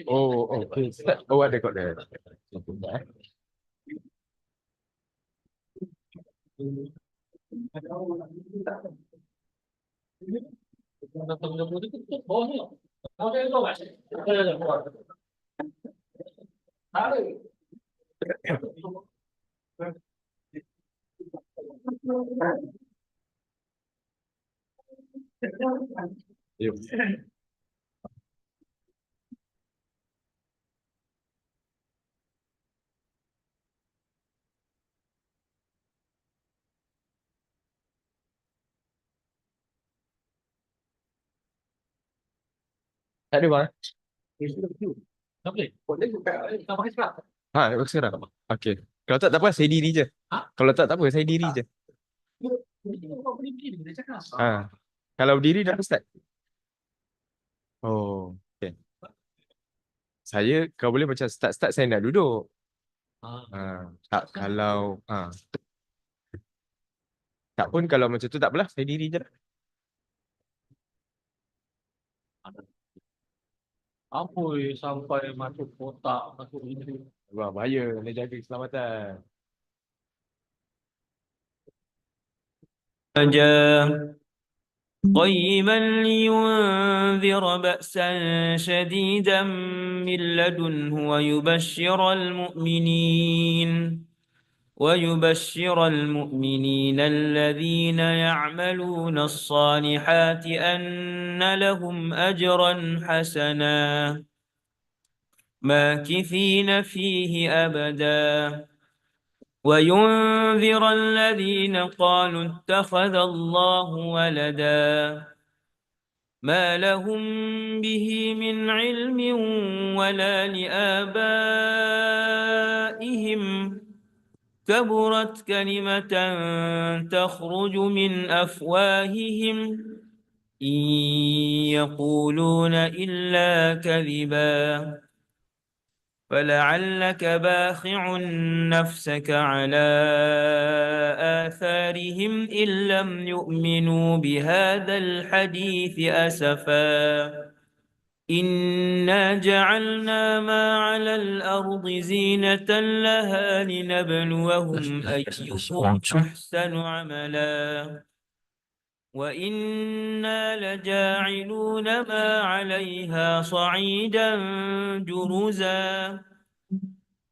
Oh, okay. Oh, ada kat there. Sebentar. Yuk. Tak ada bang. Tak boleh. Ha, sekarang. Okey. Kalau tak apa, saya diri je. Kalau tak apa, saya diri je. Ha. Kalau diri dah start. Oh, okey. Kau boleh macam start saya nak duduk. Tak kalau tak pun kalau macam tu tak apalah, saya diri je lah. Amboi sampai masuk kotak, masuk itu. Wah, bahaya, kena jaga keselamatan. قيما لينذر بأسا شديدا من لدنه ويبشر المؤمنين الذين يعملون الصالحات أن لهم أجرا حسنا ماكثين فيه أبدا وينذر الذين قالوا اتخذ الله ولدا ما لهم به من علم ولا لآبائهم كبرت كلمة تخرج من أفواههم إن يقولون إلا كذبا فلعلك باخع نفسك على آثارهم إن لم يؤمنوا بهذا الحديث أسفا إنا جعلنا ما على الأرض زينة لها لنبلوهم أيهم أحسن عملا وإنا لجاعلون ما عليها صعيدا جرزا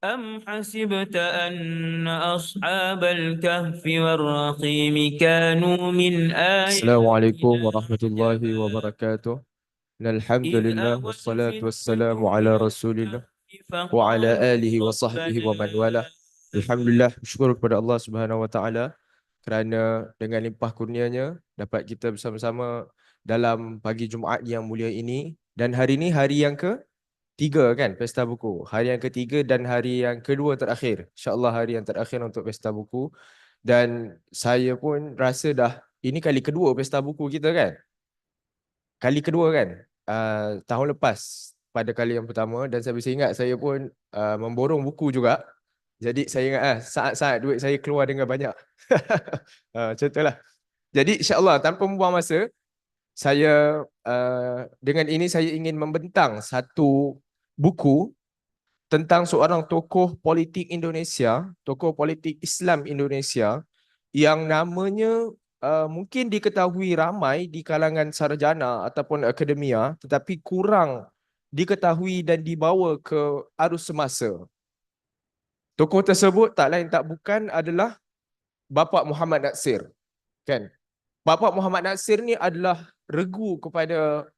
أم حسبت أن أصحاب الكهف والرقيم كانوا من آياتنا السلام عليكم ورحمة الله وبركاته. Alhamdulillah wassalatu wassalamu ala rasulillah wa ala alihi wa sahbihi wa man wala. Alhamdulillah, bersyukur kepada Allah Subhanahu wa taala kerana dengan limpah kurnianya dapat kita bersama-sama dalam pagi Jumaat yang mulia ini, dan hari ini hari yang ketiga kan Pesta Buku. Hari yang ketiga dan hari yang kedua terakhir. InsyaAllah hari yang terakhir untuk Pesta Buku. Dan saya pun rasa dah ini kali kedua Pesta Buku kita kan. Kali kedua kan, tahun lepas pada kali yang pertama, dan saya masih ingat saya pun memborong buku juga. Jadi saya ingat saat-saat duit saya keluar dengan banyak. Macam itulah. Jadi insyaAllah tanpa membuang masa, saya dengan ini saya ingin membentang satu buku tentang seorang tokoh politik Indonesia, tokoh politik Islam Indonesia yang namanya mungkin diketahui ramai di kalangan sarjana ataupun akademia, tetapi kurang diketahui dan dibawa ke arus semasa. Tokoh tersebut tak lain tak bukan adalah Bapak Muhammad Natsir. Kan? Bapak Muhammad Natsir ni adalah regu kepada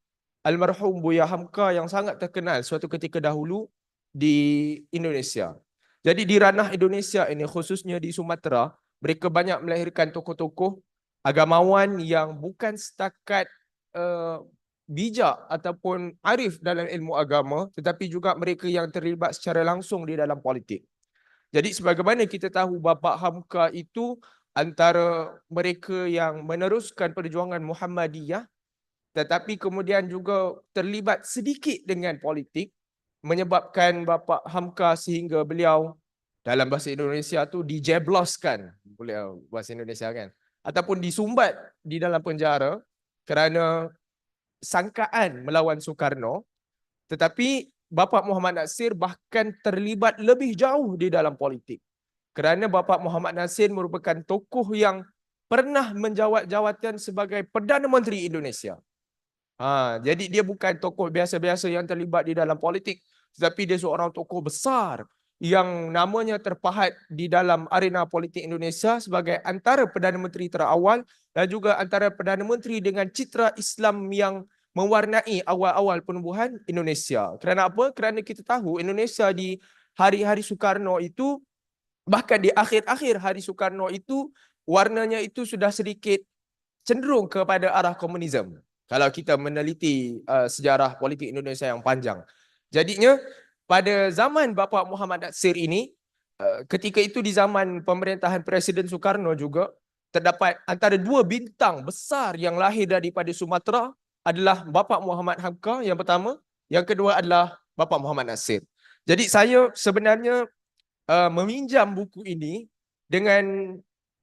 almarhum Buya Hamka yang sangat terkenal suatu ketika dahulu di Indonesia. Jadi di ranah Indonesia ini, khususnya di Sumatera, mereka banyak melahirkan tokoh-tokoh agamawan yang bukan setakat bijak ataupun arif dalam ilmu agama, tetapi juga mereka yang terlibat secara langsung di dalam politik. Jadi sebagaimana kita tahu, Bapak Hamka itu antara mereka yang meneruskan perjuangan Muhammadiyah, tetapi kemudian juga terlibat sedikit dengan politik. menyebabkan Bapak Hamka sehingga beliau dalam bahasa Indonesia tu dijebloskan, beliau bahasa Indonesia kan, ataupun disumbat di dalam penjara kerana sangkaan melawan Soekarno. Tetapi Bapak Muhammad Nasir bahkan terlibat lebih jauh di dalam politik. Kerana Bapak Muhammad Nasir merupakan tokoh yang pernah menjawat jawatan sebagai Perdana Menteri Indonesia. Jadi dia bukan tokoh biasa-biasa yang terlibat di dalam politik, tetapi dia seorang tokoh besar yang namanya terpahat di dalam arena politik Indonesia sebagai antara Perdana Menteri terawal dan juga antara Perdana Menteri dengan citra Islam yang mewarnai awal-awal penubuhan Indonesia. Kerana apa? Kerana kita tahu Indonesia di hari-hari Soekarno itu, bahkan di akhir-akhir hari Soekarno itu, warnanya itu sudah sedikit cenderung kepada arah komunisme. Kalau kita meneliti sejarah politik Indonesia yang panjang. Jadinya pada zaman Bapak Muhammad Nasir ini, ketika itu di zaman pemerintahan Presiden Soekarno juga, terdapat antara dua bintang besar yang lahir daripada Sumatera adalah Bapak Muhammad Hamka yang pertama, yang kedua adalah Bapak Muhammad Nasir. Jadi saya sebenarnya meminjam buku ini dengan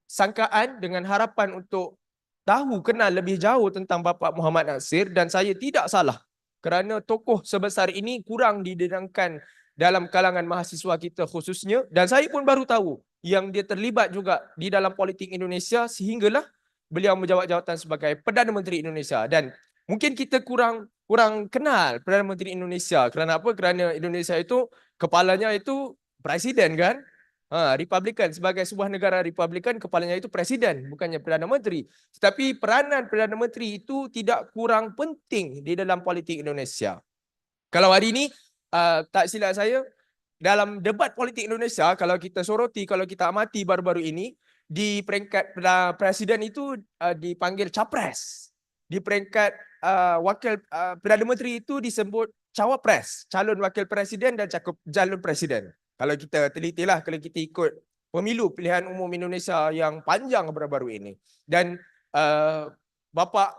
sangkaan, dengan harapan untuk tahu, kenal lebih jauh tentang Bapak Muhammad Nasir, dan saya tidak salah kerana tokoh sebesar ini kurang didengangkan dalam kalangan mahasiswa kita khususnya, dan saya pun baru tahu yang dia terlibat juga di dalam politik Indonesia sehinggalah beliau menjawat jawatan sebagai Perdana Menteri Indonesia. Dan mungkin kita kurang kenal Perdana Menteri Indonesia. Kerana apa? Kerana Indonesia itu kepalanya itu presiden kan? Republikan, sebagai sebuah negara republikan, kepalanya itu presiden, bukannya Perdana Menteri. Tetapi peranan Perdana Menteri itu tidak kurang penting di dalam politik Indonesia. Kalau hari ini, tak silap saya, dalam debat politik Indonesia, kalau kita soroti, kalau kita amati baru-baru ini, di peringkat presiden itu dipanggil capres. Di peringkat wakil Perdana Menteri itu disebut cawapres, calon wakil presiden dan calon presiden. Kalau kita telitilah, kalau kita ikut pemilu pilihan umum Indonesia yang panjang baru-baru ini. Dan Bapak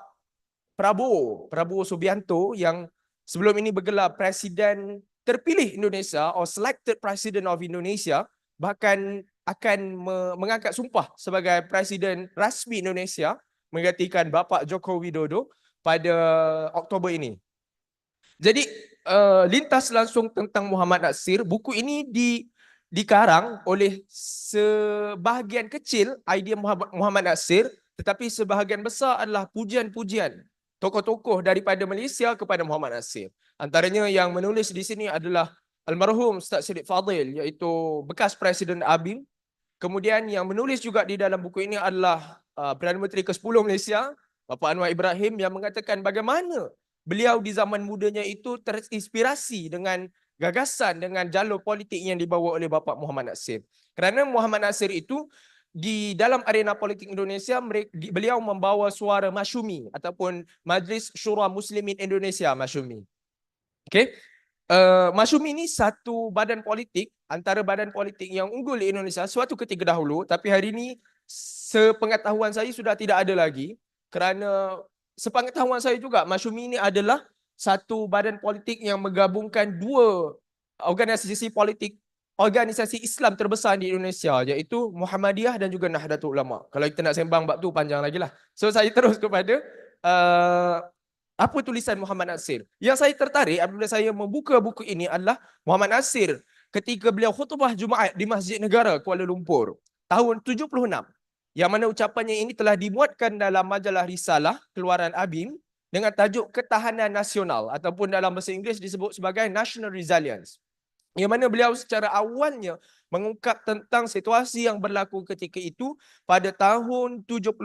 Prabowo Subianto yang sebelum ini bergelar Presiden terpilih Indonesia or Selected President of Indonesia, bahkan akan mengangkat sumpah sebagai Presiden rasmi Indonesia menggantikan Bapak Joko Widodo pada Oktober ini. Jadi lintas langsung tentang Muhammad Nasir, buku ini dikarang oleh sebahagian kecil idea Muhammad Nasir, tetapi sebahagian besar adalah pujian-pujian tokoh-tokoh daripada Malaysia kepada Muhammad Nasir. Antaranya yang menulis di sini adalah almarhum Ustaz Siddiq Fadil, iaitu bekas Presiden ABIM. Kemudian yang menulis juga di dalam buku ini adalah Perdana Menteri ke-10 Malaysia, Bapak Anwar Ibrahim, yang mengatakan bagaimana beliau di zaman mudanya itu terinspirasi dengan gagasan, dengan jalur politik yang dibawa oleh Bapak Muhammad Nasir. Kerana Muhammad Nasir itu di dalam arena politik Indonesia, beliau membawa suara Masyumi ataupun Majlis Syura Muslimin Indonesia, Masyumi. Okay? Masyumi ini satu badan politik, antara badan politik yang unggul di Indonesia suatu ketika dahulu, tapi hari ini sepengetahuan saya sudah tidak ada lagi. Kerana sepengetahuan saya juga, Masyumi ini adalah satu badan politik yang menggabungkan dua organisasi politik, organisasi Islam terbesar di Indonesia, iaitu Muhammadiyah dan juga Nahdlatul Ulama. Kalau kita nak sembang bab tu panjang lagi lah. So saya terus kepada apa tulisan Muhammad Nasir. Yang saya tertarik apabila saya membuka buku ini adalah Muhammad Nasir ketika beliau khutbah Jumaat di Masjid Negara Kuala Lumpur tahun 76. Yang mana ucapannya ini telah dimuatkan dalam majalah Risalah keluaran ABIM dengan tajuk Ketahanan Nasional, ataupun dalam bahasa Inggeris disebut sebagai National Resilience. Yang mana beliau secara awalnya mengungkap tentang situasi yang berlaku ketika itu pada tahun 76,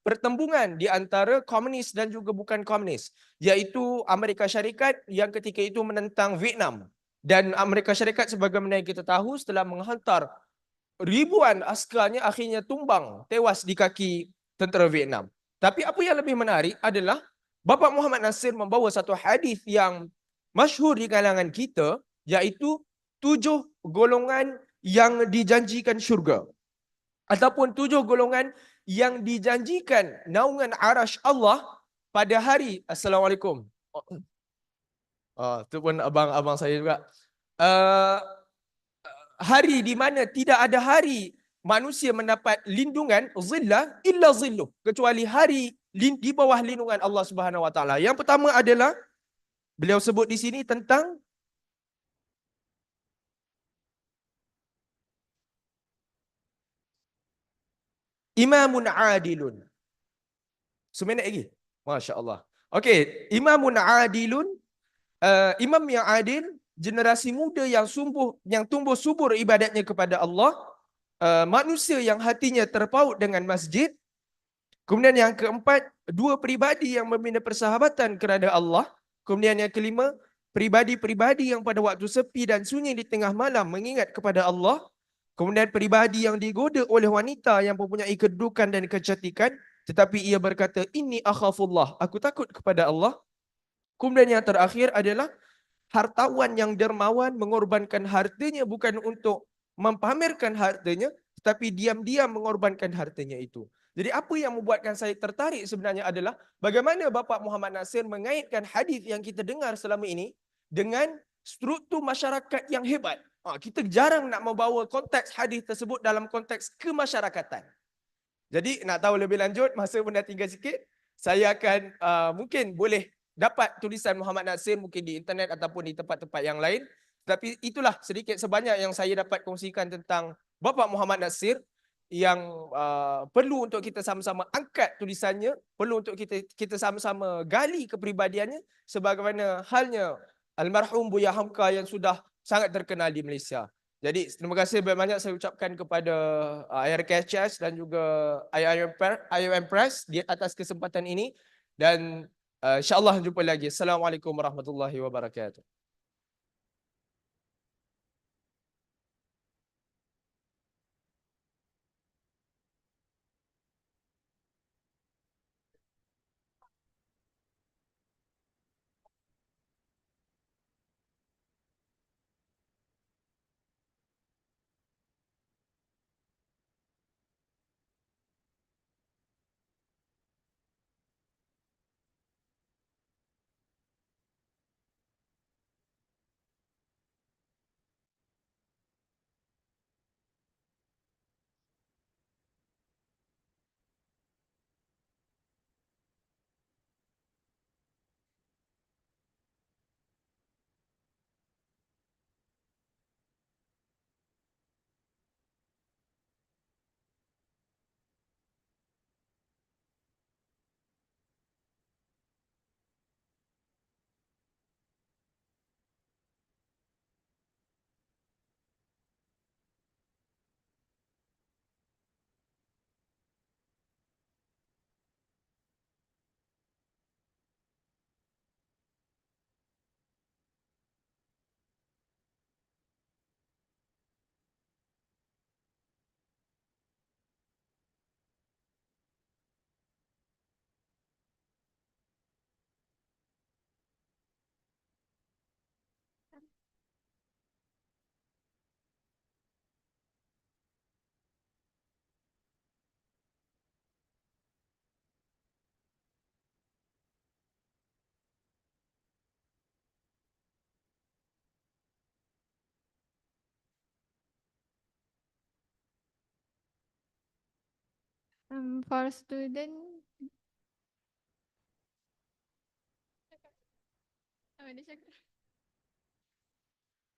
pertembungan di antara komunis dan juga bukan komunis, iaitu Amerika Syarikat yang ketika itu menentang Vietnam. Dan Amerika Syarikat sebagaimana yang kita tahu setelah menghantar ribuan askarnya akhirnya tumbang, tewas di kaki tentera Vietnam. Tapi apa yang lebih menarik adalah Bapak Muhammad Nasir membawa satu hadis yang masyhur di kalangan kita, iaitu 7 golongan yang dijanjikan syurga, ataupun 7 golongan yang dijanjikan naungan arasy Allah pada hari Assalamualaikum. Itu pun abang saya juga. Hari di mana tidak ada hari manusia mendapat lindungan zillah illa zilluh, kecuali hari di bawah lindungan Allah Subhanahu Wa Taala. Yang pertama adalah beliau sebut di sini tentang imamun adilun. Seminit lagi. Masya Allah. Okey, imamun adilun, imam yang adil, generasi muda yang tumbuh subur ibadatnya kepada Allah, manusia yang hatinya terpaut dengan masjid. Kemudian yang keempat, dua peribadi yang membina persahabatan kerana Allah. Kemudian yang kelima, peribadi-peribadi yang pada waktu sepi dan sunyi di tengah malam mengingat kepada Allah. Kemudian peribadi yang digoda oleh wanita yang mempunyai kedudukan dan kecantikan, tetapi ia berkata, inni akhafullah, aku takut kepada Allah. Kemudian yang terakhir adalah hartawan yang dermawan mengorbankan hartanya bukan untuk mempamerkan hartanya, tetapi diam-diam mengorbankan hartanya itu. Jadi apa yang membuatkan saya tertarik sebenarnya adalah bagaimana Bapak Muhammad Nasir mengaitkan hadis yang kita dengar selama ini dengan struktur masyarakat yang hebat. Kita jarang nak membawa konteks hadis tersebut dalam konteks kemasyarakatan. Jadi nak tahu lebih lanjut, masa pun dah tinggal sikit, saya akan mungkin boleh dapat tulisan Muhammad Nasir mungkin di internet ataupun di tempat-tempat yang lain. Tapi itulah sedikit sebanyak yang saya dapat kongsikan tentang Bapak Muhammad Nasir yang perlu untuk kita sama-sama angkat tulisannya, perlu untuk kita sama-sama gali kepribadiannya sebagaimana halnya almarhum Buya Hamka yang sudah sangat terkenal di Malaysia. Jadi terima kasih banyak saya ucapkan kepada IRKHS dan juga IIUM Press di atas kesempatan ini dan insyaAllah jumpa lagi. Assalamualaikum warahmatullahi wabarakatuh. For student,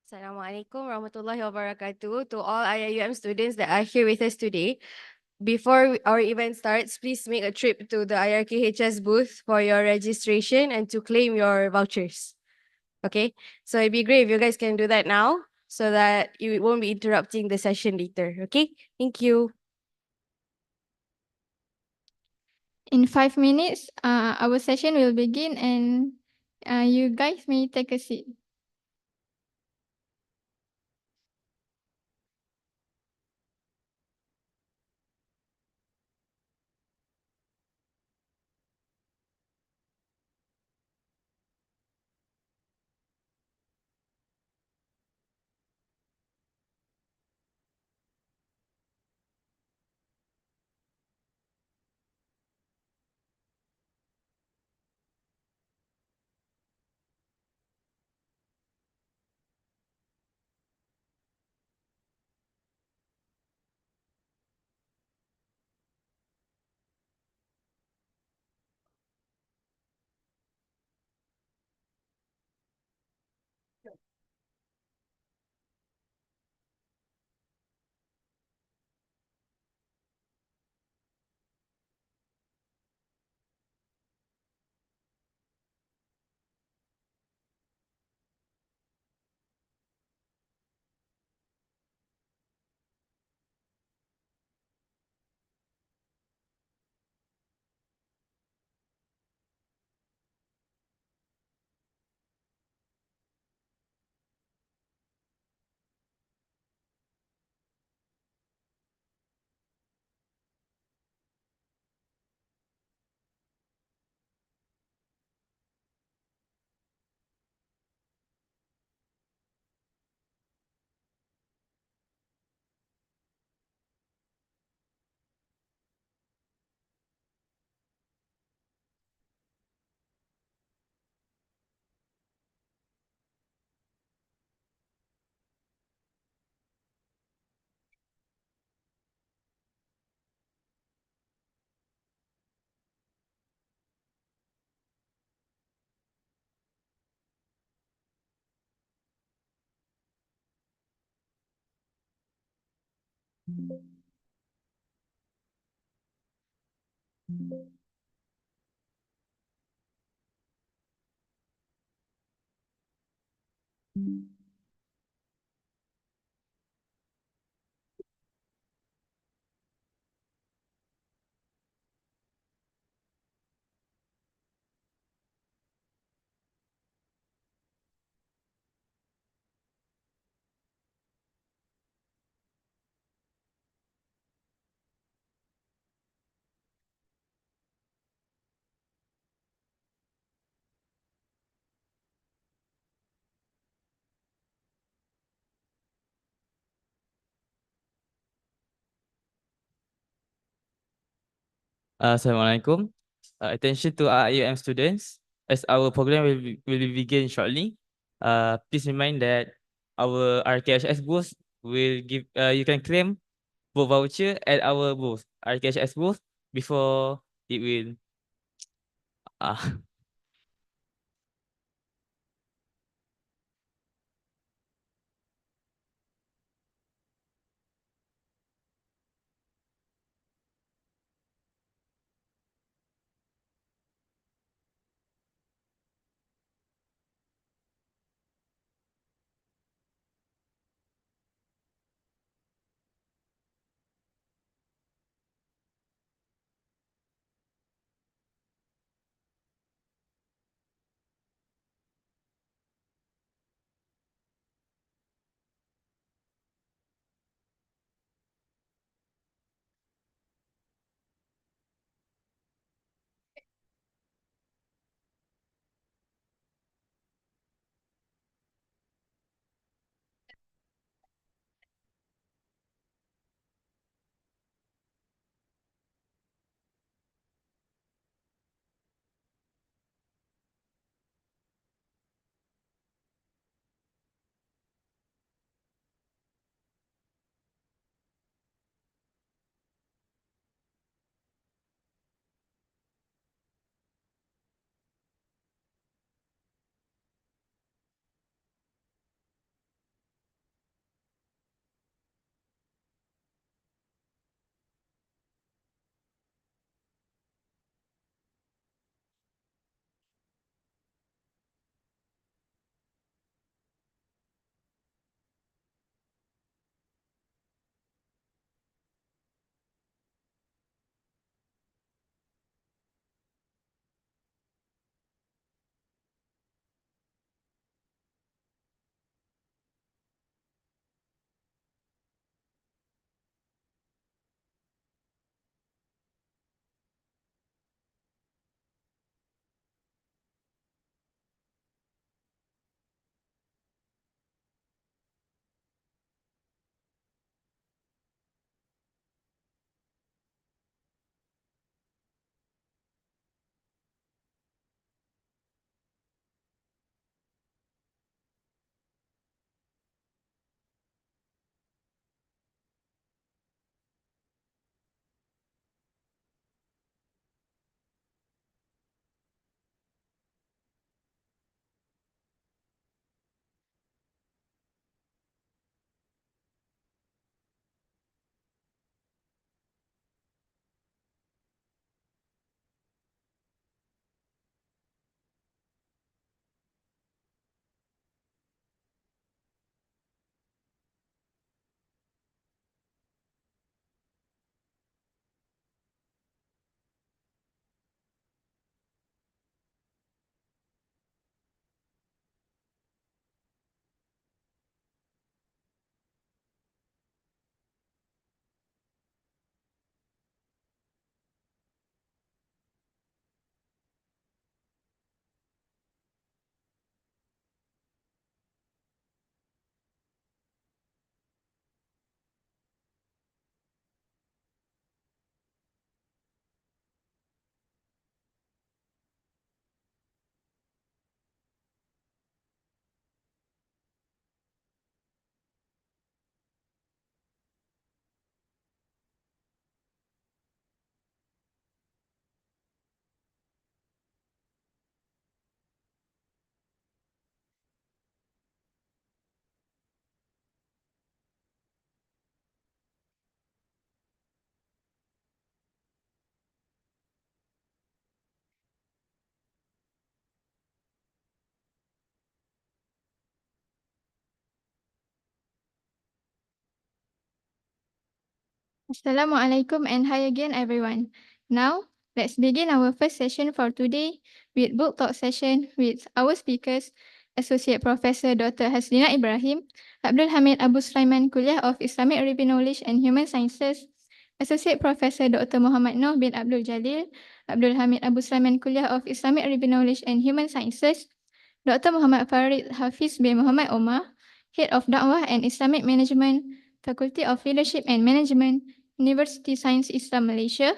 Assalamualaikum warahmatullahi wabarakatuh to all IIUM students that are here with us today. Before our event starts, please make a trip to the IRKHS booth for your registration and to claim your vouchers. Okay, so it'd be great if you guys can do that now so that you won't be interrupting the session later. Okay, thank you. In 5 minutes, our session will begin and you guys may take a seat. Assalamualaikum. Attention to IIUM students. As our program will begin shortly, please remind that our RKHS booth will give you can claim both voucher at our booth, RKHS booth, before it will uh, Assalamualaikum and hi again everyone. Now, let's begin our first session for today with book talk session with our speakers, Associate Professor Dr. Haslina Ibrahim, Abdul Hamid Abu Sulaiman Kuliah of Islamic Arabic Knowledge and Human Sciences, Associate Professor Dr. Muhammad Noor bin Abdul Jalil, Abdul Hamid Abu Sulaiman Kuliah of Islamic Arabic Knowledge and Human Sciences, Dr. Muhammad Farid Hafiz bin Muhammad Omar, Head of Da'wah and Islamic Management, Faculty of Leadership and Management, University Science Islam Malaysia,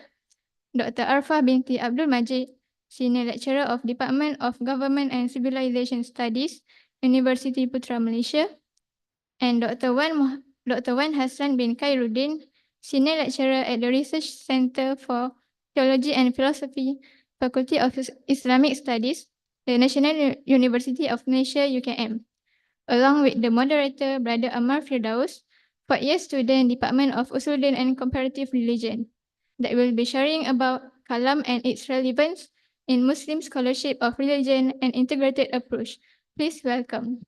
Dr. Arfa binti Abdul Majid, Senior Lecturer of Department of Government and Civilization Studies, University Putra Malaysia, and Dr. Wan Hassan bin Khairuddin, Senior Lecturer at the Research Center for Theology and Philosophy, Faculty of Islamic Studies, the National University of Malaysia, UKM, along with the moderator, Brother Ammar Firdaus, 4-year student, Department of Usuluddin and Comparative Religion, that will be sharing about Kalam and its relevance in Muslim scholarship of religion and integrated approach. Please welcome.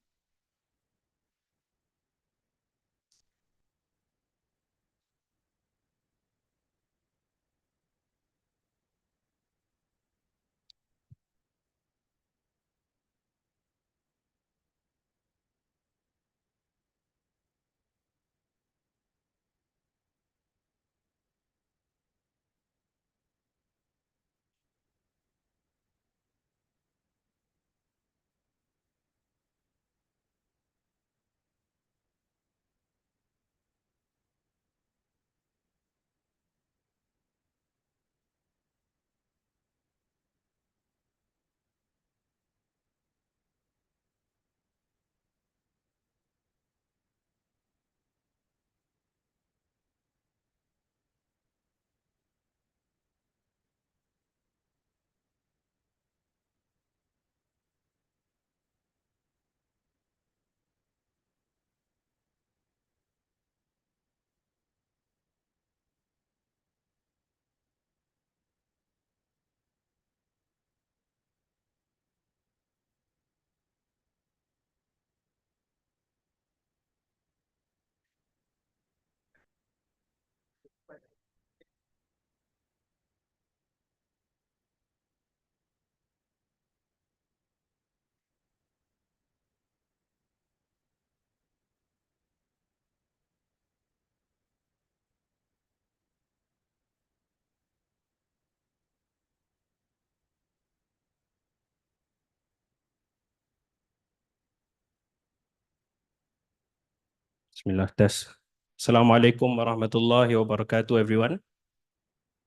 Bismillah, tes. Assalamualaikum warahmatullahi wabarakatuh, everyone.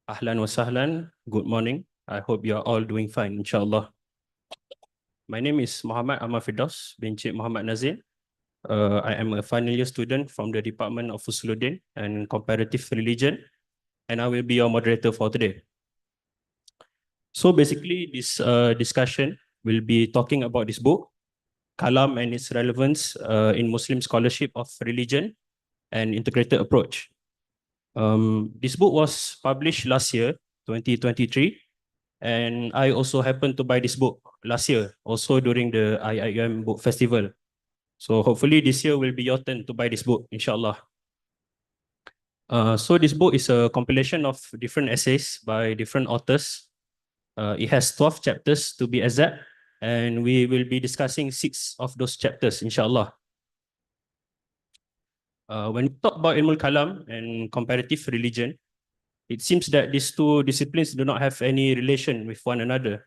Ahlan wa sahlan. Good morning. I hope you are all doing fine, inshallah. My name is Muhammad Ammar Firdaus bin Cik Muhammad Nazin. I am a final year student from the Department of Usuluddin and Comparative Religion, and I will be your moderator for today. So basically, this discussion will be talking about this book, Kalam and its relevance in Muslim scholarship of religion and integrated approach. This book was published last year, 2023, and I also happened to buy this book last year, also during the IIUM Book Festival. So hopefully this year will be your turn to buy this book, inshallah. So this book is a compilation of different essays by different authors. It has 12 chapters to be exact, and we will be discussing 6 of those chapters, inshallah. When we talk about Ilmul Kalam and comparative religion, it seems that these two disciplines do not have any relation with one another.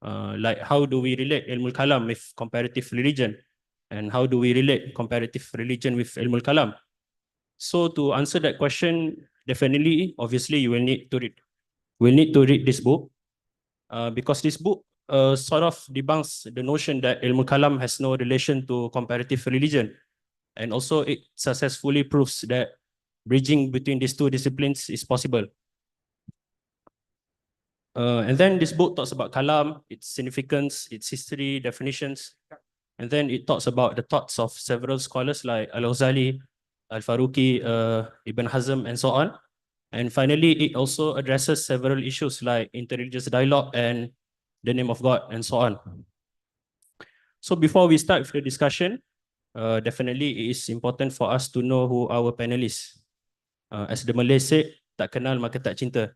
Like how do we relate Ilmul Kalam with comparative religion? And how do we relate comparative religion with Ilmul Kalam? So to answer that question, definitely, obviously, you will need to read this book, because this book sort of debunks the notion that Ilmul Kalam has no relation to comparative religion. And also it successfully proves that bridging between these two disciplines is possible. And then this book talks about Kalam, its significance, its history, definitions. And then it talks about the thoughts of several scholars like Al-Ghazali, Al-Faruqi, Ibn Hazm, and so on. And finally, it also addresses several issues like interreligious dialogue and the name of God, and so on. So before we start with the discussion, definitely it is important for us to know who our panelists. As the Malay say, tak kenal maka tak cinta.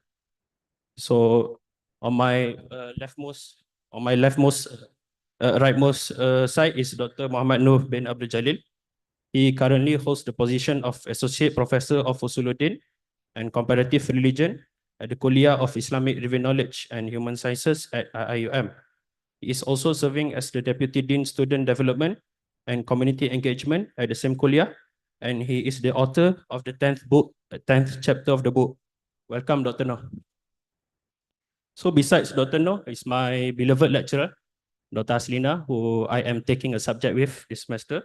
So on my rightmost side is Dr. Muhammad Nur bin Abdul Jalil. He currently holds the position of Associate Professor of Usuluddin and Comparative Religion at the Kuliah of Islamic Living Knowledge and Human Sciences at IIUM. He is also serving as the Deputy Dean Student Development and Community Engagement at the same Kuliah, and he is the author of the 10th chapter of the book. Welcome, Dr. Noh. So besides Dr. Noh is my beloved lecturer, Dr. Haslina, who I am taking a subject with this semester.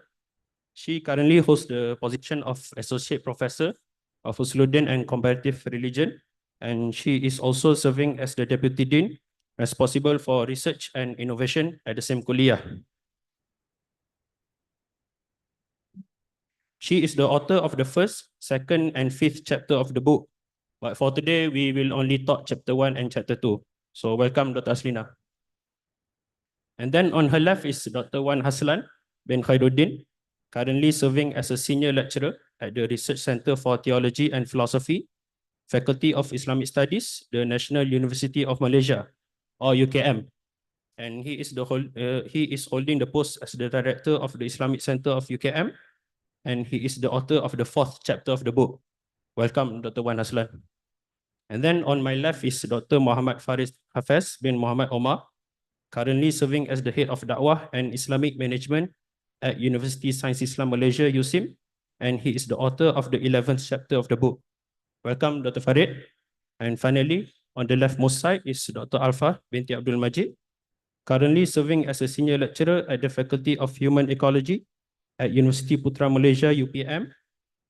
She currently holds the position of Associate Professor of Usuluddin and Comparative Religion, and she is also serving as the Deputy Dean, responsible for research and innovation at the same Kuliah. She is the author of the 1st, 2nd, and 5th chapter of the book. But for today, we will only talk chapter 1 and chapter 2. So welcome, Dr. Aslina. And then on her left is Dr. Wan Haslan bin Khairuddin, currently serving as a senior lecturer at the Research Center for Theology and Philosophy, Faculty of Islamic Studies, the National University of Malaysia, or UKM. And he is holding the post as the director of the Islamic Center of UKM, and he is the author of the 4th chapter of the book. Welcome, Dr. Wan Haslan. And then on my left is Dr. Muhammad Faris Hafez bin Muhammad Omar, currently serving as the head of Da'wah and Islamic Management at University Science Islam Malaysia, USIM, and he is the author of the 11th chapter of the book. Welcome, Dr. Farid. And finally, on the leftmost side is Dr. Alfa binti Abdul Majid, currently serving as a senior lecturer at the Faculty of Human Ecology at University Putra Malaysia, UPM,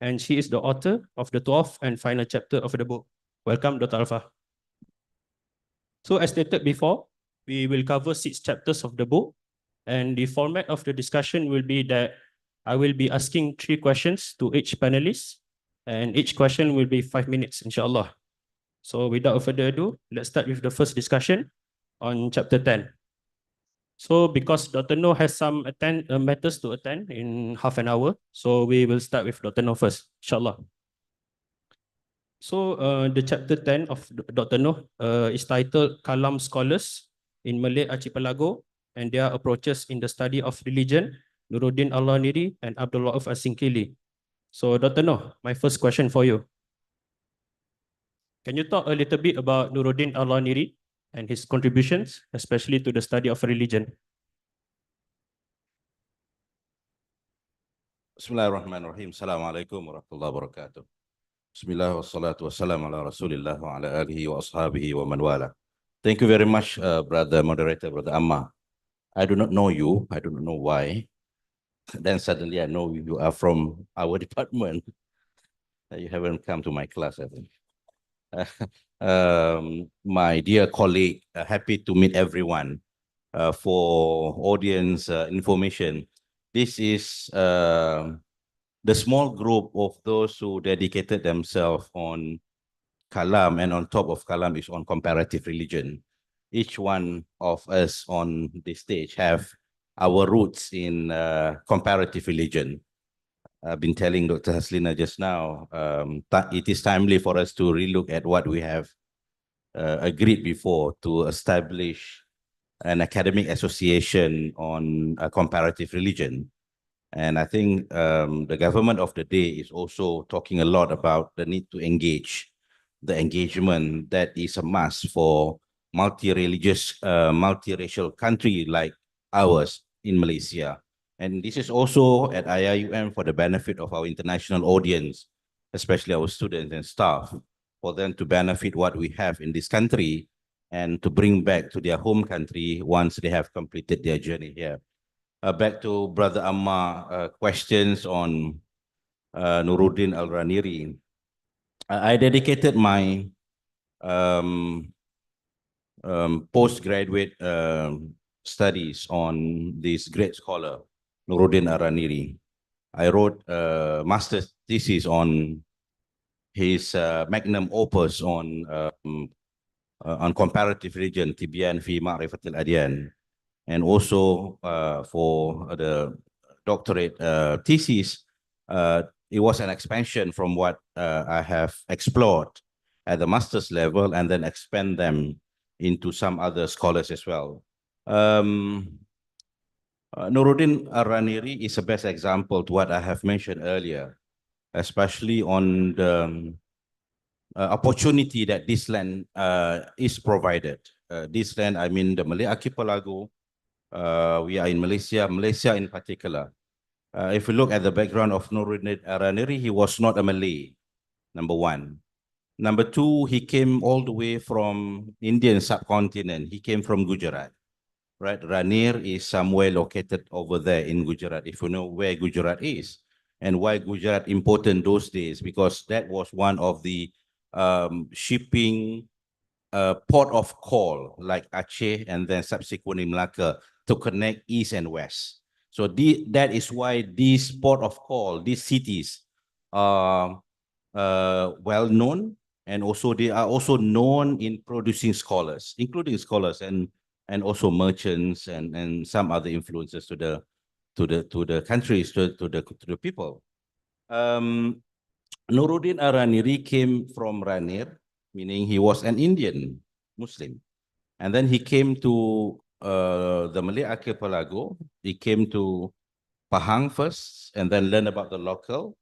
and she is the author of the 12th and final chapter of the book. Welcome, Dr. Alfa. So as stated before, we will cover 6 chapters of the book, and the format of the discussion will be that I will be asking 3 questions to each panelist, and each question will be 5 minutes, inshallah. So without further ado, let's start with the first discussion on chapter 10. So because Dr. Noh has some matters to attend in half an hour, so we will start with Dr. Noh first, inshallah. So the chapter 10 of Dr. Noh is titled Kalam Scholars in Malay Archipelago and Their Approaches in the Study of Religion, Nuruddin Allah Niri and Abdul Rauf Asinkili. So Dr. Noh, my first question for you. Can you talk a little bit about Nuruddin Allah Niri and his contributions, especially to the study of religion? Bismillahirrahmanirrahim. Assalamualaikum warahmatullahi wabarakatuh. Bismillah wassalatu wassalamu ala rasulillah wa ala alihi wa ashabihi wa man wala. Thank you very much, brother moderator, brother Amma. I do not know you. I do not know why. Then suddenly I know you are from our department. You haven't come to my class, I think. My dear colleague, happy to meet everyone. For audience information, this is the small group of those who dedicated themselves on Kalam, and on top of Kalam is on comparative religion. Each one of us on this stage have our roots in comparative religion. I've been telling Dr. Haslina just now, it is timely for us to relook at what we have agreed before to establish an academic association on comparative religion. And I think the government of the day is also talking a lot about the need to engage, the engagement that is a must for multi-religious, multiracial country like ours in Malaysia. And this is also at IIUM for the benefit of our international audience, especially our students and staff, for them to benefit what we have in this country and to bring back to their home country once they have completed their journey here. Back to Brother Amma, questions on Nuruddin Al-Raniri. I dedicated my postgraduate studies on this great scholar, Nuruddin Al-Raniri. I wrote a master's thesis on his magnum opus on comparative religion, Tibyan fi Ma'rifatil Adyan, and also for the doctorate thesis, it was an expansion from what I have explored at the master's level and then expand them into some other scholars as well. Nuruddin Ar-Raniri is the best example to what I have mentioned earlier, especially on the opportunity that this land is provided. This land, I mean the Malay archipelago. We are in Malaysia, Malaysia in particular. If you look at the background of Nuruddin Ar-Raniri, he was not a Malay, number one. Number two, he came all the way from Indian subcontinent. He came from Gujarat, right? Ranir is somewhere located over there in Gujarat, if you know where Gujarat is. And why Gujarat important those days? Because that was one of the shipping port of call, like Aceh and then subsequently Malacca, to connect east and west. So that is why these port of call, these cities are well known, and also they are also known in producing scholars, including scholars and also merchants and some other influences to the countries, to the people. Nuruddin Ar-Raniri came from Ranir, meaning he was an Indian Muslim. And then he came to the Malay archipelago. He came to Pahang first, and then learned about the local,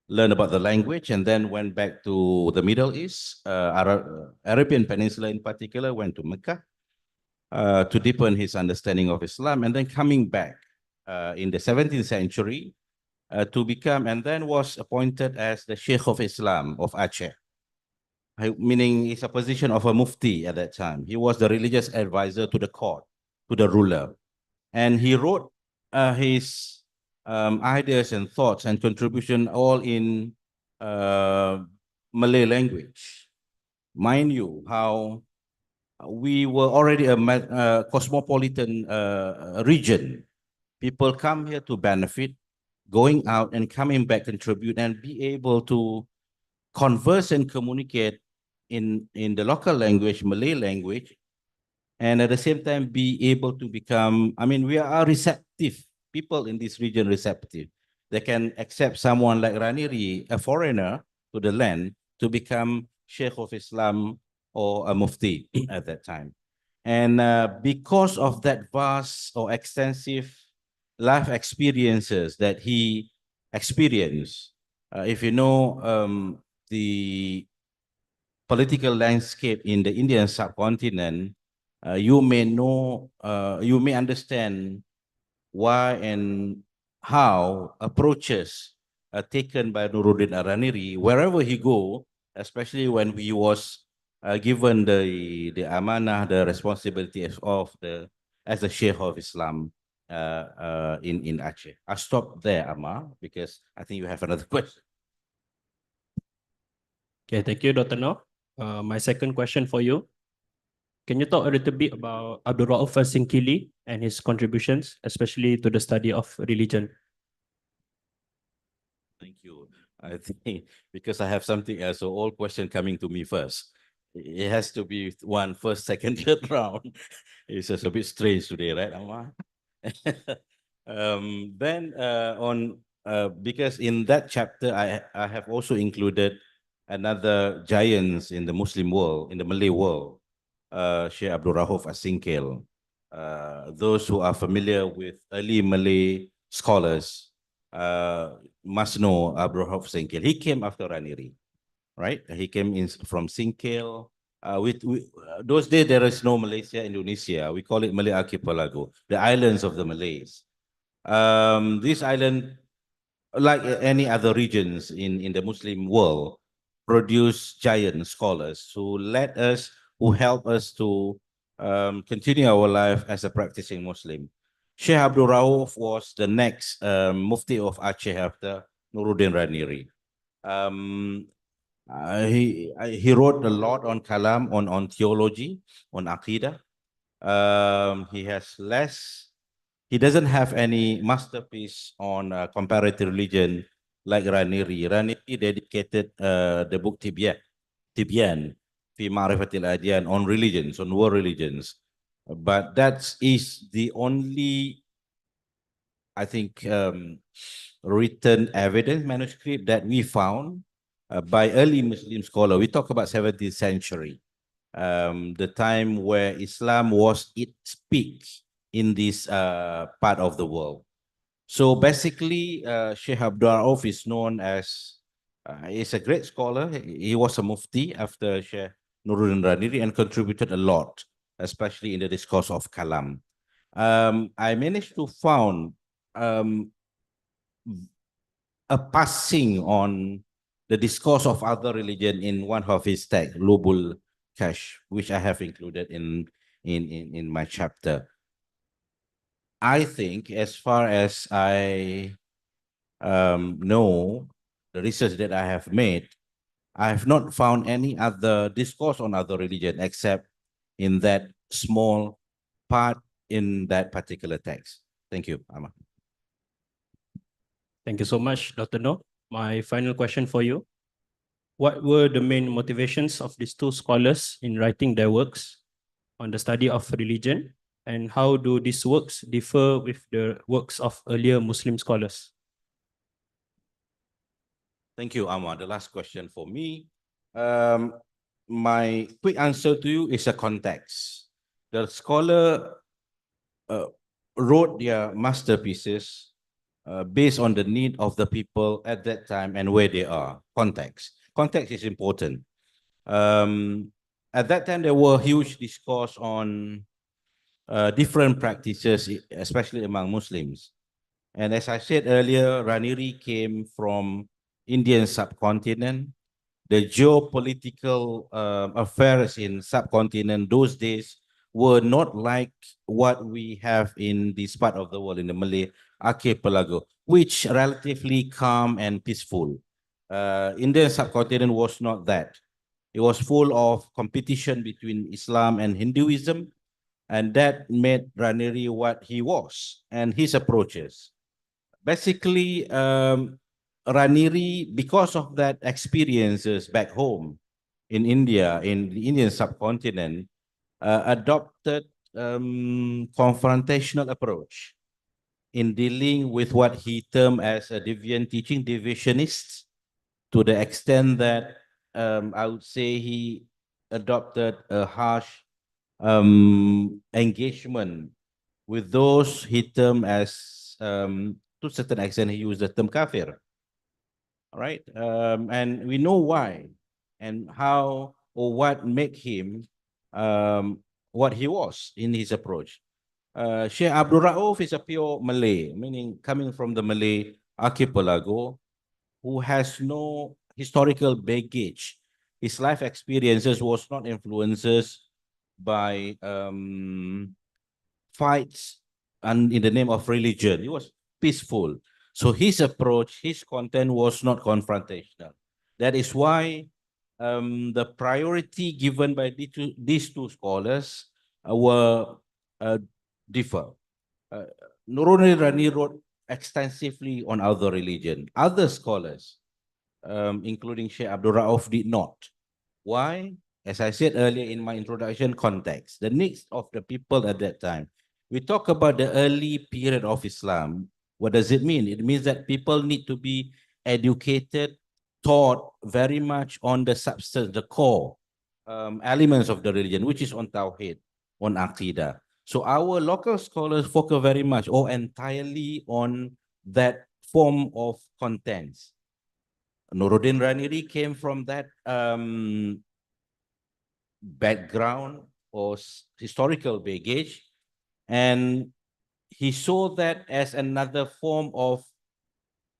learned about the language, and then went back to the Middle East, Arabian Peninsula in particular, went to Mecca to deepen his understanding of Islam, and then coming back in the 17th century to become, and then was appointed as the Sheikh of Islam of Aceh, meaning it's a position of a mufti at that time. He was the religious advisor to the court, to the ruler. And he wrote his ideas and thoughts and contribution all in Malay language. Mind you, how we were already a cosmopolitan region. People come here to benefit, going out and coming back, contribute, and be able to converse and communicate in the local language, Malay language, and at the same time be able to become, I mean, we are receptive, people in this region receptive. They can accept someone like Raniri, a foreigner to the land, to become Sheikh of Islam or a Mufti at that time. And because of that vast or extensive life experiences that he experienced, if you know the political landscape in the Indian subcontinent, you may know, you may understand why and how approaches are taken by Nuruddin Ar-Raniri wherever he go, especially when he was given the amanah, the responsibility as the Sheikh of Islam in Aceh. I'll stop there, Amma, because I think you have another question. Okay, thank you, Dr. Noor. My second question for you. Can you talk a little bit about Abdul Rauf Singkili and his contributions, especially to the study of religion? Thank you. I think because I have something else, so all question coming to me first. It has to be one first, second, third round. It's just a bit strange today, right, Amma? Then because in that chapter, I have also included another giants in the Muslim world, in the Malay world, Sheikh Abdul Rauf Singkil. Those who are familiar with early Malay scholars must know Abdul Rauf Singkil. He came after Raniri, right? He came in from Singkil. Those days, there is no Malaysia, Indonesia. We call it Malay Archipelago, the islands of the Malays. This island, like any other regions in the Muslim world, produce giant scholars who help us to continue our life as a practicing Muslim. Sheikh Abdul Rauf was the next Mufti of Aceh after Nuruddin Raniri. He wrote a lot on kalam, on theology, on aqidah. He doesn't have any masterpiece on comparative religion like Raniri. Raniri dedicated the book Tibyan fi Ma'rifatil Adyan on religions, on world religions. But that is the only, I think, written evidence manuscript that we found by early Muslim scholar. We talk about 17th century, the time where Islam was its peak in this part of the world. So basically, Sheikh Abdul Rauf is known as, he's a great scholar. He was a mufti after Sheikh Nuruddin Raniri and contributed a lot, especially in the discourse of Kalam. I managed to found a passing on the discourse of other religion in one of his texts, Lubul Kash, which I have included in my chapter. I think as far as I know, the research that I have made, I have not found any other discourse on other religion except in that small part in that particular text. Thank you, Amma. Thank you so much, Dr. No. My final question for you. What were the main motivations of these two scholars in writing their works on the study of religion, and how do these works differ with the works of earlier Muslim scholars? Thank you, Amma. The last question for me. My quick answer to you is a context. The scholar wrote their masterpieces based on the need of the people at that time and where they are. Context. Context is important. At that time, there were huge discourse on different practices, especially among Muslims. And as I said earlier, Raniri came from Indian subcontinent. The geopolitical affairs in subcontinent those days were not like what we have in this part of the world, in the Malay archipelago, which relatively calm and peaceful. Indian subcontinent was not that. It was full of competition between Islam and Hinduism, and that made Raniri what he was and his approaches. Basically, Raniri, because of that experiences back home in India, in the Indian subcontinent, adopted confrontational approach in dealing with what he termed as a deviant teaching, divisionist, to the extent that I would say he adopted a harsh engagement with those he termed as, to a certain extent, he used the term kafir. All right. And we know why and how or what make him what he was in his approach. Sheikh Abdul Rauf is a pure Malay, meaning coming from the Malay archipelago, who has no historical baggage. His life experiences was not influences by fights and in the name of religion. He was peaceful. So his approach, his content was not confrontational. That is why the priority given by these two scholars were differ. Nuruddin Rani wrote extensively on other religion. Other scholars, including Sheikh Abdul Rauf, did not. Why? As I said earlier in my introduction, context, the needs of the people at that time. We talk about the early period of Islam. What does it mean? It means that people need to be educated, taught very much on the substance, the core elements of the religion, which is on Tawheed, on Aqidah. So our local scholars focus very much or entirely on that form of contents. Nuruddin Raniri came from that background or historical baggage, and he saw that as another form of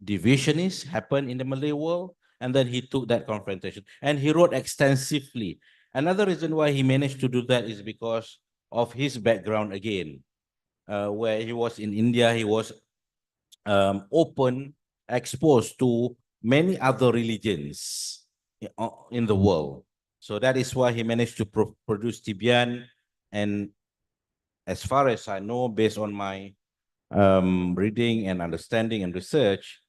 divisionist happened in the Malay world, and then he took that confrontation and he wrote extensively. Another reason why he managed to do that is because of his background again, where he was in India, he was open, exposed to many other religions in the world. So that is why he managed to produce Tibyan. And as far as I know, based on my reading and understanding and research,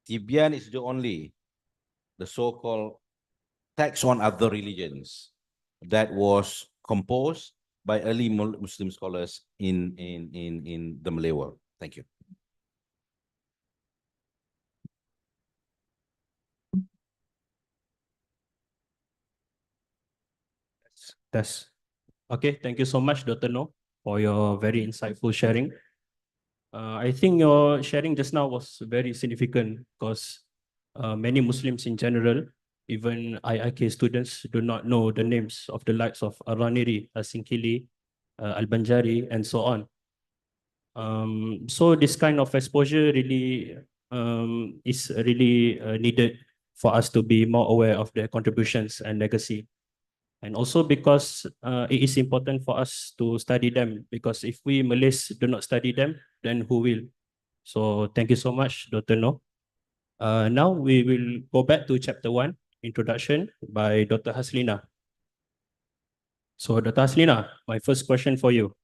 Tibyan is the so-called text on other religions that was composed by early Muslim scholars in the Malay world. Thank you. That's okay. Thank you so much, Dr. No, for your very insightful sharing. I think your sharing just now was very significant because many Muslims in general, even IIK students, do not know the names of the likes of Al-Raniri, Al-Sinkili, Al-Banjari, and so on. So this kind of exposure really is really needed for us to be more aware of their contributions and legacy. And also because it is important for us to study them, because if we Malays do not study them, then who will? So thank you so much, Dr. No. Now we will go back to chapter 1, introduction by Dr. Haslina. So Dr. Haslina, my first question for you.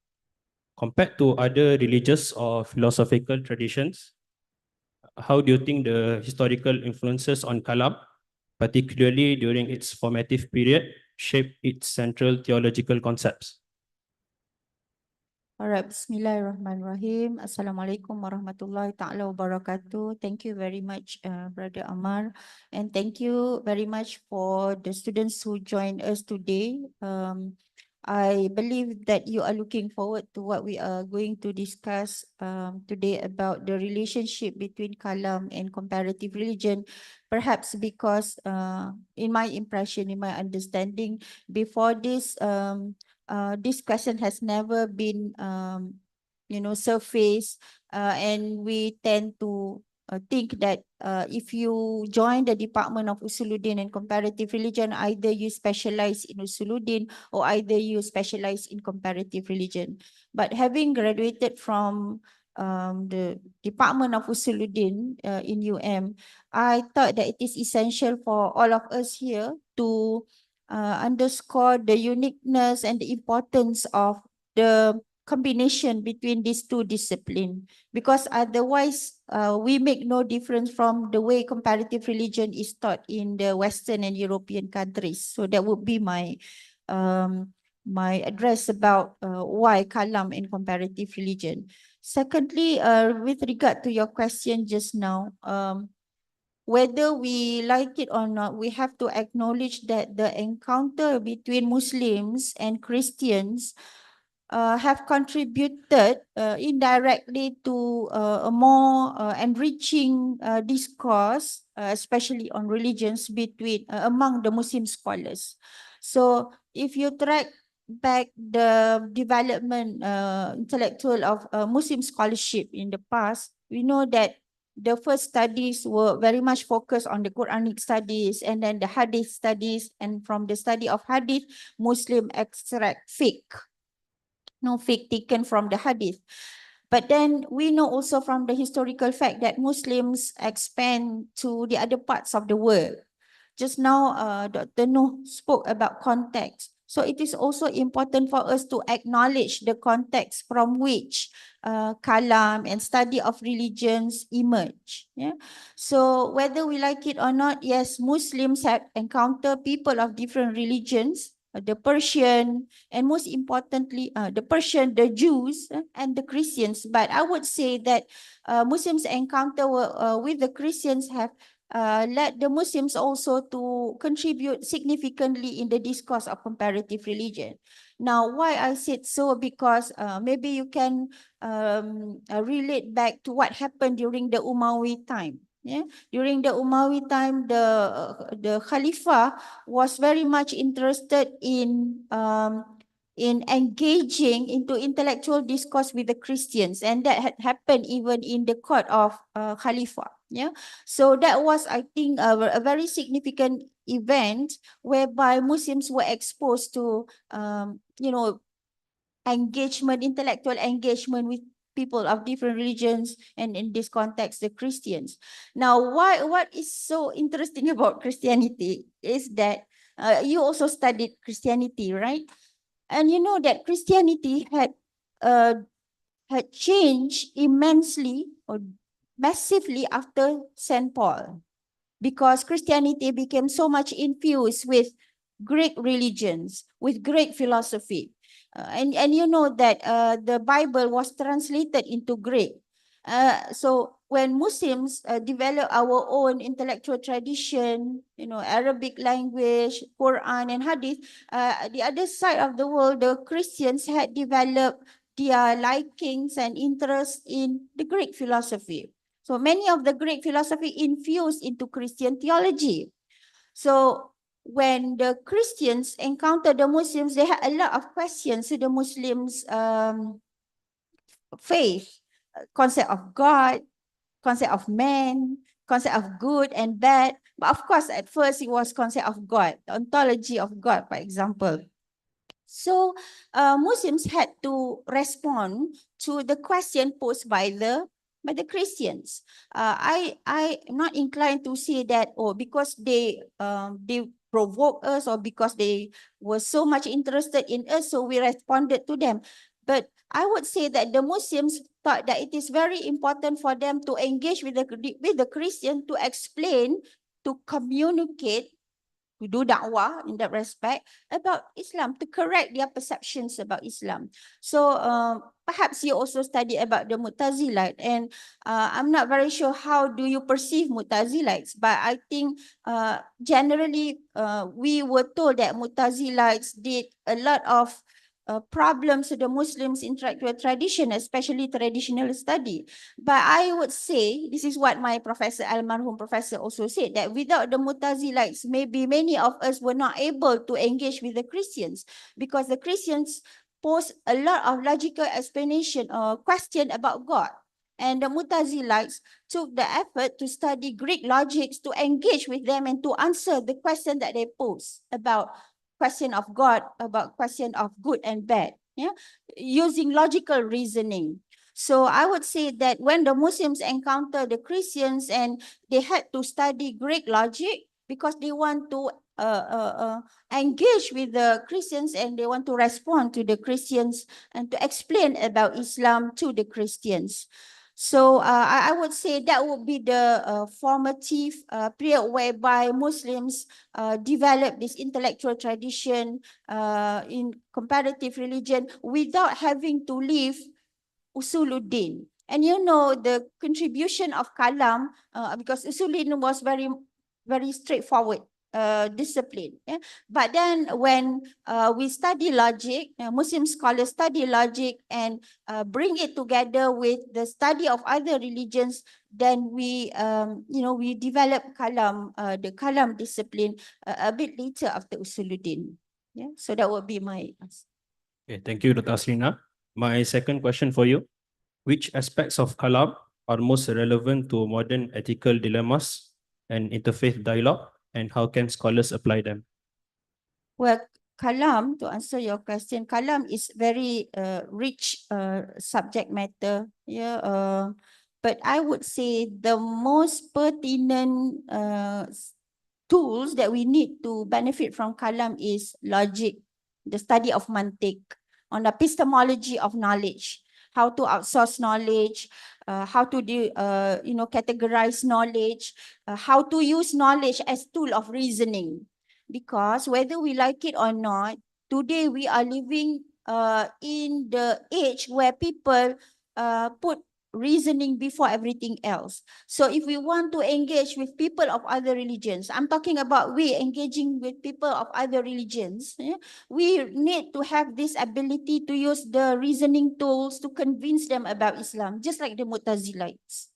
Compared to other religious or philosophical traditions, how do you think the historical influences on Kalam, particularly during its formative period, shape its central theological concepts? Alright, Bismillahirrahmanirrahim. Assalamualaikum warahmatullahi ta'ala wabarakatuh. Thank you very much, Brother Amar. And thank you very much for the students who joined us today. I believe that you are looking forward to what we are going to discuss today about the relationship between Kalam and comparative religion. Perhaps because in my impression, in my understanding, before this question has never been surfaced, and we tend to think that if you join the Department of Usuluddin and Comparative Religion, either you specialize in Usuluddin or either you specialize in comparative religion. But having graduated from the Department of Usuluddin in UM, I thought that it is essential for all of us here to underscore the uniqueness and the importance of the combination between these two disciplines, because otherwise we make no difference from the way comparative religion is taught in the Western and European countries. So that would be my my address about why Kalam and comparative religion. Secondly, with regard to your question just now, whether we like it or not, we have to acknowledge that the encounter between Muslims and Christians have contributed indirectly to a more enriching discourse, especially on religions between among the Muslim scholars. So if you track back the development intellectual of Muslim scholarship in the past, we know that the first studies were very much focused on the Quranic studies, and then the Hadith studies, and from the study of Hadith, Muslim extract fiqh. No fiqh taken from the Hadith. But then we know also from the historical fact that Muslims expand to the other parts of the world. Just now, Dr. Nuh spoke about context. So it is also important for us to acknowledge the context from which Kalam and study of religions emerge. Yeah. So whether we like it or not, yes, Muslims have encountered people of different religions, the Persian, and most importantly, the Persian, the Jews, and the Christians. But I would say that Muslims encounter with the Christians have led the Muslims also to contribute significantly in the discourse of comparative religion. Now, why I said so? Because maybe you can relate back to what happened during the Umayyad time. Yeah, during the Umayyad time, the Khalifa was very much interested in engaging into intellectual discourse with the Christians, and that had happened even in the court of Khalifa. Yeah, so that was, I think, a very significant event whereby Muslims were exposed to, engagement, intellectual engagement with people of different religions, and in this context, the Christians. Now, what is so interesting about Christianity is that you also studied Christianity, right? And you know that Christianity had changed immensely or massively after St. Paul, because Christianity became so much infused with Greek religions, with Greek philosophy. And you know that the Bible was translated into Greek. So when Muslims develop our own intellectual tradition, Arabic language, Quran and Hadith, the other side of the world, the Christians had developed their likings and interest in the Greek philosophy. So many of the Greek philosophy infused into Christian theology. So when the Christians encountered the Muslims, they had a lot of questions to the Muslims' faith, concept of God, concept of man, concept of good and bad. But of course, at first it was concept of God, the ontology of God, for example. So Muslims had to respond to the question posed by the Christians. I am not inclined to say that because they provoked us or because they were so much interested in us, so we responded to them. But I would say that the Muslims thought that it is very important for them to engage with the Christian, to explain, to communicate, to do da'wah in that respect about Islam, to correct their perceptions about Islam. So perhaps you also study about the Mu'tazilite, and I'm not very sure how do you perceive Mu'tazilites, but I think generally we were told that Mu'tazilites did a lot of problems to the Muslims' intellectual tradition, especially traditional study. But I would say, this is what my professor, almarhum professor, also said, that without the Mu'tazilites, maybe many of us were not able to engage with the Christians, because the Christians pose a lot of logical explanation or question about God. And the Mu'tazilites took the effort to study Greek logics to engage with them and to answer the question that they pose about question of God, about question of good and bad, using logical reasoning. So I would say that when the Muslims encounter the Christians and they had to study Greek logic because they want to engage with the Christians and they want to respond to the Christians and to explain about Islam to the Christians. So I would say that would be the formative period whereby Muslims develop this intellectual tradition in comparative religion without having to leave Usuluddin. And the contribution of Kalam, because Usuluddin was very, very straightforward discipline. But then when we study logic, Muslim scholars study logic and bring it together with the study of other religions, then we develop Kalam, the Kalam discipline a bit later after Usuluddin. So that would be my answer. Okay, thank you, Dr. Aslina. My second question for you: which aspects of Kalam are most relevant to modern ethical dilemmas and interfaith dialogue, and how can scholars apply them? Well, Kalam, to answer your question, Kalam is very rich subject matter. But I would say the most pertinent tools that we need to benefit from Kalam is logic, the study of mantik, on the epistemology of knowledge, how to outsource knowledge, how to categorize knowledge, how to use knowledge as tool of reasoning. Because whether we like it or not, today we are living in the age where people put reasoning before everything else. So if we want to engage with people of other religions, I'm talking about we engaging with people of other religions, we need to have this ability to use the reasoning tools to convince them about Islam, just like the Mu'tazilites.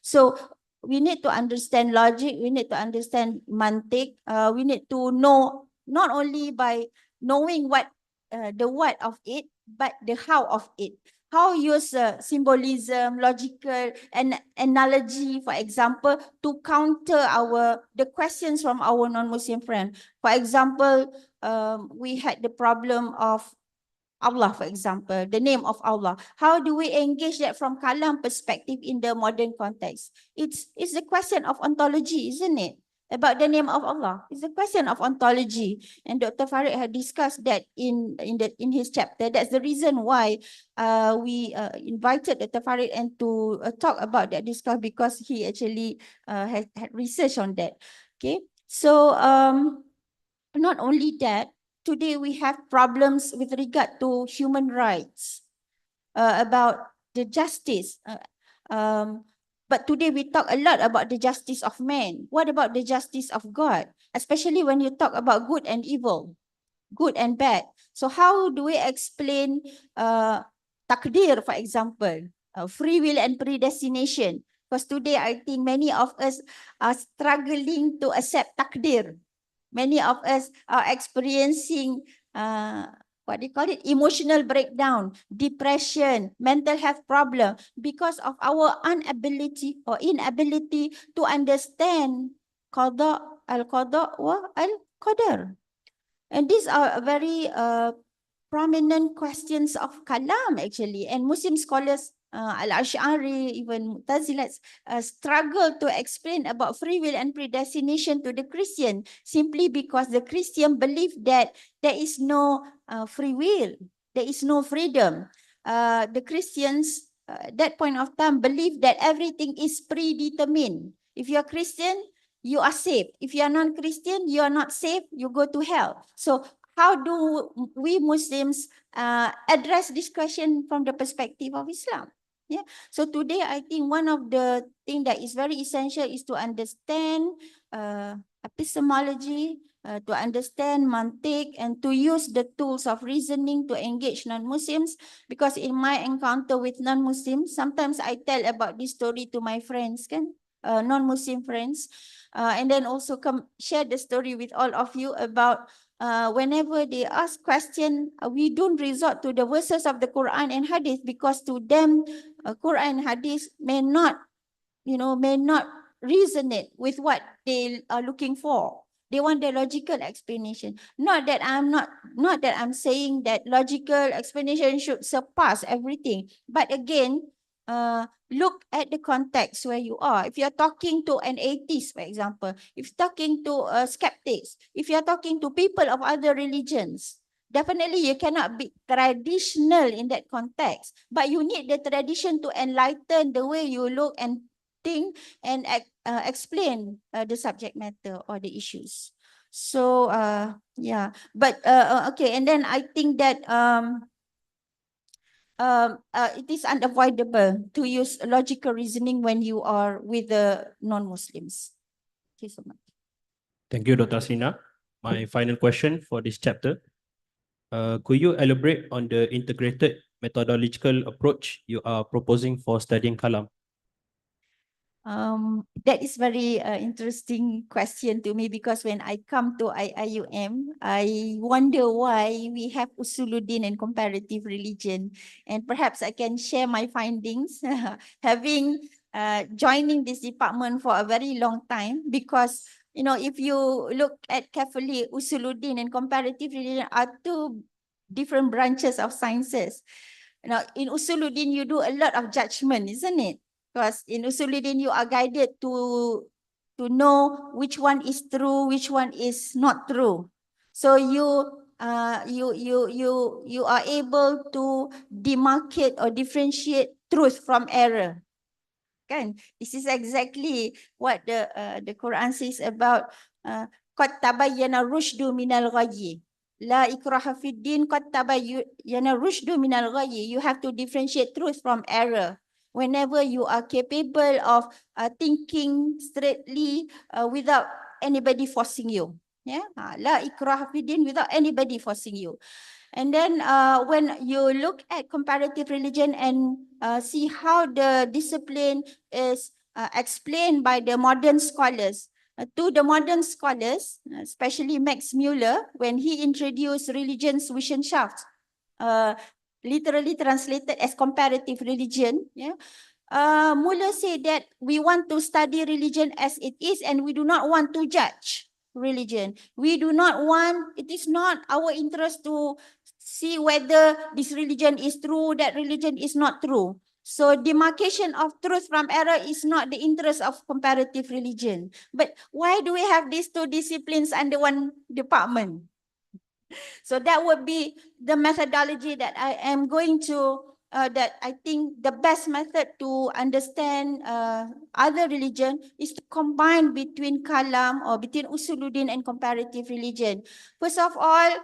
So we need to understand logic, we need to understand mantik, we need to know not only by knowing what the what of it, but the how of it. How use symbolism, logical, and analogy, for example, to counter the questions from our non-Muslim friend. For example, we had the problem of Allah, for example, the name of Allah. How do we engage that from Kalam perspective in the modern context? It's a question of ontology, isn't it? About the name of Allah. It's a question of ontology. And Dr. Farid had discussed that in his chapter. That's the reason why we invited Dr. Farid and to talk about that discussion, because he actually had research on that. Okay. So not only that, today we have problems with regard to human rights, about the justice. But today we talk a lot about the justice of man. What about the justice of God? Especially when you talk about good and evil, good and bad. So how do we explain takdir, for example, free will and predestination? Because today I think many of us are struggling to accept takdir. Many of us are experiencing what do you call it? Emotional breakdown, depression, mental health problem because of our inability to understand qada, al-qada wa al-qadar. And these are very prominent questions of kalam actually. And Muslim scholars, Al-Ash'ari, even Mu'tazilats, struggle to explain about free will and predestination to the Christian simply because the Christian believe that there is no free will, there is no freedom. The Christians at that point of time believe that everything is predetermined. If you are Christian, you are safe. If you are non-Christian, you are not safe, you go to hell. So how do we Muslims address this question from the perspective of Islam? Yeah. So today, I think one of the things that is very essential is to understand epistemology, to understand mantik, and to use the tools of reasoning to engage non-Muslims. Because in my encounter with non-Muslims, sometimes I tell about this story to my friends, non-Muslim friends, and then also share the story with all of you about whenever they ask question, we don't resort to the verses of the Quran and Hadith because to them, Quran and Hadith may not resonate with what they are looking for. They want the logical explanation. Not that I'm saying that logical explanation should surpass everything. But again, look at the context where you are. If you're talking to an atheist, for example, if you're talking to skeptics, if you're talking to people of other religions, definitely you cannot be traditional in that context. But you need the tradition to enlighten the way you look and think and explain the subject matter or the issues. So yeah, but okay, and then I think that it is unavoidable to use logical reasoning when you are with the non-Muslims. Thank you so much. Thank you, Dr. Sina. My final question for this chapter. Could you elaborate on the integrated methodological approach you are proposing for studying kalam? That is very interesting question to me because when I come to IIUM, I wonder why we have Usuluddin and comparative religion. And perhaps I can share my findings having joining this department for a very long time because, you know, if you look at carefully, Usuluddin and comparative religion are two different branches of sciences. Now, in Usuluddin, you do a lot of judgment, isn't it? Because in Usuluddin, you are guided to know which one is true, which one is not true. So you are able to demarcate or differentiate truth from error. Kan? This is exactly what the Quran says about qad tabayyana rushdu minal ghayyi. La ikraha fid din, qad tabayyana rushdu minal ghayyi. You have to differentiate truth from error. Whenever you are capable of thinking straightly without anybody forcing you. Yeah, la ikraha fid din, without anybody forcing you. And then when you look at comparative religion and see how the discipline is explained by the modern scholars, to the modern scholars, especially Max Muller, when he introduced Religionswissenschaft, literally translated as comparative religion, yeah. Muller said that we want to study religion as it is and we do not want to judge religion. We do not want, it is not our interest to see whether this religion is true, that religion is not true. So demarcation of truth from error is not the interest of comparative religion. But why do we have these two disciplines under one department? So that would be the methodology that I am going to, that I think the best method to understand other religion is to combine between kalam or between Usuluddin and comparative religion. First of all,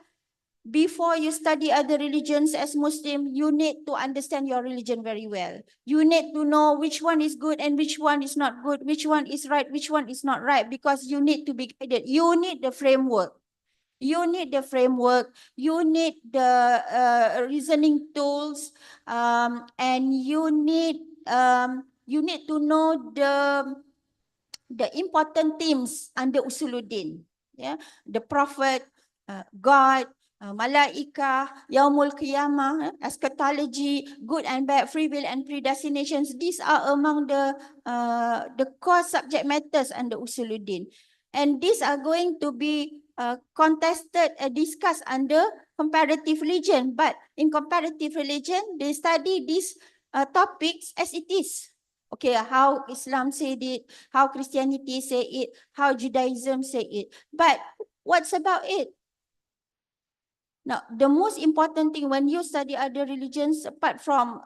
before you study other religions as Muslim, you need to understand your religion very well. You need to know which one is good and which one is not good, which one is right, which one is not right, because you need to be guided. You need the framework. You need the framework. You need the reasoning tools, and you need to know the important themes under Usuluddin. Yeah, the Prophet, God, Malaikah, Yaumul Qiyamah, eschatology, good and bad, free will and predestinations. These are among the core subject matters under Usuluddin, and these are going to be contested and discussed under comparative religion. But in comparative religion, they study these topics as it is. Okay, how Islam said it, how Christianity say it, how Judaism say it. But what's about it? Now, the most important thing when you study other religions, apart from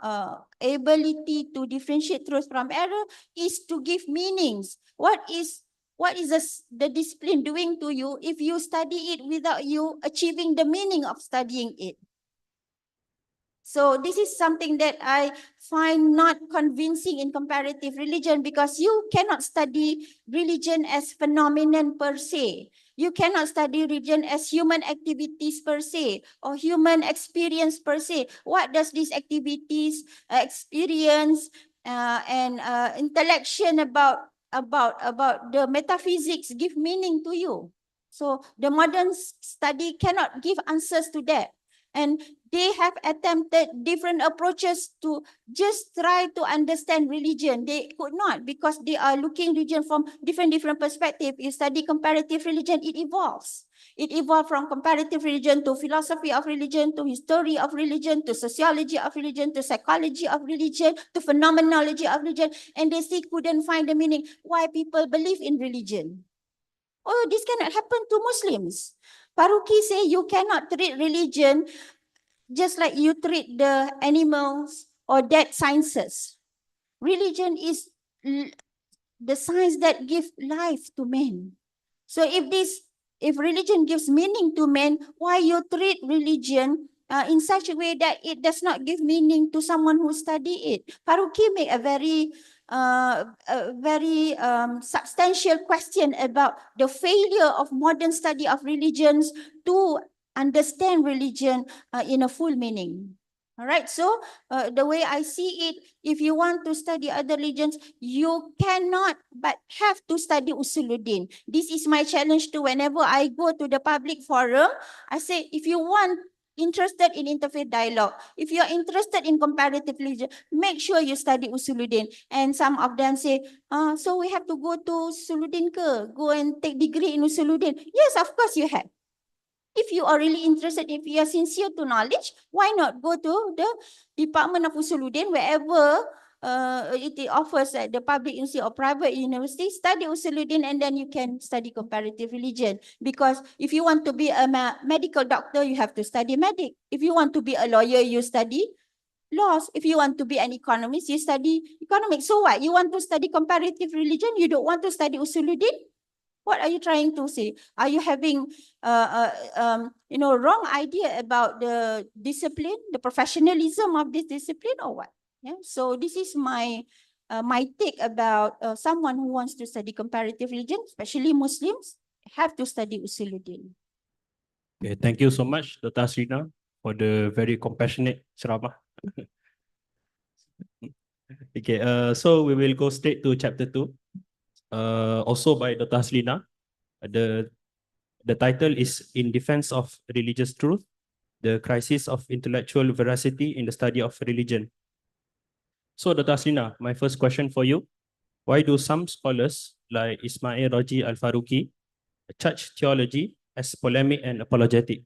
ability to differentiate truth from error, is to give meanings. What is the discipline doing to you if you study it without you achieving the meaning of studying it? So this is something that I find not convincing in comparative religion, because you cannot study religion as phenomenon per se. You cannot study religion as human activities per se or human experience per se. What does these activities, experience, and intellection about the metaphysics give meaning to you? So the modern study cannot give answers to that. And they have attempted different approaches to just try to understand religion. They could not, because they are looking religion from different perspectives. You study comparative religion, it evolves. It evolved from comparative religion to philosophy of religion, to history of religion, to sociology of religion, to psychology of religion, to phenomenology of religion. And they still couldn't find the meaning why people believe in religion. Oh, this cannot happen to Muslims. Faruqi say you cannot treat religion just like you treat the animals or dead sciences. Religion is the science that gives life to men. So if religion gives meaning to men, why you treat religion in such a way that it does not give meaning to someone who study it? Faruqi made a very substantial question about the failure of modern study of religions to understand religion in a full meaning. All right, so the way I see it, if you want to study other religions, you cannot but have to study Usuluddin. This is my challenge to whenever I go to the public forum. I say, if you want interested in interfaith dialogue, if you're interested in comparative religion, make sure you study Usuluddin. And some of them say, so we have to go to Usuluddin ke? Go and take degree in Usuluddin. Yes, of course you have. If you are really interested, if you are sincere to knowledge, why not go to the Department of Usuluddin, wherever it offers at the public university or private university, study Usuluddin, and then you can study comparative religion. Because if you want to be a medical doctor, you have to study medic. If you want to be a lawyer, you study laws. If you want to be an economist, you study economics. So what? You want to study comparative religion? You don't want to study Usuluddin? What are you trying to say? Are you having, wrong idea about the discipline, the professionalism of this discipline, or what? Yeah. So this is my take about someone who wants to study comparative religion, especially Muslims, have to study Usuluddin. Okay, thank you so much, Dr. Asrina, for the very compassionate ceramah. Okay, so we will go straight to chapter 2. Also by Dr. Haslina. The title is In Defense of Religious Truth, the Crisis of Intellectual Veracity in the Study of Religion. So Dr. Haslina, my first question for you, why do some scholars like Ismail Raji Al-Faruqi charge theology as polemic and apologetic?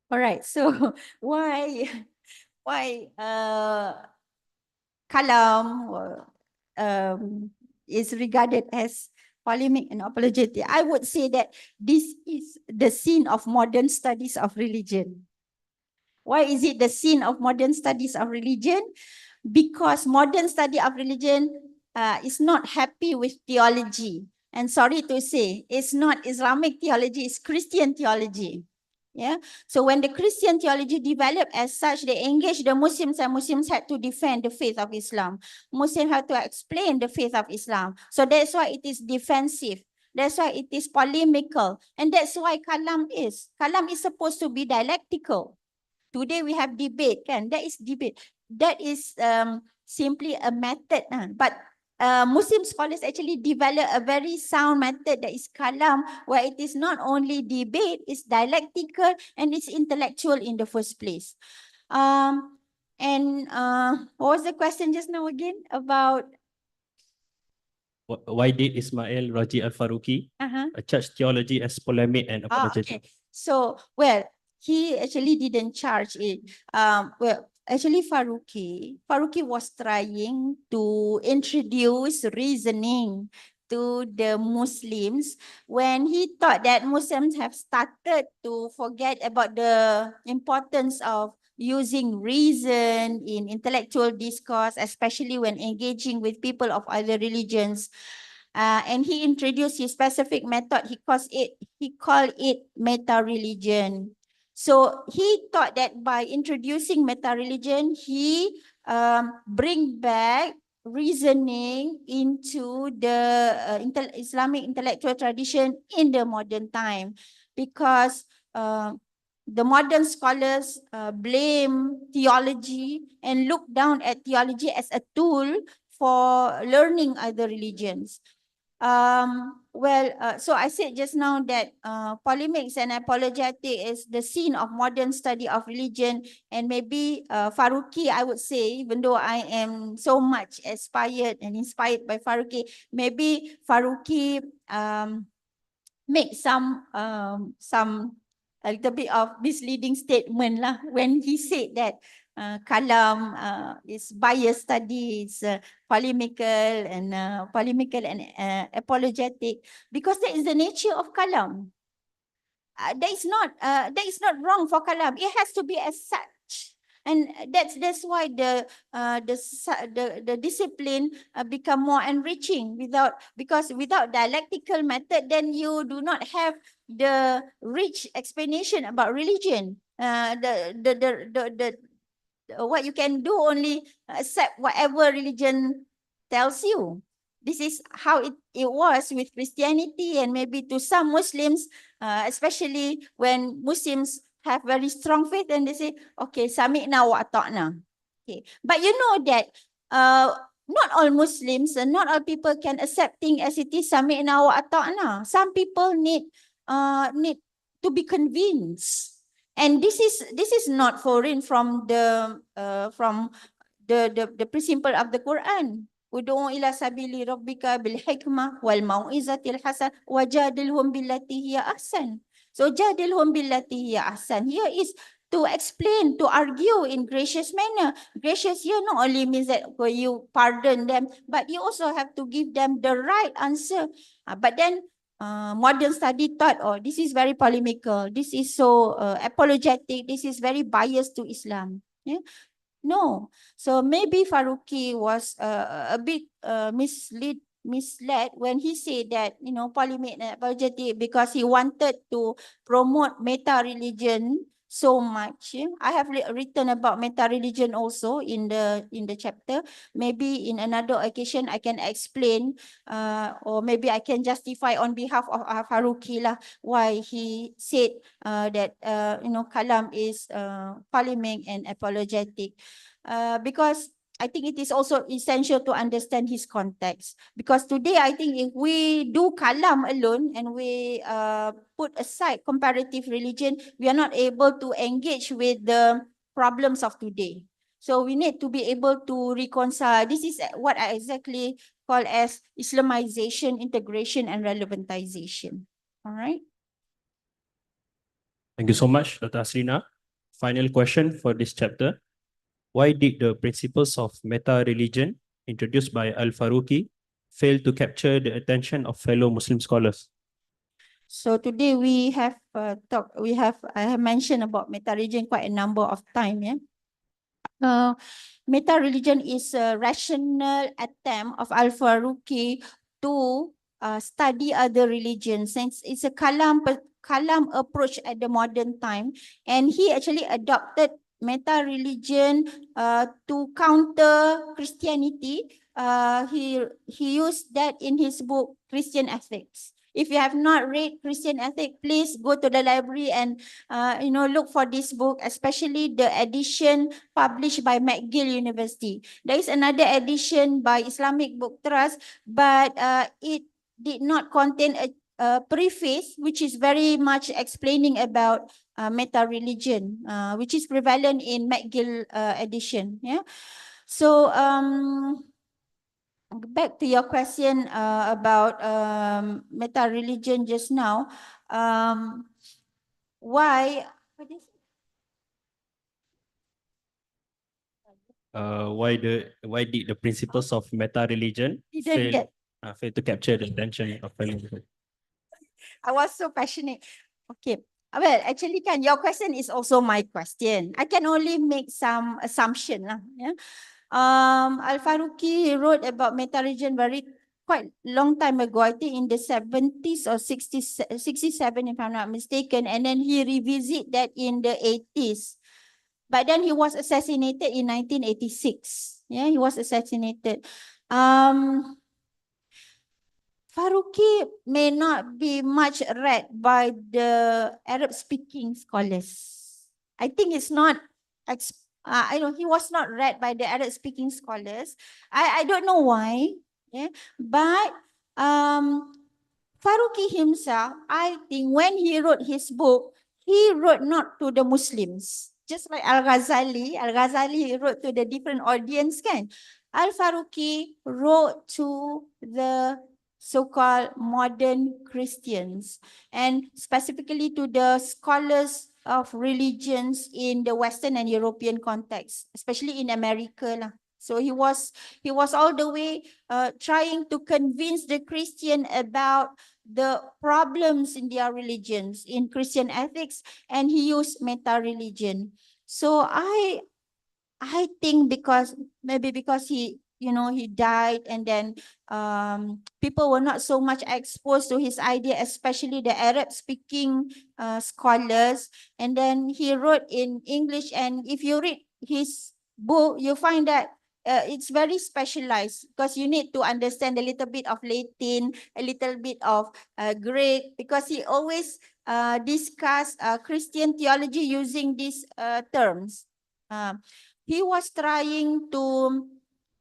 All right, so why kalam is regarded as polemic and apologetic? I would say that this is the scene of modern studies of religion. Why is it the scene of modern studies of religion? Because modern study of religion is not happy with theology. And sorry to say, it's not Islamic theology, it's Christian theology. Yeah. So when the Christian theology developed as such, they engaged the Muslims, and Muslims had to defend the faith of Islam. Muslims had to explain the faith of Islam. So that's why it is defensive. That's why it is polemical. And that's why kalam is. Kalam is supposed to be dialectical. Today we have debate, kan? That is debate. That is simply a method. But Muslim scholars actually develop a very sound method, that is kalam, where it is not only debate, it's dialectical and it's intellectual in the first place. What was the question just now again about? Why did Ismail Raji Al-Faruqi charge theology as polemic and apologetic? Okay. So, well, he actually didn't charge it. Actually, Faruqi was trying to introduce reasoning to the Muslims when he thought that Muslims have started to forget about the importance of using reason in intellectual discourse, especially when engaging with people of other religions. And he introduced his specific method. He called it meta-religion. So he thought that by introducing meta-religion, he bring back reasoning into the Islamic intellectual tradition in the modern time, because the modern scholars blame theology and look down at theology as a tool for learning other religions. So I said just now that polemics and apologetic is the scene of modern study of religion, and maybe Faruqi, I would say, even though I am so much inspired by Faruqi, maybe Faruqi make some a little bit of misleading statement lah when he said that kalam is bias studies, polemical and apologetic, because that is the nature of kalam. That is not wrong for kalam. It has to be as such. And that's why the discipline become more enriching. Because without dialectical method, then you do not have the rich explanation about religion. What you can do only accept whatever religion tells you. This is how it was with Christianity, and maybe to some Muslims, especially when Muslims have very strong faith and they say, okay, sami'na wa ata'na. Okay. But you know that not all Muslims and not all people can accept things as it is, sami'na wa ata'na. Some people need to be convinced. And this is not foreign from the principle of the Quran. Ud'u ila sabili rabbika bil hikmah wal mau'izatil hasan wajadilhum billati hiya ahsan. So jadilhum billati hiya ahsan here is to explain, to argue in gracious manner. Gracious here not only means that you pardon them, but you also have to give them the right answer. But then modern study thought, oh, this is very polemical, this is so apologetic, this is very biased to Islam. Yeah? No. So maybe Faruqi was a bit misled when he said that, polemic and apologetic, because he wanted to promote meta-religion so much. I have written about meta-religion also in the chapter. Maybe in another occasion I can explain, or maybe I can justify on behalf of Faruqi lah why he said that kalam is polemic and apologetic. Because I think it is also essential to understand his context. Because today, I think if we do kalam alone and we put aside comparative religion, we are not able to engage with the problems of today. So we need to be able to reconcile. This is what I exactly call as Islamization, integration, and relevantization. All right. Thank you so much, Dr. Asrina. Final question for this chapter. Why did the principles of meta-religion introduced by Al-Faruqi fail to capture the attention of fellow Muslim scholars? So today we have I have mentioned about meta-religion quite a number of times. Yeah. Meta-religion is a rational attempt of Al-Faruqi to study other religions, since it's a kalam approach at the modern time, and he actually adopted meta religion to counter Christianity. He used that in his book Christian Ethics. If you have not read Christian Ethics, please go to the library and look for this book, especially the edition published by McGill University. There is another edition by Islamic Book Trust, but it did not contain a preface, which is very much explaining about meta religion, which is prevalent in McGill edition. Yeah. So back to your question about meta religion just now. Why? Why did the principles of meta religion fail to capture the attention of family? I was so passionate. Okay. Well, actually, your question is also my question. I can only make some assumption lah. Yeah. Al-Faruqi wrote about meta religion quite long time ago. I think in the 70s or 60s, 67, if I'm not mistaken. And then he revisited that in the 80s. But then he was assassinated in 1986. Yeah, he was assassinated. Faruqi may not be much read by the Arab-speaking scholars. I think it's not, he was not read by the Arab-speaking scholars. I don't know why, yeah? But Faruqi himself, I think when he wrote his book, he wrote not to the Muslims. Just like Al-Ghazali wrote to the different audience, kan? Al-Faruqi wrote to the so-called modern Christians, and specifically to the scholars of religions in the Western and European context, especially in America lah. So he was all the way trying to convince the Christian about the problems in their religions, in Christian ethics, and he used meta religion. So I think maybe because he died, and then people were not so much exposed to his idea, especially the Arab-speaking scholars. And then he wrote in English, and if you read his book, you find that it's very specialized, because you need to understand a little bit of Latin, a little bit of Greek, because he always discuss Christian theology using these terms. He was trying to,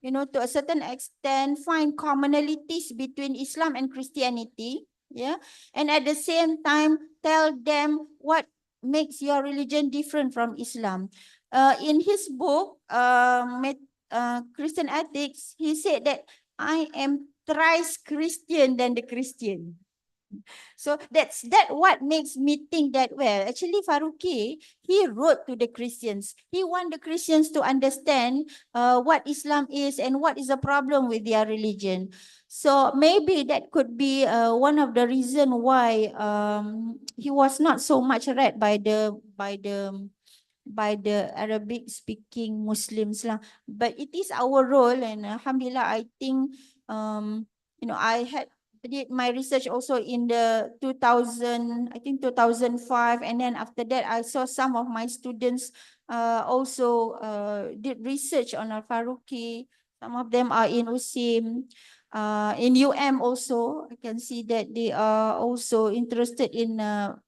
to a certain extent, find commonalities between Islam and Christianity, yeah, and at the same time tell them what makes your religion different from Islam. In his book, Christian Ethics, he said that I am thrice Christian than the Christian. So that what makes me think that, well, actually Faruqi, he wrote to the Christians. He want the Christians to understand what Islam is and what is the problem with their religion. So maybe that could be one of the reason why he was not so much read by the Arabic speaking Muslims lah. But it is our role, and alhamdulillah, I think I did my research also in the 2005, and then after that I saw some of my students also did research on Al-Faruqi. Some of them are in USIM, in UM also. I can see that they are also interested in Al-Faruqi.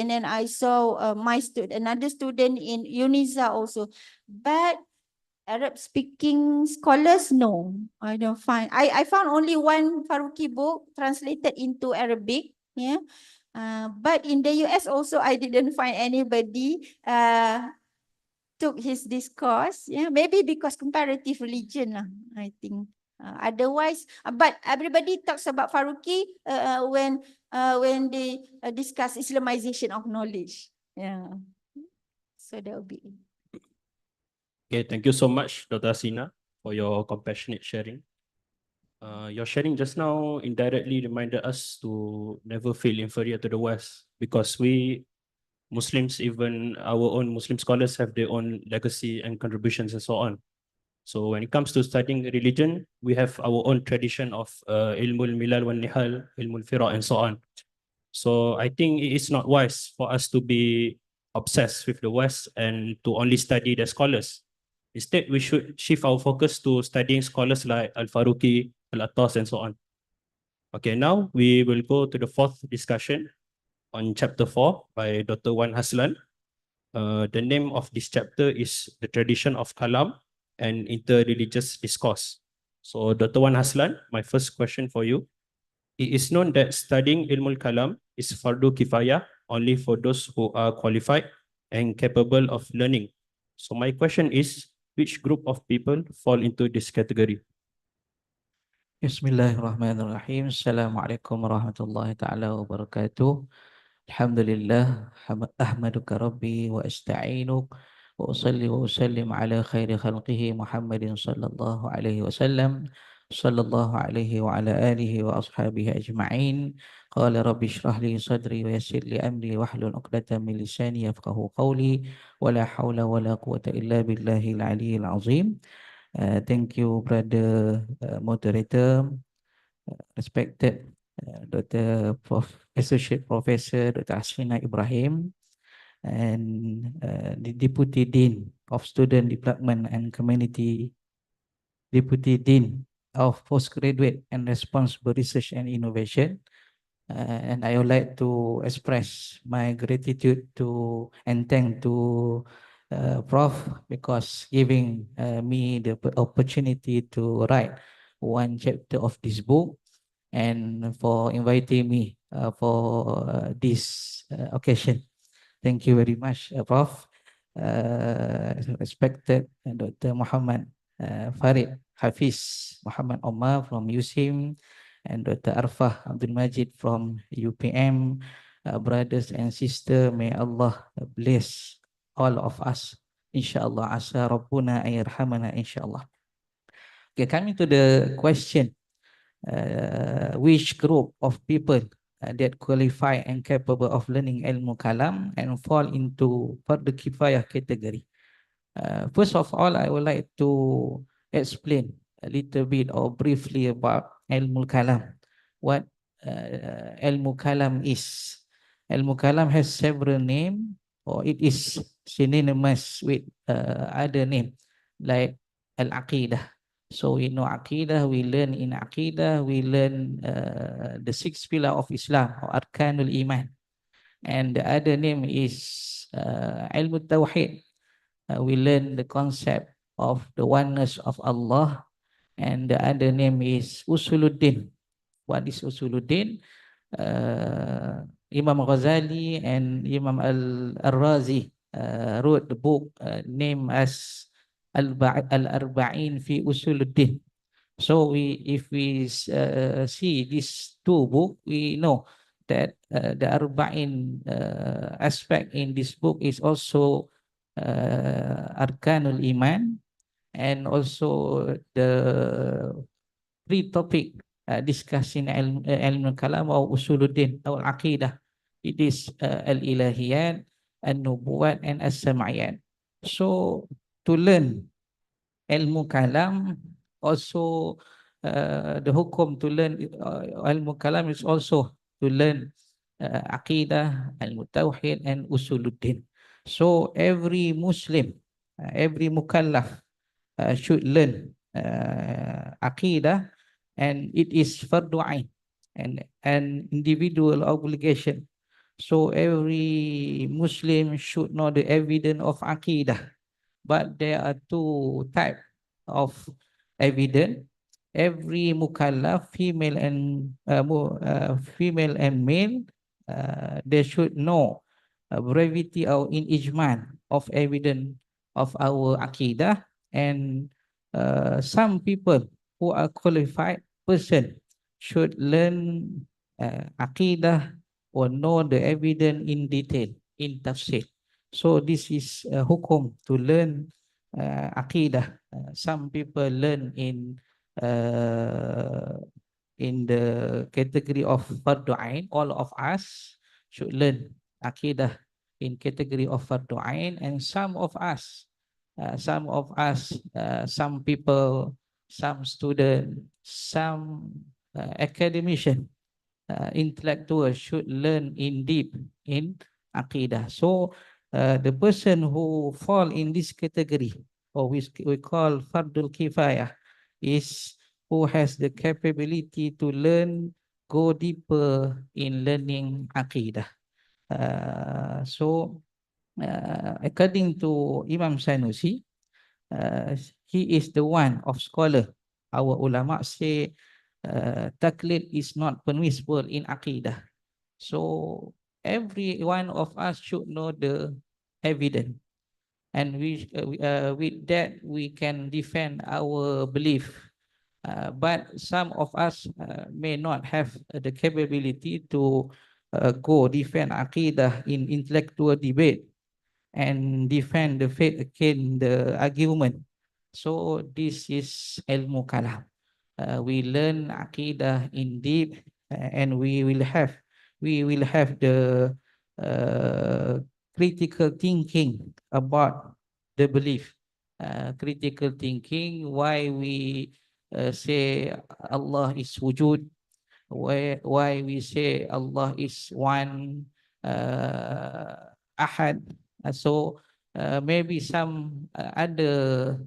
And then I saw another student in UNIZA also. But Arab-speaking scholars, no, I don't find. I found only one Faruqi book translated into Arabic, yeah. But in the US also, I didn't find anybody took his discourse, yeah. Maybe because comparative religion lah, I think. Otherwise, but everybody talks about Faruqi when they discuss Islamization of knowledge, yeah. So that will be it. Okay, thank you so much, Dr. Hasina, for your compassionate sharing. Your sharing just now indirectly reminded us to never feel inferior to the West, because we Muslims, even our own Muslim scholars, have their own legacy and contributions and so on. So when it comes to studying religion, we have our own tradition of ilmul milal wal nihal, ilmul fira, and so on. So I think it is not wise for us to be obsessed with the West and to only study the scholars. Instead, we should shift our focus to studying scholars like Al-Faruqi, Al-Attas, and so on. Okay, now we will go to the fourth discussion on chapter 4 by Dr. Wan Haslan. The name of this chapter is The Tradition of Kalam and Interreligious Discourse. So Dr. Wan Haslan, my first question for you. It is known that studying ilmul kalam is fardu kifayah only for those who are qualified and capable of learning. So my question is, which group of people fall into this category? Bismillahirrahmanirrahim. Assalamualaikum warahmatullahi taala wabarakatuh. Alhamdulillah, ahmaduka rabbi wa asta'inuk wa usalli wa usallim ala khairi khalqihi Muhammadin sallallahu alaihi wasallam. Sallallahu alaihi wa ala alihi wa ashabihi ajma'in. Qala rabbi shrah li sadri wa yassir li amri wahlul 'uqdatam min lisani yafqahu qawli wa la hawla wa la quwwata illa billahil aliyyil azim. Thank you, brother moderator, respected Dr. Associate Professor Dr. Hasrina Ibrahim, and the Deputy Dean of Student Development and Community, Deputy Dean of Postgraduate and Responsible Research and Innovation. And I would like to express my gratitude to and thank to Prof because giving me the opportunity to write one chapter of this book and for inviting me for this occasion. Thank you very much, Prof. Respected Dr. Muhammad Farid Hafiz Muhammad Omar from USIM and Dr. Arfah Abdul Majid from UPM. Brothers and sisters, may Allah bless all of us. Inshallah, asa Rabbuna ayarhamana inshallah. Okay, coming to the question, which group of people that qualify and capable of learning ilmu kalam and fall into fardu kifayah category? First of all, I would like to explain a little bit or briefly about ilmu kalam. What ilmu kalam is. Ilmu kalam has several names, or it is synonymous with other name like al-aqidah. So we know aqidah, we learn in aqidah, we learn the six pillar of Islam or arkanul iman. And the other name is ilmu tawhid. We learn the concept of the oneness of Allah, and the other name is usuluddin. What is usuluddin? Imam Ghazali and Imam Al-Razi wrote the book named as Al-Arba'in fi Usuluddin. So if we see these two books, we know that the Arba'in aspect in this book is also Arkanul Iman, and also the three topic discussing ilmu kalam or usuluddin or aqidah. It is al-ilahiyat, an-nubuwat, and as-sam'iyat. So to learn ilmu kalam, also the hukum to learn ilmu kalam is also to learn aqidah, ilmu tawhid, and usuluddin. So every Muslim, every mukallaf should learn aqidah, and it is fardu ain and an individual obligation. So every Muslim should know the evidence of aqidah. But there are two types of evidence. Every mukallaf, female and male, they should know brevity or in ijman of evidence of our aqidah. And some people who are qualified person should learn aqidah or know the evidence in detail in tafsir. So this is hukum to learn aqidah. Some people learn in the category of fardu ain. All of us should learn aqidah in category of fardu ain, and some of us some of us, some people, some student, some academician, intellectual should learn in deep in Aqidah. So the person who fall in this category, or we call Fardul Kifayah, is who has the capability to learn, go deeper in learning Aqidah. So according to Imam Sanusi, he is the one of scholar. Our ulama say taklid is not permissible in Aqidah. So every one of us should know the evidence, and with that we can defend our belief. But some of us may not have the capability to go defend Aqidah in intellectual debate and defend the faith against the argument. So this is ilmu kalam. We learn aqidah in deep, and we will have the critical thinking about the belief. Critical thinking why we say Allah is wujud, why we say Allah is one, ahad. So maybe some other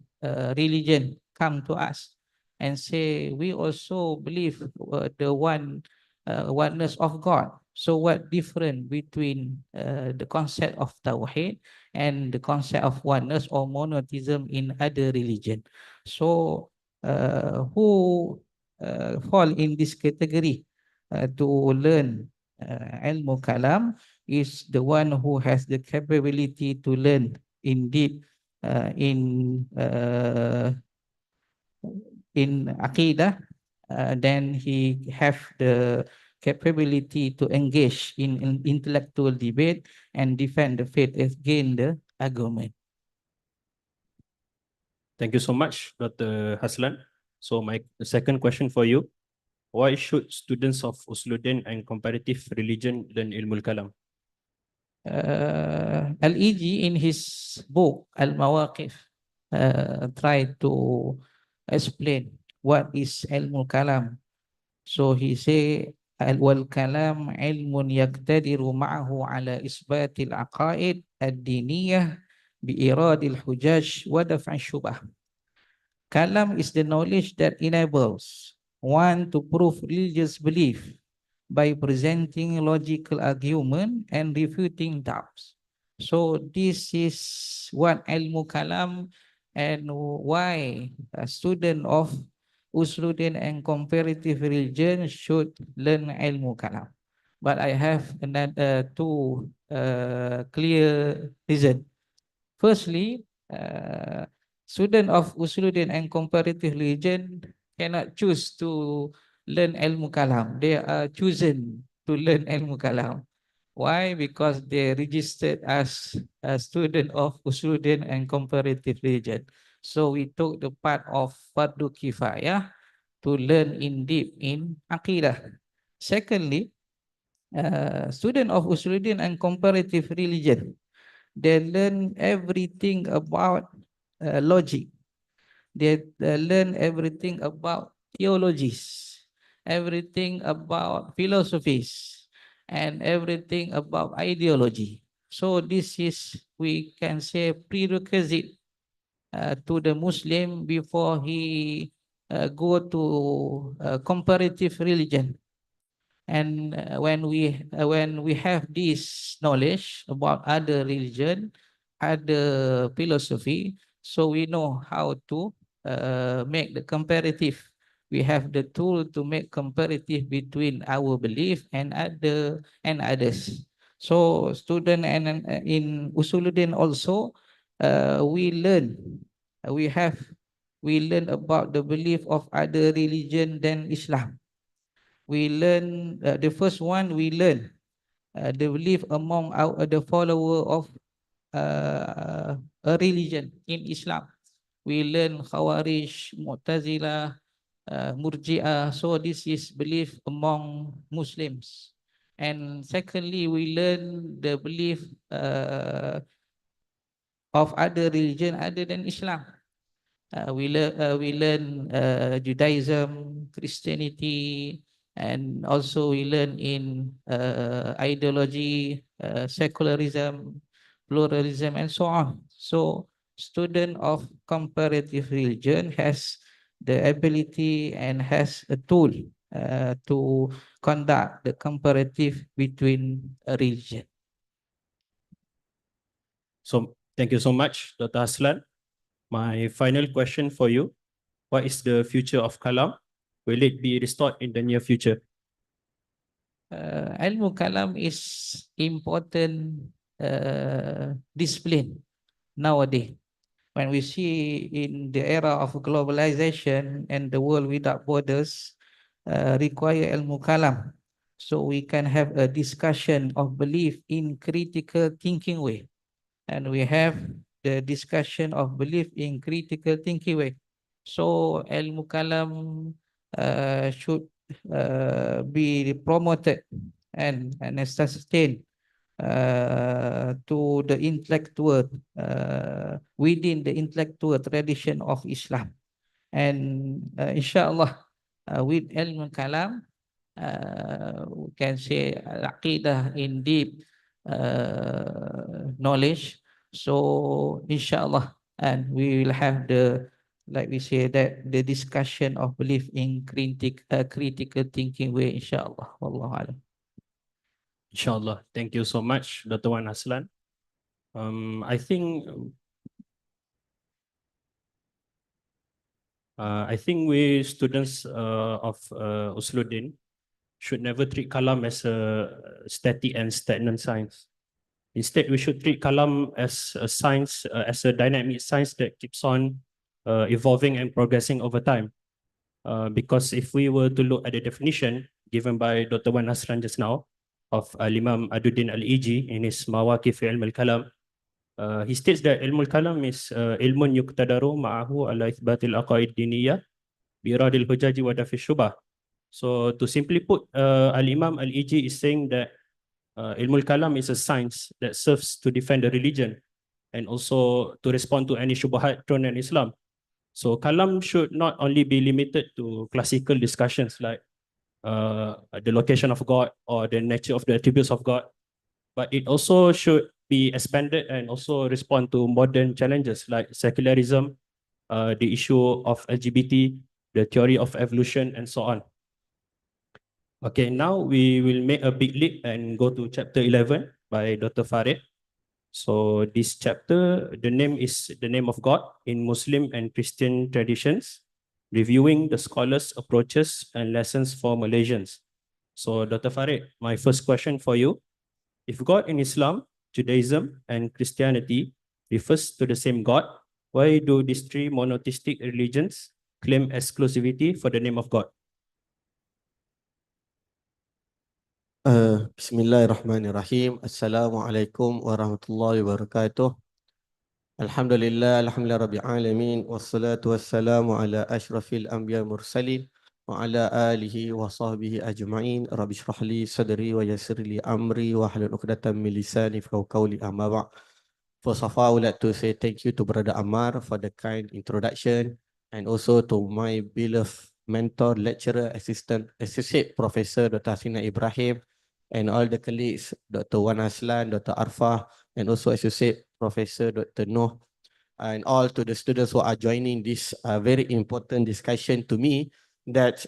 religion come to us and say we also believe the oneness of God. So what difference between the concept of tawhid and the concept of oneness or monotheism in other religion? So who fall in this category to learn ilmu kalam is the one who has the capability to learn indeed in aqidah. Then he have the capability to engage in intellectual debate and defend the faith against the argument. Thank you so much, Dr. Haslan. So my second question for you, why should students of Usuluddin and Comparative Religion learn Ilmul Kalam? Al-Iji in his book Al-Mawaqif tried to explain what is ilmu kalam. So he say wal kalam ilmun yaqtadiru ma'ahu ala isbatil aqaid ad-diniyah bi iradil hujaj wa daf'i syubah. Kalam is the knowledge that enables one to prove religious belief by presenting logical argument and refuting doubts. So this is what ilmu kalam, and why a student of Usuluddin and Comparative Religion should learn ilmu kalam. But I have another two clear reason. Firstly, student of Usuluddin and Comparative Religion cannot choose to learn ilmu kalam. They are chosen to learn ilmu kalam. Why? Because they registered as a student of Usuluddin and Comparative Religion. So we took the part of Fardu Kifayah to learn in deep in Aqidah. Secondly, student of Usuluddin and Comparative Religion, they learn everything about logic. They learn everything about theologies, everything about philosophies, and everything about ideology. So this is, we can say, prerequisite to the Muslim before he go to comparative religion. And when we have this knowledge about other religion, other philosophy, so we know how to make the comparative. We have the tool to make comparative between our belief and others. So student and in Usuluddin also, we learn we learn about the belief of other religion than Islam. We learn the first one, we learn the belief among the follower of a religion in Islam. We learn Khawarij, Mu'tazilah, Murji'ah. So this is belief among Muslims. And secondly, we learn the belief of other religion other than Islam. We learn Judaism, Christianity, and also we learn in ideology, secularism, pluralism, and so on. So, student of comparative religion has the ability and has a tool to conduct the comparative between a religion. So thank you so much, Dr. Aslan. My final question for you, what is the future of Kalam? Will it be restored in the near future? Ilmu kalam is important discipline nowadays. When we see in the era of globalization and the world without borders require ilmu kalam, so we can have a discussion of belief in critical thinking way, and we have the discussion of belief in critical thinking way. So ilmu kalam should be promoted and sustained to the intellectual within the intellectual tradition of Islam. And inshallah, with ilm kalam, we can say aqidah in deep knowledge. So inshallah, and we will have the, like we say, that the discussion of belief in critical thinking way, inshallah. Wallahu alam. Inshallah. Thank you so much, Dr. Wan Aslan. I think we students of Usluddin should never treat Kalam as a static and stagnant science. Instead, we should treat Kalam as a science, as a dynamic science that keeps on evolving and progressing over time. Because if we were to look at the definition given by Dr. Wan Aslan just now of Imam Aduddin Al-Iji in his Mawaqif Ilm al-Kalam, he states that Ilm al-Kalam is ilmun yuqtadaru ma'ahu ala ithbatil aqaid diniyah biradil hujaji wa dafi syubah. So to simply put, Al-Imam Al-Iji is saying that Ilm al-Kalam is a science that serves to defend the religion and also to respond to any syubhat thrown in Islam. So Kalam should not only be limited to classical discussions like the location of God or the nature of the attributes of God, but it also should be expanded and also respond to modern challenges like secularism, the issue of LGBT, the theory of evolution, and so on. Okay, now we will make a big leap and go to chapter 11 by Dr. Farid. So this chapter, the name is the name of God in Muslim and Christian traditions, reviewing the scholars' approaches and lessons for Malaysians. So Dr. Farid, my first question for you, if God in Islam, Judaism, and Christianity refers to the same God, why do these three monotheistic religions claim exclusivity for the name of God? Bismillahirrahmanirrahim. Assalamualaikum warahmatullahi wabarakatuh. Alhamdulillah, alhamdulillah rabbil alamin, wassalatu wassalamu ala ashrafil anbiya mursalin wa ala alihi wa sahbihi ajma'in. Rabbi shrah li sadri wa yassir li amri wa hlul 'uqdatam min lisani yafqahu qawli, amma ba'd. First of all, I would like to say thank you to Brother Ammar for the kind introduction, and also to my beloved mentor, lecturer, associate professor Dr. Hasina Ibrahim, and all the colleagues, Dr. Wan Aslan, Dr. Arfah, and also Associate Professor Dr. Noh, and all to the students who are joining this very important discussion to me that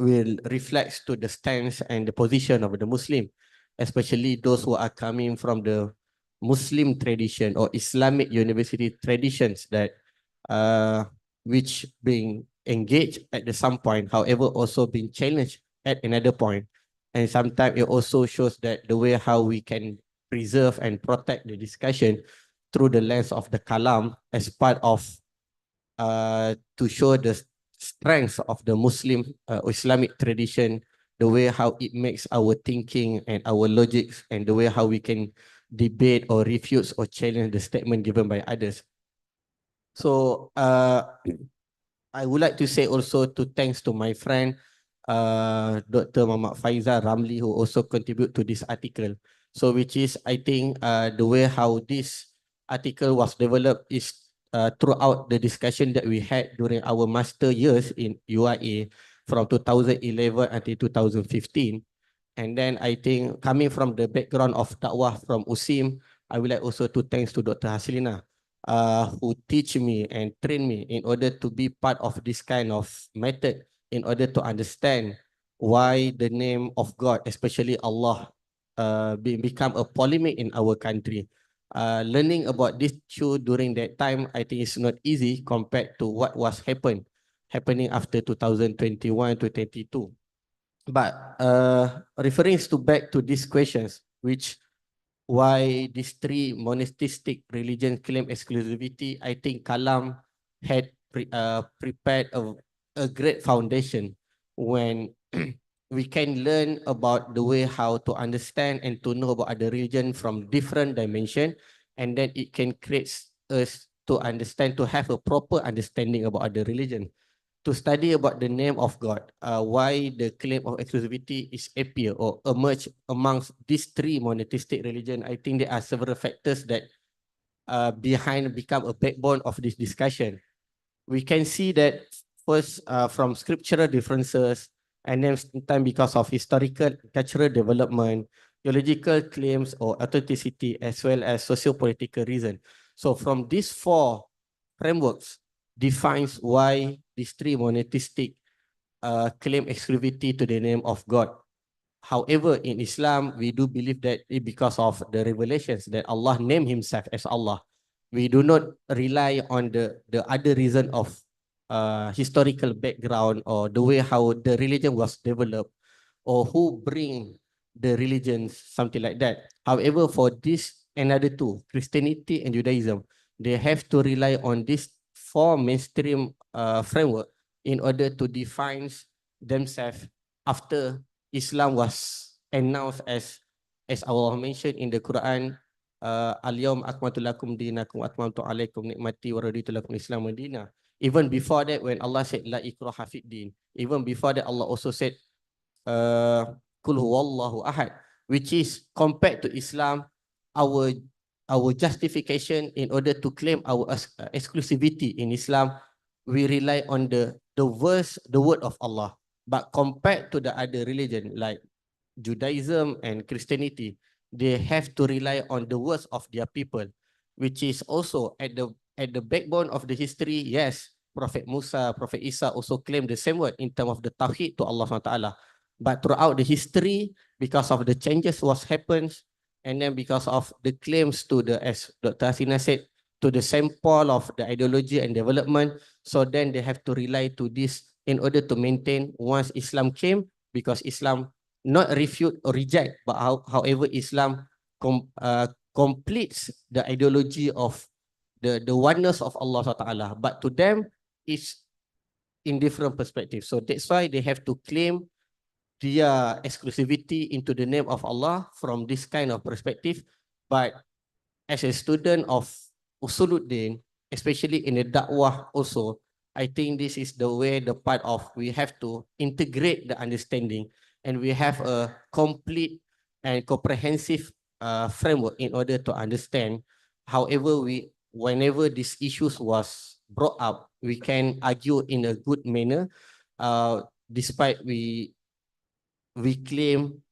will reflect to the stance and the position of the Muslim, especially those who are coming from the Muslim tradition or Islamic university traditions that which being engaged at the some point, however, also being challenged at another point. And sometimes it also shows that the way how we can preserve and protect the discussion through the lens of the kalam as part of to show the strength of the Muslim Islamic tradition, the way how it makes our thinking and our logics, and the way how we can debate or refute or challenge the statement given by others. So I would like to say also to thanks to my friend Dr. Muhammad Faizal Ramli, who also contribute to this article. So which is, I think, the way how this article was developed is throughout the discussion that we had during our master years in UIA from 2011 until 2015. And then I think coming from the background of dakwah from USIM, I would like also to thanks to Dr. Haslina, who teach me and train me in order to be part of this kind of method in order to understand why the name of God, especially Allah, become a polemic in our country. Learning about this issue during that time, I think it's not easy compared to what was happening after 2021 to 22. But referring to back to these questions, which why these three monistic religions claim exclusivity, I think Kalam had prepared a great foundation when we can learn about the way how to understand and to know about other religion from different dimension, and then it can create us to understand, to have a proper understanding about other religion. To study about the name of God, why the claim of exclusivity is appear or emerge amongst these three monotheistic religion. I think there are several factors that behind become a backbone of this discussion. We can see that first from scriptural differences, and then sometimes because of historical cultural development, theological claims or authenticity, as well as socio-political reason. So from these four frameworks defines why these three monotheistic claim exclusivity to the name of God. However, in Islam, we do believe that because of the revelations that Allah named himself as Allah, we do not rely on the other reason of historical background or the way how the religion was developed or who bring the religions, something like that. However, for this another two, Christianity and Judaism, they have to rely on these four mainstream framework in order to define themselves after Islam was announced as Allah mentioned in the Quran, Al-Yawm akmaltu lakum dinakum wa atmamtu alaikum nikmati wa raditu lakum Islam Madinah. Even before that, when Allah said la ikraha fid din, even before that Allah also said Kul huwallahu ahad, which is compared to Islam, our justification in order to claim our exclusivity in Islam, we rely on the verse, the word of Allah. But compared to the other religion like Judaism and Christianity, they have to rely on the words of their people, which is also at the backbone of the history. Yes, Prophet Musa, Prophet Isa also claimed the same word in terms of the tawhid to Allah SWT. But throughout the history, because of the changes what happens, and then because of the claims to the, as Dr. Hasina said, to the sample of the ideology and development, so then they have to rely to this in order to maintain once Islam came, because Islam not refute or reject, but however Islam completes the ideology of the oneness of Allah SWT. But to them, it's in different perspectives. So that's why they have to claim their exclusivity into the name of Allah from this kind of perspective. But as a student of Usuluddin, especially in the dakwah also, I think this is the way, the part of we have to integrate the understanding, and we have a complete and comprehensive framework in order to understand. However, whenever these issues was brought up, we can argue in a good manner, despite we claim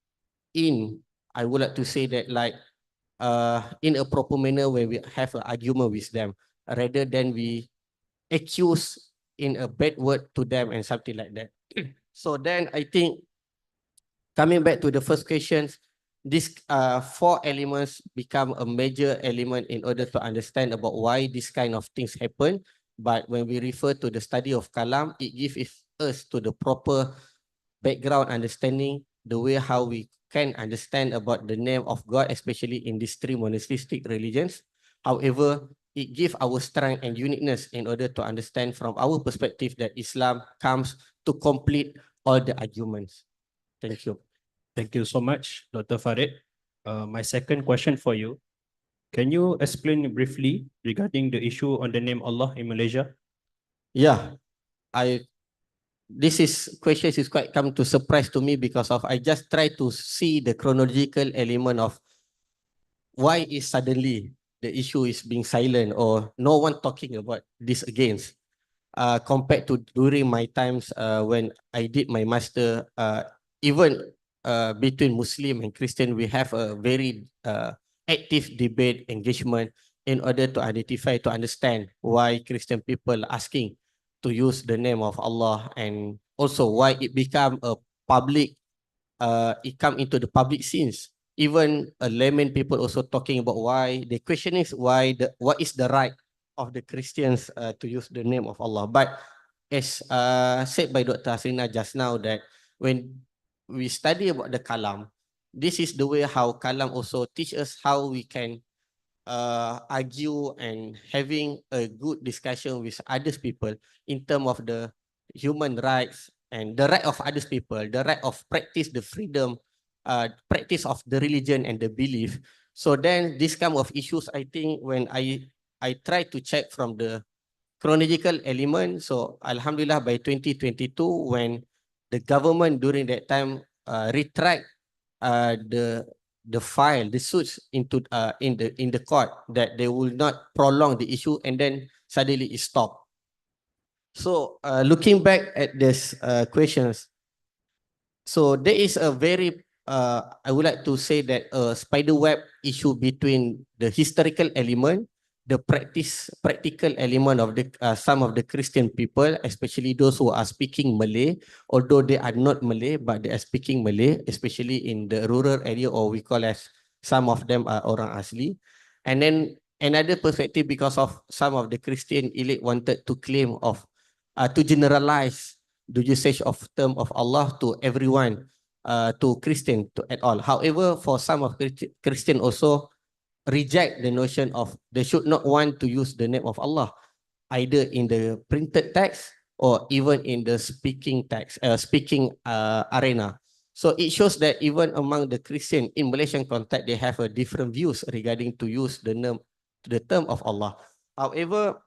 I would like to say that like in a proper manner when we have an argument with them, rather than we accuse in a bad word to them and something like that. So then I think, coming back to the first questions, these four elements become a major element in order to understand about why this kind of things happen. But when we refer to the study of Kalam, it gives us to the proper background understanding, the way how we can understand about the name of God, especially in these three monotheistic religions. However, it gives our strength and uniqueness in order to understand from our perspective that Islam comes to complete all the arguments. Thank you. Thank you so much, Dr. Farid. My second question for you, can you explain briefly regarding the issue on the name Allah in Malaysia? Yeah, this question is quite come to surprise to me, because of I just try to see the chronological element of why is suddenly the issue is being silent or no one talking about this against. Compared to during my times when I did my master, even between Muslim and Christian, we have a very active debate engagement in order to identify, to understand why Christian people asking to use the name of Allah, and also why it become a public, it come into the public scenes. Even layman people also talking about why the question is why what is the right of the Christians to use the name of Allah. But as said by Dr. Hasrina just now, that when we study about the kalam, this is the way how kalam also teach us how we can argue and having a good discussion with others people in terms of the human rights and the right of others people, the right of practice the freedom, practice of the religion and the belief. So then this kind of issues, I think when I try to check from the chronological element, so Alhamdulillah by 2022, when the government during that time retract the file, the suits into in the court, that they will not prolong the issue, and then suddenly it stopped. So looking back at this questions, so there is a very I would like to say that a spider web issue between the historical element, the practical element of the some of the Christian people, especially those who are speaking Malay, although they are not Malay, but they are speaking Malay, especially in the rural area, or we call as some of them are orang asli. And then another perspective, because of some of the Christian elite wanted to claim of to generalize the usage of term of Allah to everyone, to Christian, to at all. However, for some of Christian also reject the notion of they should not want to use the name of Allah either in the printed text or even in the speaking text, speaking arena. So it shows that even among the Christian in Malaysian context, they have a different views regarding to use the name, the term of Allah. However,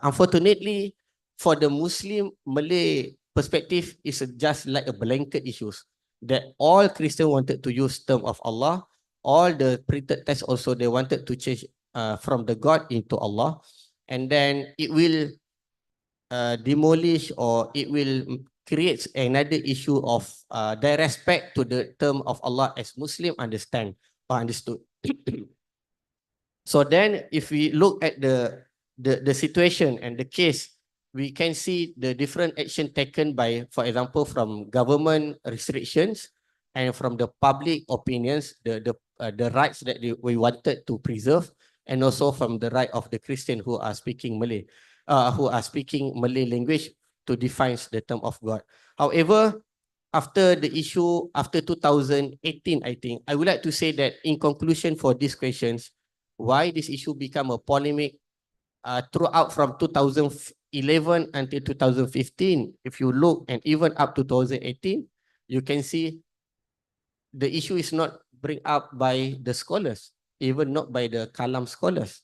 unfortunately, for the Muslim Malay perspective, is just like a blanket issues that all Christian wanted to use term of Allah. All the printed text also they wanted to change from the God into Allah, and then it will demolish, or it will create another issue of their respect to the term of Allah as Muslim understand or understood. So then if we look at the situation and the case, we can see the different action taken by, for example, from government restrictions and from the public opinions, the rights that we wanted to preserve, and also from the right of the Christian who are speaking Malay, who are speaking Malay language to define the term of God. However, after the issue, after 2018, I think, I would like to say that in conclusion for these questions, why this issue become a polemic throughout from 2011 until 2015. If you look, and even up to 2018, you can see the issue is not bring up by the scholars, even not by the Kalam scholars,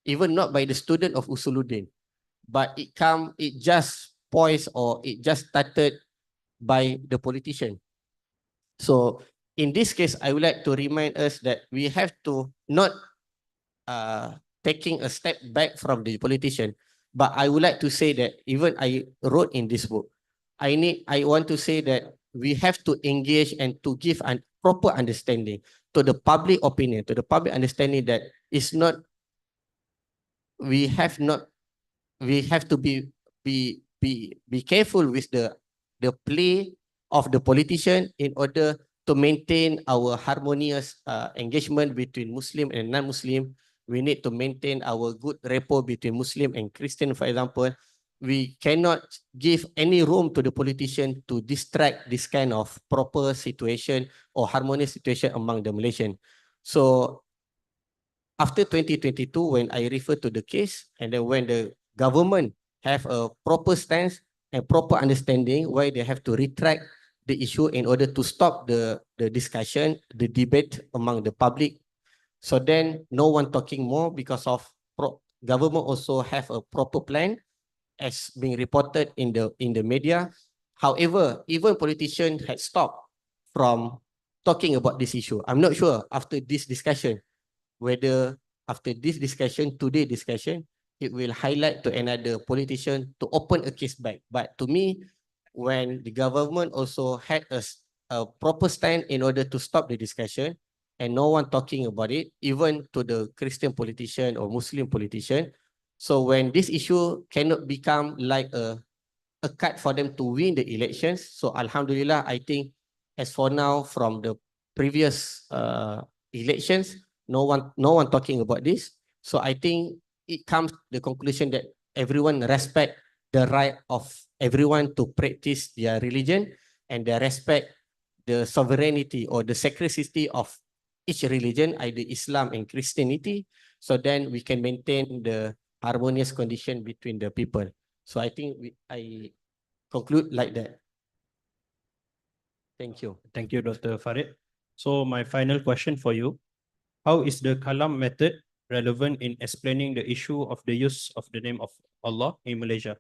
even not by the student of Usuluddin, but it just poised, or it just started by the politician. So in this case, I would like to remind us that we have to not taking a step back from the politician, but I would like to say that even I wrote in this book, I want to say that we have to engage and to give a proper understanding to the public opinion, to the public understanding that it's not, we have to be careful with the play of the politician in order to maintain our harmonious engagement between Muslim and non-Muslim. We need to maintain our good rapport between Muslim and Christian, for example. We cannot give any room to the politician to distract this kind of proper situation or harmonious situation among the Malaysian. So after 2022, when I refer to the case, and then when the government have a proper stance and proper understanding why they have to retract the issue in order to stop the discussion, the debate among the public. So then no one talking more because of government also have a proper plan as being reported in the media. However, even politicians had stopped from talking about this issue. I'm not sure after this discussion whether after this discussion, today discussion, it will highlight to another politician to open a case back. But to me, when the government also had a proper stand in order to stop the discussion and no one talking about it, even to the Christian politician or Muslim politician. So when this issue cannot become like a card for them to win the elections. So Alhamdulillah, I think as for now, from the previous elections, no one talking about this. So I think it comes to the conclusion that everyone respect the right of everyone to practice their religion, and they respect the sovereignty or the sacredity of each religion, either Islam and Christianity. So then we can maintain the harmonious condition between the people. So I think I conclude like that. Thank you. Thank you, Dr. Farid. So my final question for you, how is the Kalam method relevant in explaining the issue of the use of the name of Allah in Malaysia?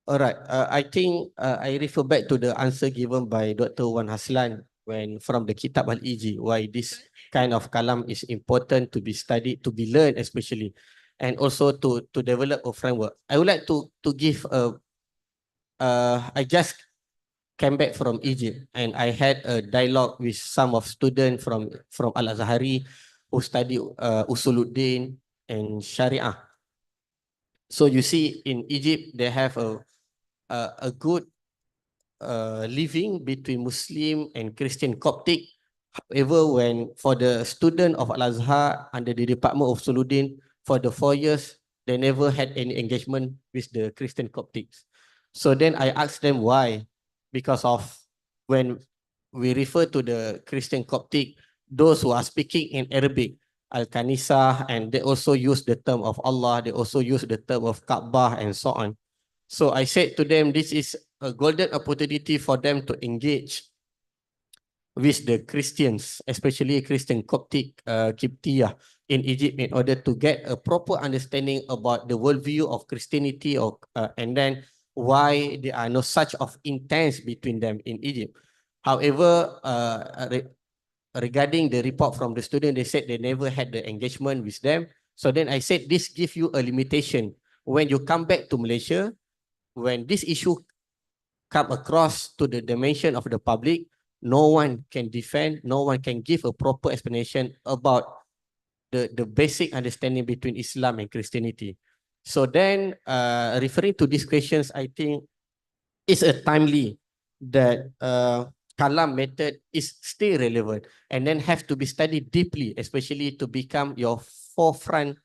All right. I think I refer back to the answer given by Dr. Wan Haslan when from the Kitab Al-Iji, why this kind of kalam is important to be studied, to be learned especially, and also to develop a framework. I would like to give I just came back from Egypt and I had a dialogue with some of students from Al-Azhari who study Usuluddin and Sharia. So you see in Egypt, they have a good living between Muslim and Christian Coptic. However, when for the student of Al-Azhar under the Department of Usuluddin, for the 4 years, they never had any engagement with the Christian Coptics. So then I asked them why. Because of when we refer to the Christian Coptic, those who are speaking in Arabic, Al-Kanisa, and they also use the term of Allah, they also use the term of Kaabah and so on. So I said to them, this is a golden opportunity for them to engage with the Christians, especially Christian Coptic Kiptiyah in Egypt, in order to get a proper understanding about the worldview of Christianity, or and then why there are no such of intense between them in Egypt. However, regarding the report from the student, they said they never had the engagement with them. So then I said, this gives you a limitation. When you come back to Malaysia, when this issue come across to the dimension of the public, no one can defend, no one can give a proper explanation about the basic understanding between Islam and Christianity. So then, referring to these questions, I think it's a timely that Kalam method is still relevant and then have to be studied deeply, especially to become your forefront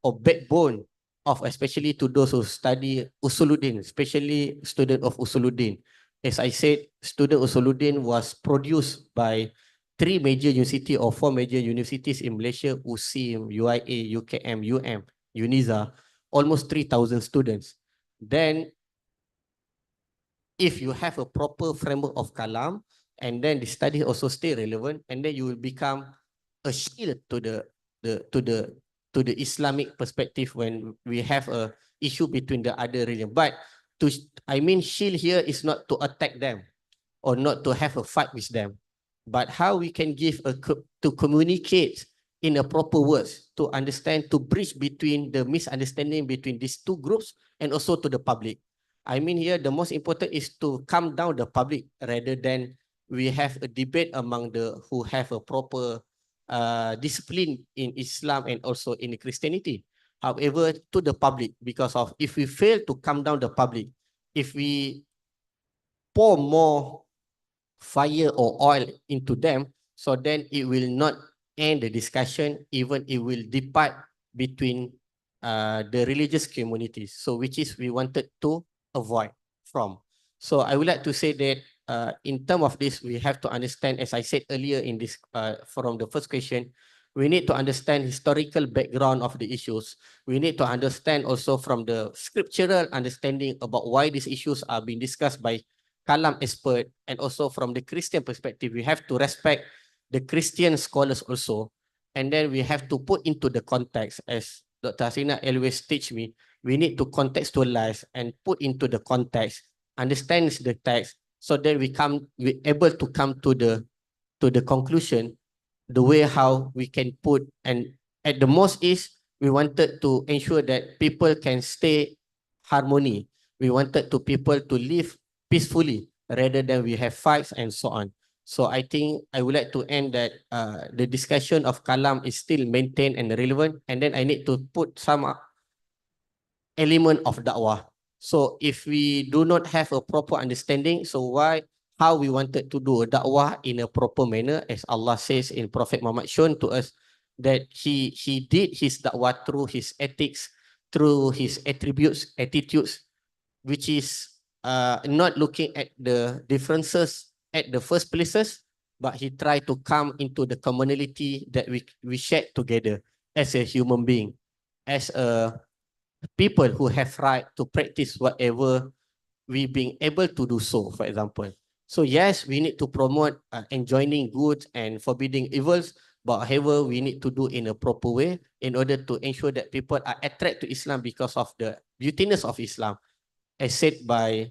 or backbone of, especially to those who study Usuluddin, especially student of Usuluddin. As I said, student Usuluddin was produced by 3 major universities or 4 major universities in Malaysia: USIM, UIA, UKM, UM, UNIZA, almost 3,000 students. Then if you have a proper framework of Kalam, and then the study also stay relevant, and then you will become a shield to the Islamic perspective when we have a issue between the other religion. But I mean, shield here is not to attack them or not to have a fight with them, but how we can give to communicate in a proper words, to understand, to bridge between the misunderstanding between these two groups and also to the public. I mean, here the most important is to calm down the public rather than we have a debate among the who have a proper discipline in Islam and also in Christianity. However, to the public, because of if we fail to calm down the public, if we pour more fire or oil into them, so then it will not end the discussion, even it will depart between the religious communities. So which is we wanted to avoid from. So I would like to say that in terms of this, we have to understand, as I said earlier in this, from the first question, we need to understand historical background of the issues. We need to understand also from the scriptural understanding about why these issues are being discussed by Kalam expert, and also from the Christian perspective, we have to respect the Christian scholars also. And then we have to put into the context, as Dr. Hasina always teach me, we need to contextualize and put into the context, understand the text, so that we able to come to the conclusion, the way how we can put and At the most is we wanted to ensure that people can stay harmony. We wanted to people to live peacefully rather than we have fights and so on. So I think I would like to end that the discussion of kalam is still maintained and relevant, and then I need to put some element of dakwah. So if we do not have a proper understanding, so how we wanted to do a dakwah in a proper manner, as Allah says in Prophet Muhammad shown to us that he did his dakwah through his ethics, through his attributes, attitudes, which is not looking at the differences at the first places, but he tried to come into the commonality that we share together as a human being, as a people who have right to practice whatever we being able to do so, for example. So yes, we need to promote enjoining good and forbidding evils, but however, we need to do in a proper way in order to ensure that people are attracted to Islam because of the beautiness of Islam, as said by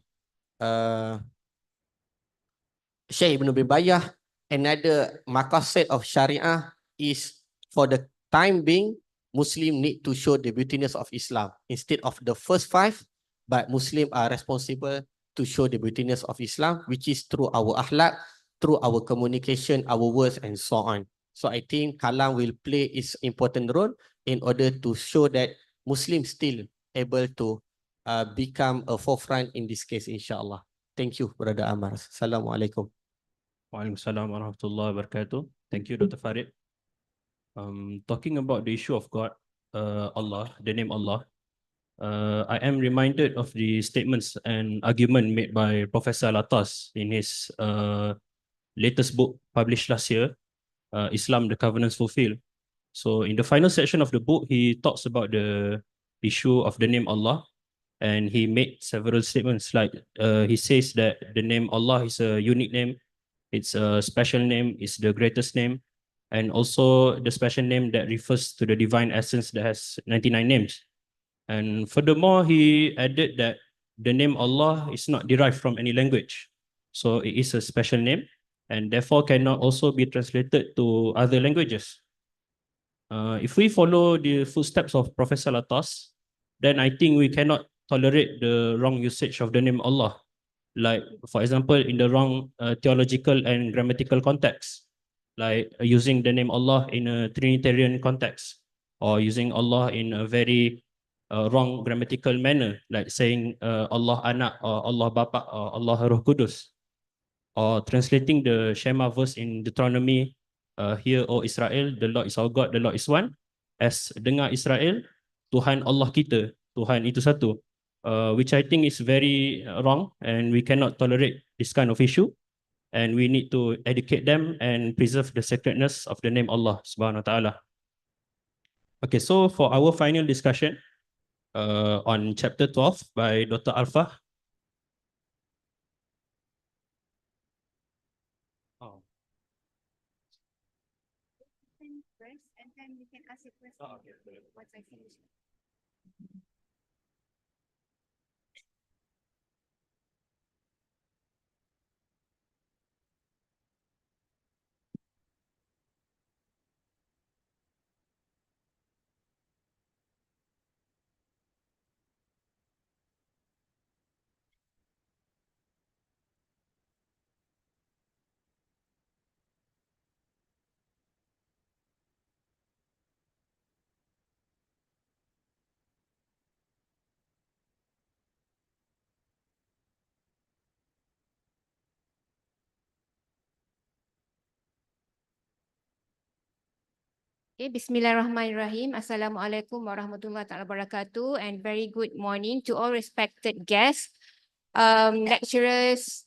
Syekh Ibn Bibayah. Another maqasid of Sharia is for the time being, Muslim need to show the beautiness of Islam instead of the first five, but Muslim are responsible to show the beautiness of Islam, which is through our akhlak, through our communication, our words, and so on. So I think kalam will play its important role in order to show that Muslims still able to become a forefront in this case, inshallah. Thank you, Brother Amar. Assalamualaikum. Waalaikumsalam warahmatullahi wabarakatuh. Thank you, Dr. Farid. Talking about the issue of God, Allah, the name Allah, I am reminded of the statements and argument made by Professor Latas in his latest book published last year, Islam, the Covenants Fulfilled. So in the final section of the book, he talks about the issue of the name Allah, and he made several statements like he says that the name Allah is a unique name, it's a special name, it's the greatest name, and also the special name that refers to the divine essence that has 99 names. And furthermore, he added that the name Allah is not derived from any language. So it is a special name and therefore cannot also be translated to other languages. If we follow the footsteps of Professor Latas, then I think we cannot tolerate the wrong usage of the name Allah. Like, for example, in the wrong theological and grammatical context, like using the name Allah in a Trinitarian context, or using Allah in a very wrong grammatical manner, like saying Allah Anak, or Allah Bapa, or Allah Roh Kudus, or translating the Shema verse in Deuteronomy, Hear, O Israel, the Lord is our God, the Lord is one, as dengar Israel, Tuhan Allah kita, Tuhan itu satu. Which I think is very wrong, and we cannot tolerate this kind of issue, and we need to educate them and preserve the sacredness of the name Allah Subhanahu wa Taala. Okay, so for our final discussion on chapter 12 by Dr. Alfa. And then we can ask a question once I finish. Okay, Bismillahirrahmanirrahim. Assalamualaikum warahmatullahi wabarakatuh, and very good morning to all respected guests, lecturers,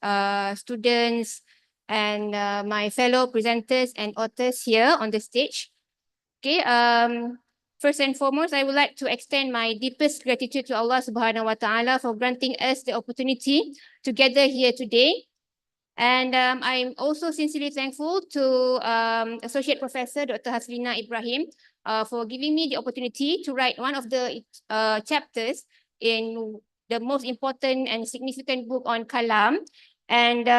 students, and my fellow presenters and authors here on the stage. Okay, first and foremost, I would like to extend my deepest gratitude to Allah Subhanahu wa Taala for granting us the opportunity to gather here today. And I'm also sincerely thankful to Associate Professor Dr. Haslina Ibrahim for giving me the opportunity to write one of the chapters in the most important and significant book on Kalam, and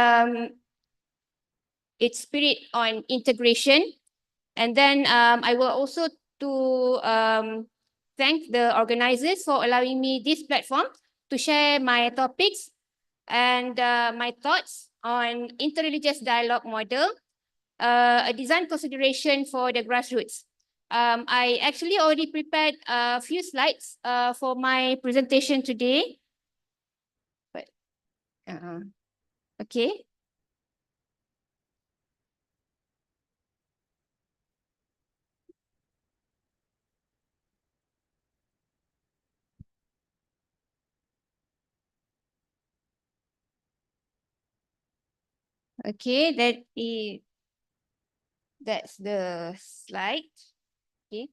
its spirit on integration. And then I will also to thank the organizers for allowing me this platform to share my topics and my thoughts on interreligious dialogue model, a design consideration for the grassroots. I actually already prepared a few slides for my presentation today. But, okay. Okay, that's the slide. Okay.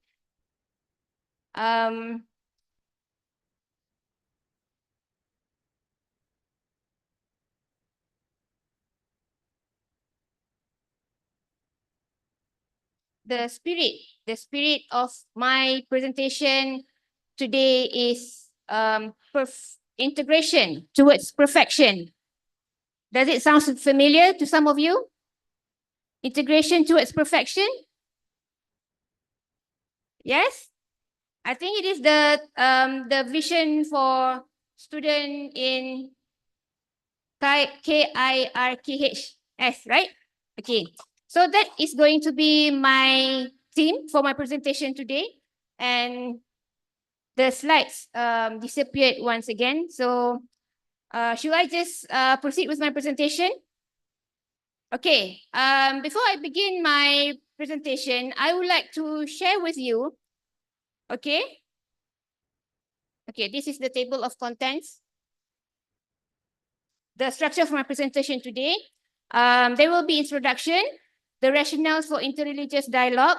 The spirit of my presentation today is integration towards perfection. Does it sound familiar to some of you? Integration towards perfection? Yes? I think it is the vision for student in KIRKHS, right? Okay. So that is going to be my theme for my presentation today. And the slides disappeared once again. So should I just proceed with my presentation? Okay. Before I begin my presentation, I would like to share with you. Okay. Okay, this is the table of contents. The structure for my presentation today. There will be introduction, the rationales for interreligious dialogue,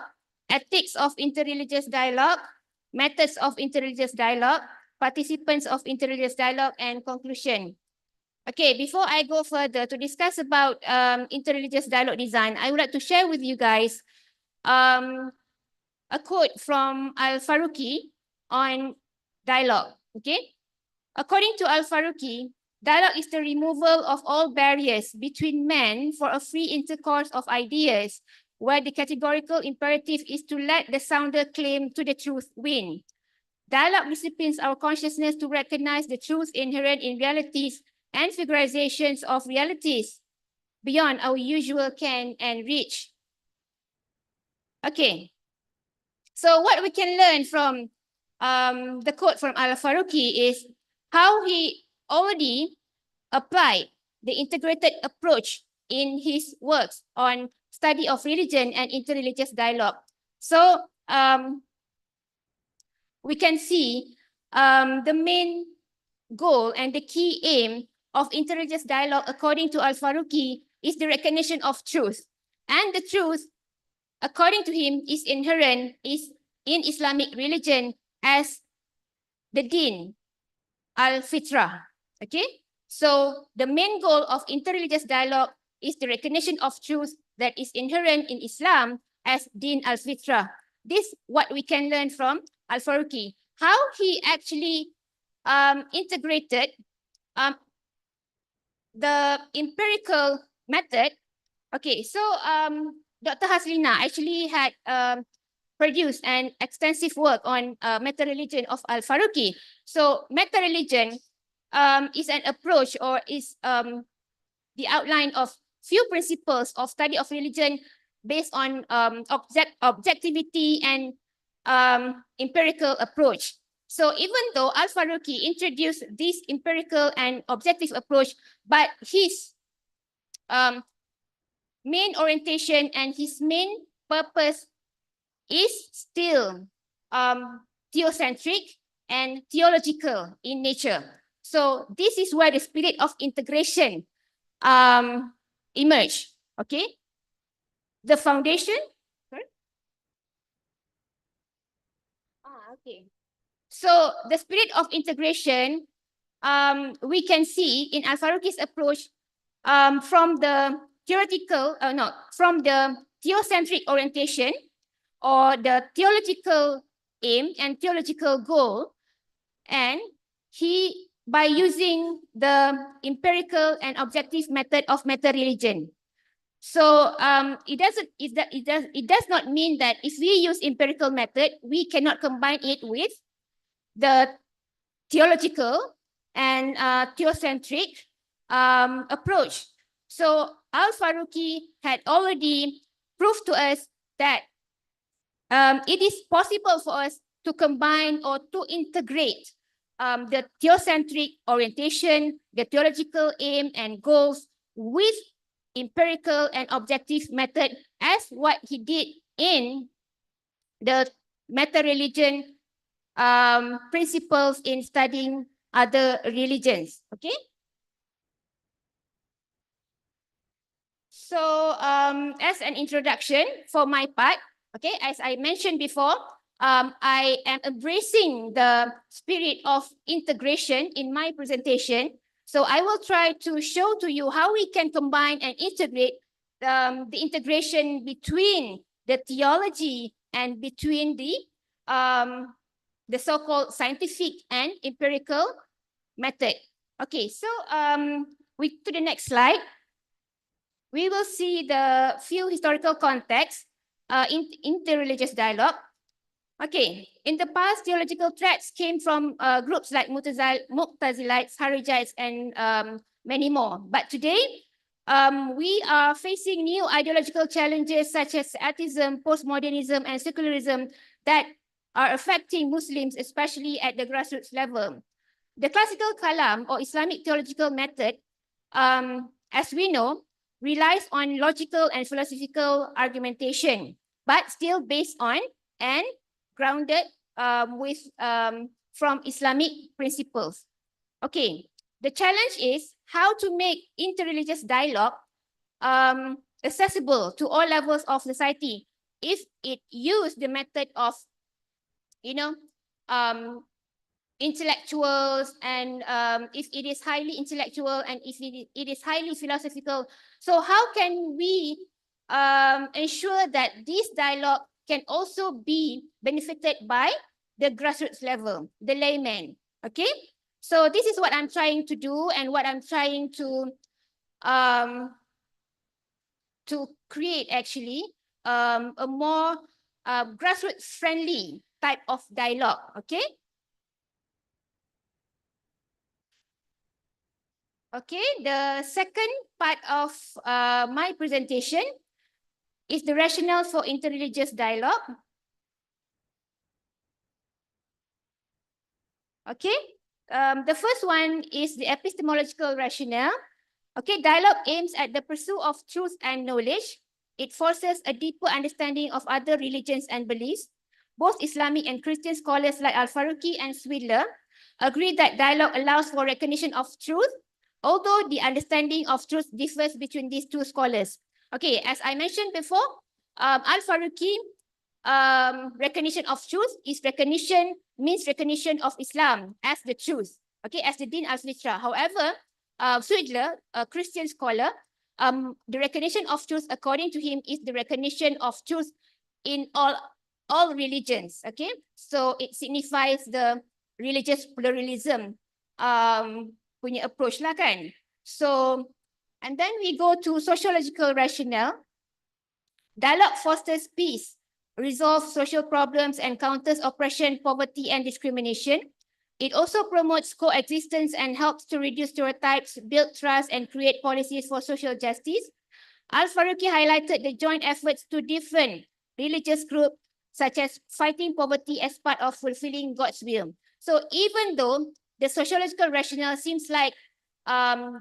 ethics of interreligious dialogue, methods of interreligious dialogue, participants of interreligious dialogue, and conclusion. Okay, before I go further to discuss about interreligious dialogue design, I would like to share with you guys a quote from Al-Faruqi on dialogue. Okay, according to Al-Faruqi, dialogue is the removal of all barriers between men for a free intercourse of ideas, where the categorical imperative is to let the sounder claim to the truth win. Dialogue disciplines our consciousness to recognize the truth inherent in realities and figurizations of realities beyond our usual ken and reach. Okay, so what we can learn from the quote from Al-Faruqi is how he already applied the integrated approach in his works on study of religion and interreligious dialogue. So we can see the main goal and the key aim of interreligious dialogue, according to Al-Faruqi, is the recognition of truth. And the truth, according to him, is inherent in Islamic religion as the Din al-Fitrah. Okay, so the main goal of interreligious dialogue is the recognition of truth that is inherent in Islam as Din al-Fitrah. This is what we can learn from Al-Faruqi, how he actually integrated the empirical method. Okay, so Dr. Haslina actually had produced an extensive work on meta-religion of Al-Faruqi. So meta-religion is an approach or is the outline of few principles of study of religion based on objectivity and empirical approach. So even though Al-Faruqi introduced this empirical and objective approach, but his main orientation and his main purpose is still theocentric and theological in nature. So this is where the spirit of integration emerged. Okay, the foundation. Sorry? Okay. So the spirit of integration we can see in Al-Faruqi's approach from the from the theocentric orientation or the theological aim and theological goal, and he by using the empirical and objective method of meta-religion. So it does not mean that if we use empirical method, we cannot combine it with the theological and theocentric approach. So Al-Faruqi had already proved to us that it is possible for us to combine or to integrate the theocentric orientation, the theological aim and goals with empirical and objective method, as what he did in the meta-religion principles in studying other religions. Okay. So as an introduction for my part, okay, as I mentioned before, I am embracing the spirit of integration in my presentation. So I will try to show to you how we can combine and integrate the integration between the theology and between the so-called scientific and empirical method. Okay, so to the next slide. We will see the few historical contexts in interreligious dialogue. Okay, in the past, theological threats came from groups like Mu'tazilites, Harijites, and many more. But today, we are facing new ideological challenges such as atheism, postmodernism, and secularism that are affecting Muslims, especially at the grassroots level. The classical kalam or Islamic theological method, as we know, relies on logical and philosophical argumentation, but still based on and grounded from Islamic principles. Okay, the challenge is how to make interreligious dialogue accessible to all levels of society if it use the method of, intellectuals, and if it is highly intellectual and if it is highly philosophical. So how can we ensure that this dialogue can also be benefited by the grassroots level, the layman? Okay, so this is what I'm trying to do and what I'm trying to create actually a more grassroots friendly type of dialogue. Okay. Okay, the second part of my presentation is the rationale for interreligious dialogue. Okay, the first one is the epistemological rationale. Okay, dialogue aims at the pursuit of truth and knowledge. It forces a deeper understanding of other religions and beliefs. Both Islamic and Christian scholars like Al-Faruqi and Swidler agree that dialogue allows for recognition of truth, although the understanding of truth differs between these two scholars. Okay, as I mentioned before, Al-Faruqi recognition of truth means recognition of Islam as the truth, okay, as the Din al-Fitra. However, Swidler, a Christian scholar, the recognition of truth according to him is the recognition of truth in all religions. Okay, so it signifies the religious pluralism punya approach lah kan. So, and then we go to sociological rationale. Dialogue fosters peace, resolves social problems, and counters oppression, poverty, and discrimination. It also promotes coexistence and helps to reduce stereotypes, build trust, and create policies for social justice. Al-Faruqi highlighted the joint efforts to different religious groups, such as fighting poverty as part of fulfilling God's will. So even though the sociological rationale seems like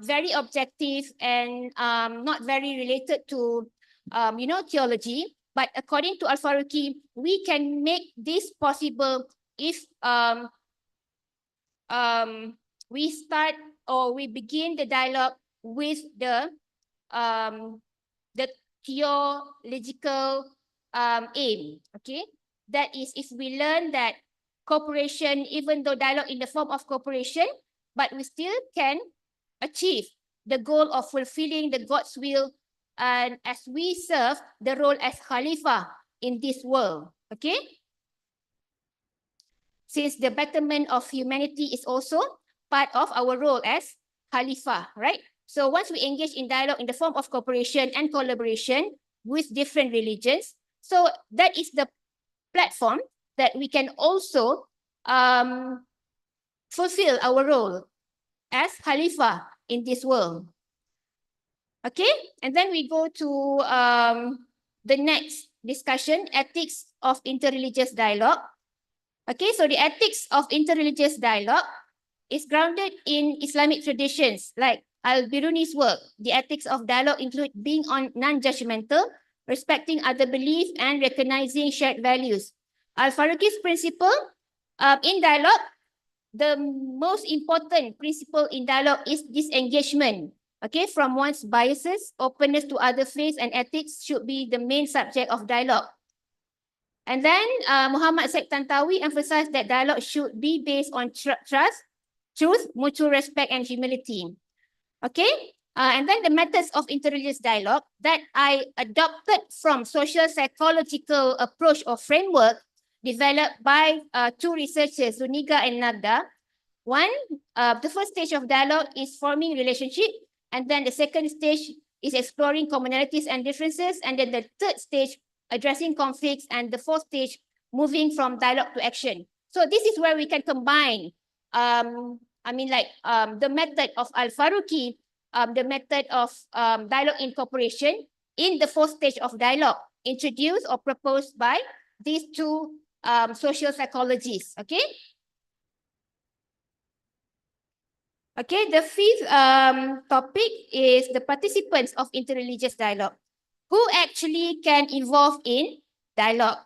very objective and not very related to theology, but according to Al-Faruqi, we can make this possible if we start or we begin the dialogue with the theological aim. Okay, that is, if we learn that cooperation, even though dialogue in the form of cooperation, but we still can achieve the goal of fulfilling the God's will, and as we serve the role as Khalifa in this world. Okay, since the betterment of humanity is also part of our role as Khalifa, right? So once we engage in dialogue in the form of cooperation and collaboration with different religions, so that is the platform that we can also fulfill our role as Khalifah in this world. Okay, and then we go to the next discussion, ethics of interreligious dialogue. Okay, so the ethics of interreligious dialogue is grounded in Islamic traditions like Al-Biruni's work. The ethics of dialogue include being non-judgmental, respecting other beliefs, and recognizing shared values. Al-Faruqi's principle in dialogue, the most important principle in dialogue is disengagement. Okay, from one's biases, openness to other faiths and ethics should be the main subject of dialogue. And then Muhammad Said Tantawi emphasized that dialogue should be based on trust, truth, mutual respect, and humility. Okay, and then the methods of interreligious dialogue that I adopted from social psychological approach or framework developed by two researchers, Zuniga and Nagda. One, the first stage of dialogue is forming relationship, and then the second stage is exploring commonalities and differences, and then the third stage, addressing conflicts, and the fourth stage, moving from dialogue to action. So this is where we can combine, the method of Al-Faruqi, the method of dialogue incorporation in the fourth stage of dialogue, introduced or proposed by these two social psychologists, okay? Okay, the fifth topic is the participants of interreligious dialogue. Who actually can involve in dialogue?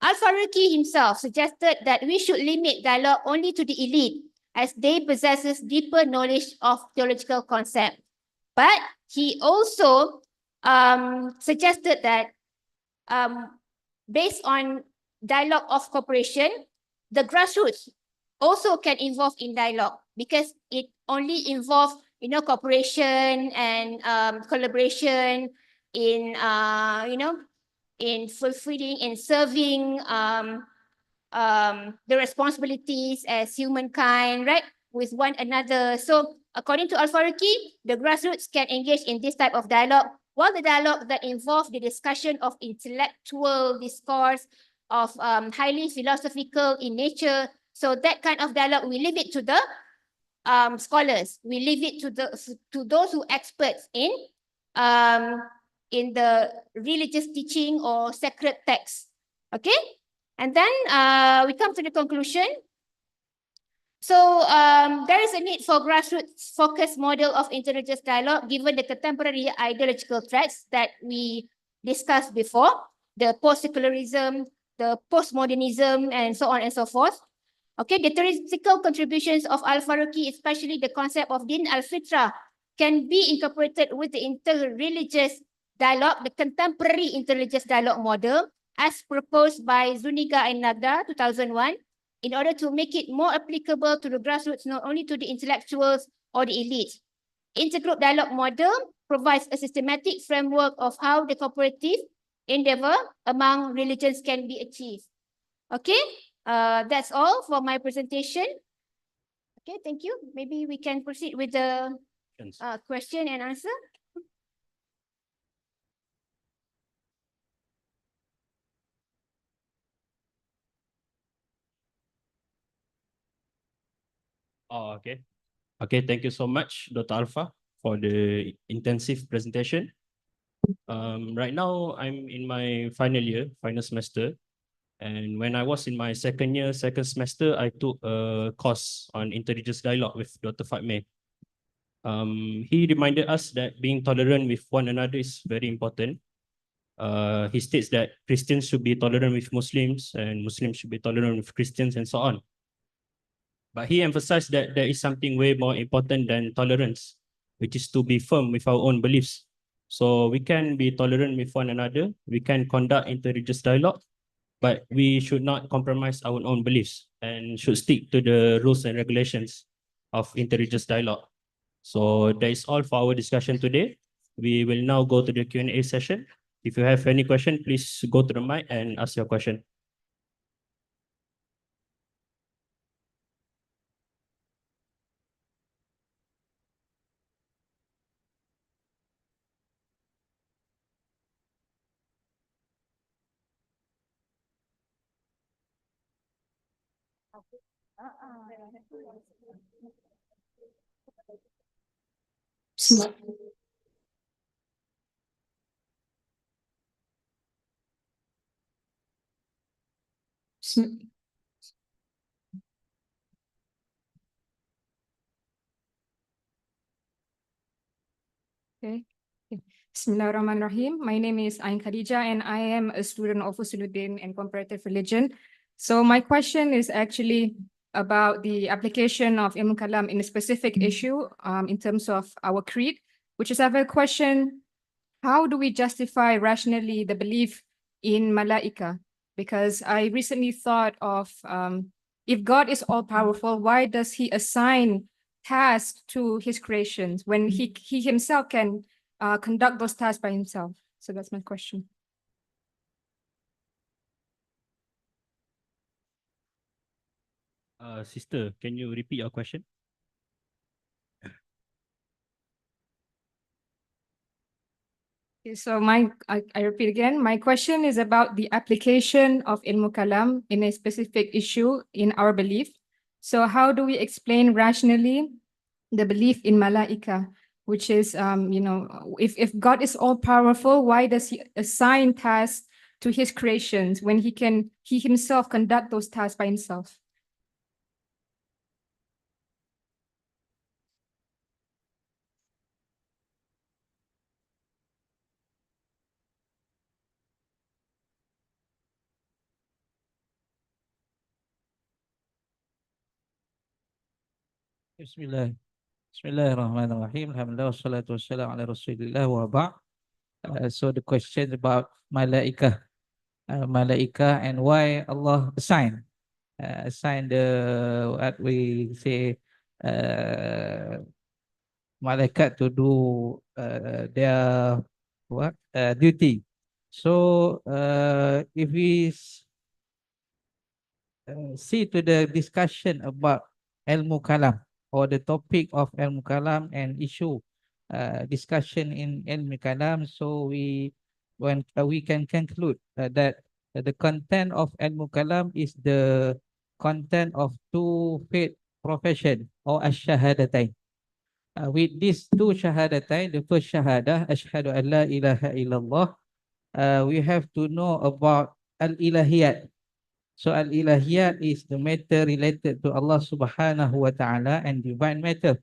Al-Faruqi himself suggested that we should limit dialogue only to the elite as they possess deeper knowledge of theological concept. But he also suggested that based on dialogue of cooperation, the grassroots also can involve in dialogue because it only involves, cooperation and collaboration in, in fulfilling and serving the responsibilities as humankind, right, with one another. So according to Al-Faruqi, the grassroots can engage in this type of dialogue, while the dialogue that involves the discussion of intellectual discourse, of highly philosophical in nature, so that kind of dialogue, we leave it to the scholars. We leave it to those who experts in the religious teaching or sacred texts. Okay, and then we come to the conclusion. So there is a need for grassroots focused model of interreligious dialogue given the contemporary ideological threats that we discussed before, the post-secularism, the postmodernism, and so on and so forth. Okay, the theoretical contributions of Al-Faruqi, especially the concept of Din al-Fitra, can be incorporated with the interreligious dialogue, the contemporary interreligious dialogue model, as proposed by Zuniga and Nagda, 2001, in order to make it more applicable to the grassroots, not only to the intellectuals or the elite. Intergroup dialogue model provides a systematic framework of how the cooperative endeavor among religions can be achieved. Okay, that's all for my presentation. Okay, thank you. Maybe we can proceed with the question and answer. Oh, okay. Okay, thank you so much, Dr. Alpha, for the intensive presentation. Right now, I'm in my final year, final semester. And when I was in my second year, second semester, I took a course on interreligious dialogue with Dr. Fatme. He reminded us that being tolerant with one another is very important. He states that Christians should be tolerant with Muslims and Muslims should be tolerant with Christians and so on. But he emphasized that there is something way more important than tolerance, which is to be firm with our own beliefs. So we can be tolerant with one another, we can conduct interreligious dialogue, but we should not compromise our own beliefs and should stick to the rules and regulations of interreligious dialogue. So that is all for our discussion today. We will now go to the Q&A session. If you have any question, please go to the mic and ask your question. Okay. Bismillahirrahmanirrahim. My name is Ain Khadija and I am a student of Usuluddin and Comparative Religion. So my question is actually about the application of Ilmu Kalam in a specific issue in terms of our creed, which is I have a question, how do we justify rationally the belief in Malaika? Because I recently thought of if God is all powerful, why does he assign tasks to his creations when he himself can conduct those tasks by himself? So that's my question. Sister, can you repeat your question? Okay, so I repeat again, my question is about the application of Ilmu Kalam in a specific issue in our belief. So how do we explain rationally the belief in Malaika, which is, if God is all powerful, why does he assign tasks to his creations when he himself conduct those tasks by himself? Bismillah. Bismillahirrahmanirrahim. Alhamdulillah wassalatu wassalamu ala Rasulillah wa ba'd. So the question about malaika, and why Allah assign the what we say malaikat to do their duty. So if we see to the discussion about ilmu kalam or the topic of ilmu kalam and issue discussion in ilmu kalam, so we can conclude that the content of ilmu kalam is the content of two faith profession or ash-shahadatain. With these two shahadatain, the first shahadah ashhadu an la ilaha illallah, we have to know about al-ilahiyat. So al-ilahiyat is the matter related to Allah subhanahu wa ta'ala and divine matter.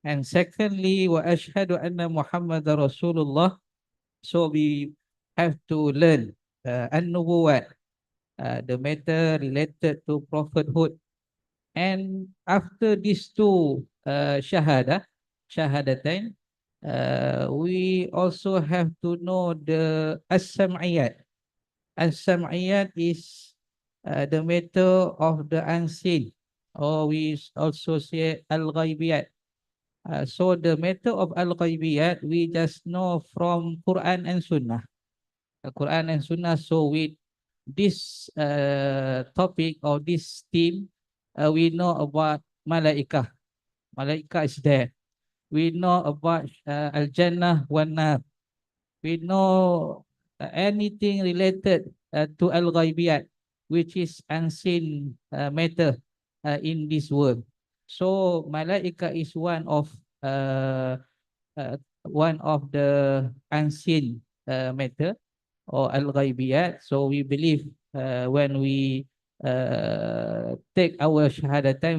And secondly, wa ashhadu anna Muhammadar Rasulullah. So we have to learn an-nubuwat, the matter related to prophethood. And after these two shahadatain, we also have to know the as-sam'iyat. As-sam'iyat is the matter of the unseen, or we also say al-ghaibiyat. So the matter of al-ghaibiyat, we just know from Quran and Sunnah. Quran and Sunnah. So with this topic or this theme, we know about malaikah. Malaikah is there. We know about al-jannah wan nar. We know anything related to al-ghaibiyat, which is unseen matter in this world. So malaika is uh, one of the unseen matter or al-ghaibiyat. So we believe when we take our shahadatan,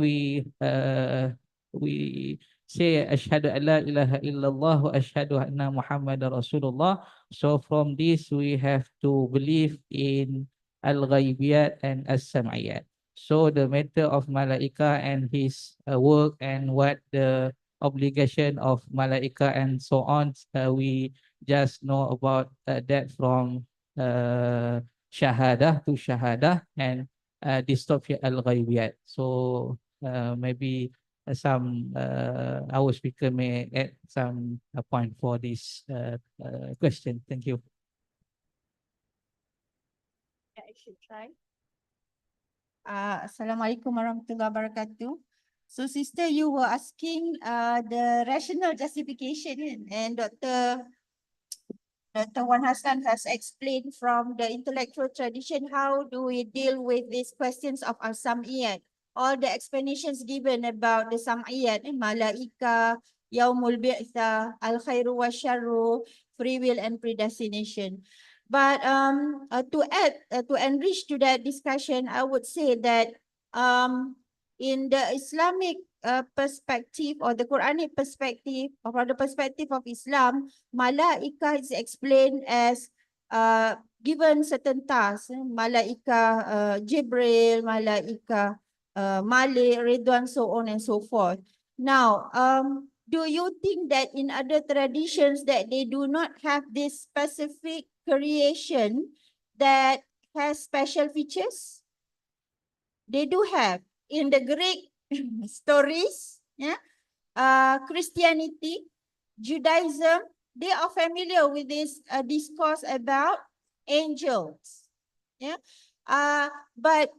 we say ashhadu an la ilaha illallah wa ashhadu anna Muhammadar Rasulullah. So from this we have to believe in al-ghaibiyat and as-sam'iyat. So the matter of malaika and his work and what the obligation of malaika and so on, we just know about that from shahadah to shahadah and this topic al-ghaibiyat. So maybe some our speaker may add some point for this question. Thank you. Yeah, I should try. Assalamualaikum warahmatullahi wabarakatuh. So sister, you were asking the rational justification, and Dr. Wan Hassan has explained from the intellectual tradition how do we deal with these questions of al-sam'iyat. all the explanations given about the sam'iyat, malaika, yaumul bi'tha, al-khairu wa syarru, free will and predestination. But to add, to enrich to that discussion, I would say that in the Islamic perspective or the Quranic perspective, or from the perspective of Islam, malaika is explained as given certain tasks. Malaika Jibril, malaika Malik, Ridwan, so on and so forth. Now, do you think that in other traditions that they do not have this specific creation that has special features? They do have. In the Greek stories, yeah, Christianity, Judaism, they are familiar with this discourse about angels. Yeah, but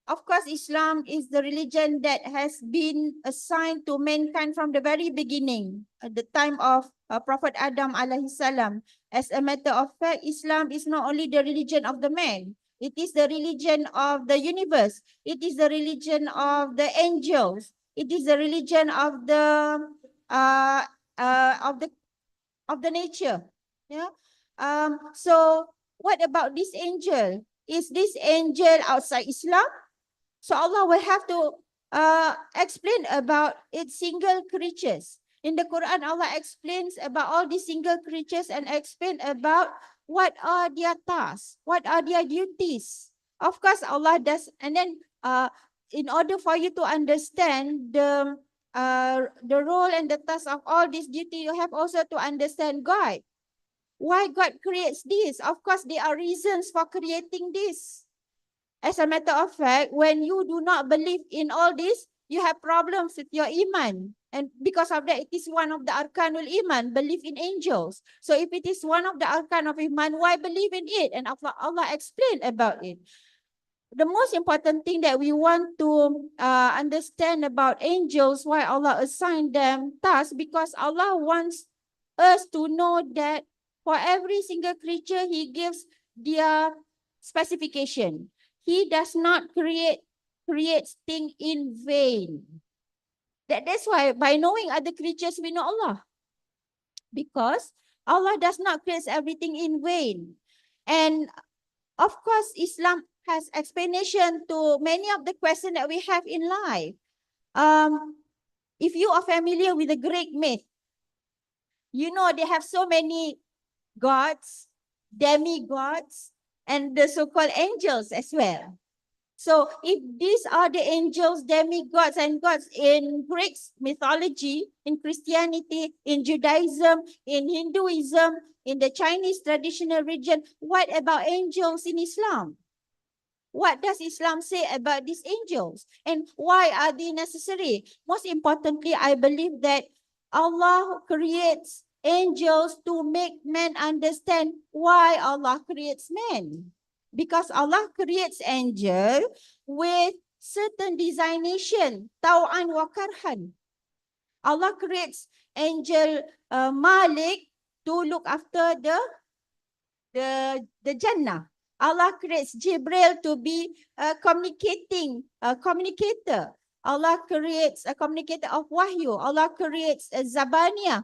of course, Islam is the religion that has been assigned to mankind from the very beginning, at the time of Prophet Adam alaihi salam. As a matter of fact, Islam is not only the religion of the man, it is the religion of the universe. It is the religion of the angels. It is the religion of the uh, of the nature. Yeah. So what about this angel? Is this angel outside Islam? So Allah will have to explain about its single creatures. In the Quran, Allah explains about all these single creatures and explain about what are their tasks, what are their duties. Of course, Allah does, and then in order for you to understand the role and the task of all these duty, you have also to understand God. Why God creates this? Of course, there are reasons for creating this. As a matter of fact, when you do not believe in all this, you have problems with your iman. And because of that, it is one of the arkanul iman, belief in angels. So if it is one of the arkan of iman, why believe in it? And Allah explained about it. The most important thing that we want to understand about angels, why Allah assigned them tasks, because Allah wants us to know that for every single creature, He gives their specification. He does not create things in vain. That's why by knowing other creatures, we know Allah. Because Allah does not create everything in vain. And of course, Islam has explanation to many of the questions that we have in life. If you are familiar with the Greek myth, you know they have so many gods, demigods, and the so-called angels as well. So if these are the angels, demigods, and gods in Greek mythology, in Christianity, in Judaism, in Hinduism, in the Chinese traditional religion, what about angels in Islam? What does Islam say about these angels? And why are they necessary? Most importantly, I believe that Allah creates angels to make men understand why Allah creates men. Because Allah creates angel with certain designation, tau'an wa karhan. Allah creates angel Malik to look after the Jannah. Allah creates Jibril to be a communicator. Allah creates a communicator of wahyu. Allah creates a Zabaniya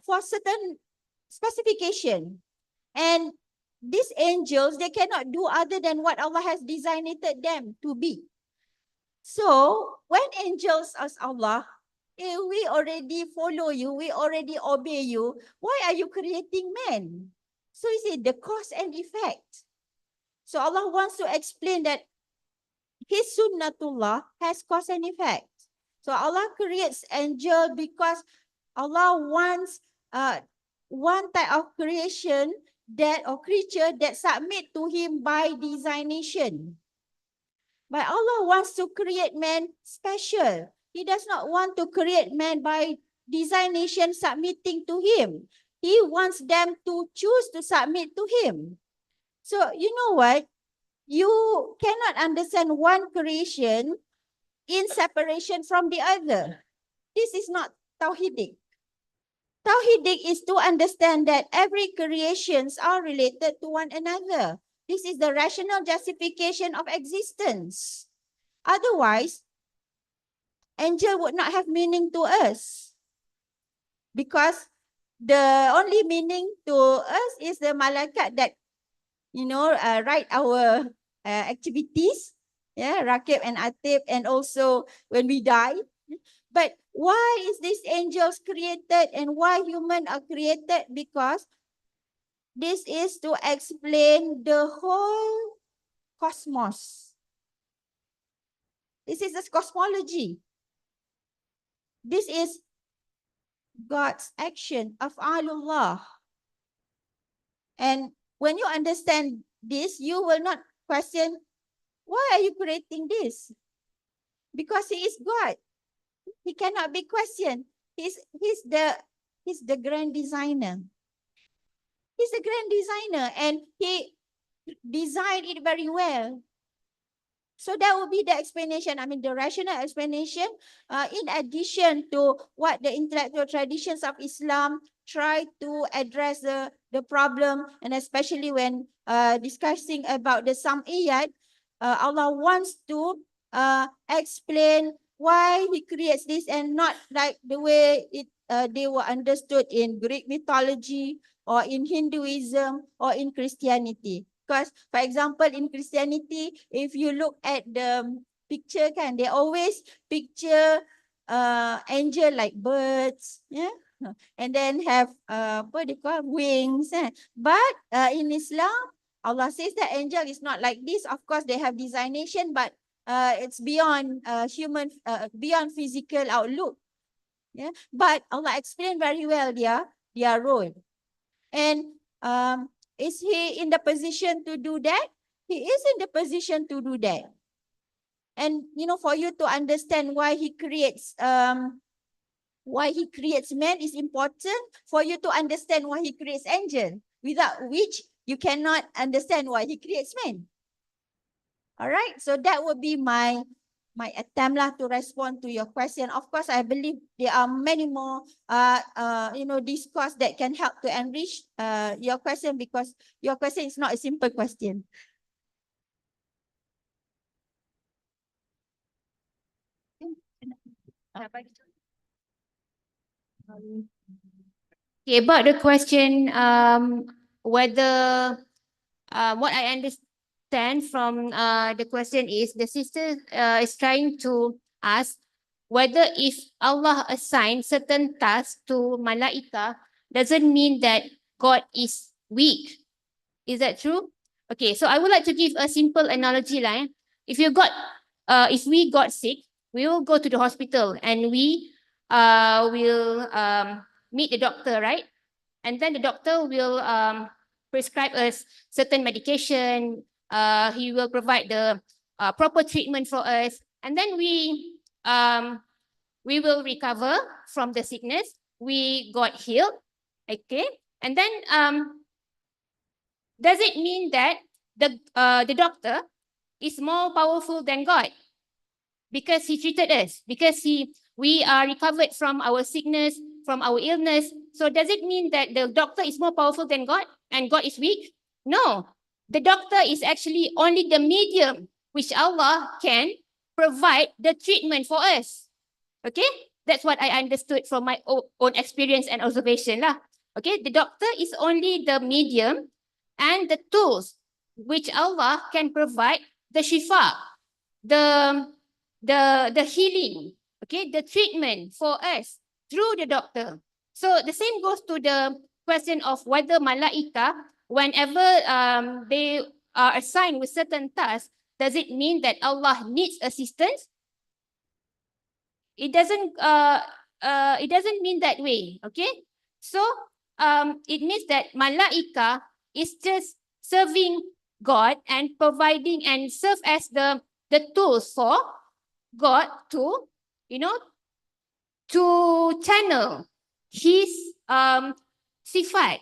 for certain specification. And these angels, they cannot do other than what Allah has designated them to be. So when angels ask Allah, we already follow you, we already obey you, why are you creating men? So you see the cause and effect. So Allah wants to explain that His sunnatullah has cause and effect. So Allah creates angel because Allah wants one type of creation that or creature that submit to Him by designation. But Allah wants to create man special. He does not want to create man by designation submitting to Him. He wants them to choose to submit to Him. So you know what? You cannot understand one creation in separation from the other. This is not Tawhidic. Tawhidic is to understand that every creations are related to one another. This is the rational justification of existence. Otherwise, angel would not have meaning to us. Because the only meaning to us is the malaikat that, write our activities, Rakib and Atib, and also when we die. But why is these angels created and why humans are created? Because this is to explain the whole cosmos. This is the cosmology. This is God's action, af'alullah. And when you understand this, you will not question, why are you creating this? Because he is God. He cannot be questioned. He's the grand designer. He's a grand designer and he designed it very well. So that would be the explanation. I mean, the rational explanation, in addition to what the intellectual traditions of Islam try to address the problem, and especially when discussing about the Sam'iyat, Allah wants to explain why he creates this and not like the way they were understood in Greek mythology or in Hinduism or in Christianity. Because, for example, in Christianity, if you look at the picture, they always picture angel like birds, and then have what they call wings. But in Islam, Allah says that angel is not like this. Of course, they have designation, but it's beyond human, beyond physical outlook. But Allah explained very well their role. And is he in the position to do that? He is in the position to do that. And for you to understand why he creates man is important for you to understand why he creates angel, without which you cannot understand why he creates man. All right, so that would be my attempt to respond to your question. Of course, I believe there are many more discourse that can help to enrich your question, because your question is not a simple question. Okay, about the question, whether what I understand from the question is the sister is trying to ask whether if Allah assigned certain tasks to Malaika, doesn't mean that God is weak. Is that true? Okay, so I would like to give a simple analogy line. If we got sick, we will go to the hospital and we will meet the doctor, right? And then the doctor will prescribe us certain medication. He will provide the proper treatment for us, and then we will recover from the sickness. We got healed, okay? And then does it mean that the doctor is more powerful than God because he treated us, because we are recovered from our sickness, from our illness? So does it mean that the doctor is more powerful than God and God is weak? No, the doctor is actually only the medium which Allah can provide the treatment for us. Okay, that's what I understood from my own experience and observation lah. Okay, the doctor is only the medium and the tools which Allah can provide the shifa, the healing, okay, the treatment for us through the doctor. So the same goes to the question of whether Malaika, whenever they are assigned with certain tasks, does it mean that Allah needs assistance? It doesn't mean that way, okay? So it means that Malaika is just serving God and providing and serve as the tools for God to, to channel his sifat,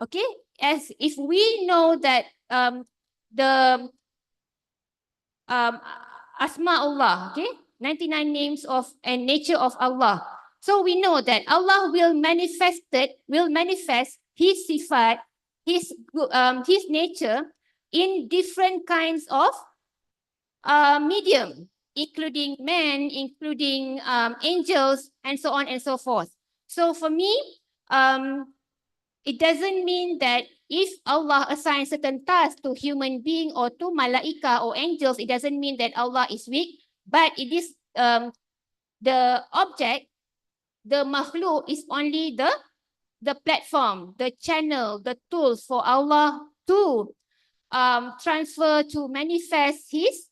okay? As if we know that the Asma'ullah, okay? 99 names of and nature of Allah. So we know that Allah will manifest his sifat, his nature in different kinds of medium, including men, including angels, and so on and so forth. So for me, it doesn't mean that if Allah assigns certain tasks to human being or to malaika or angels, it doesn't mean that Allah is weak, but it is the object, the makhluk is only the platform, the channel, the tools for Allah to transfer, to manifest his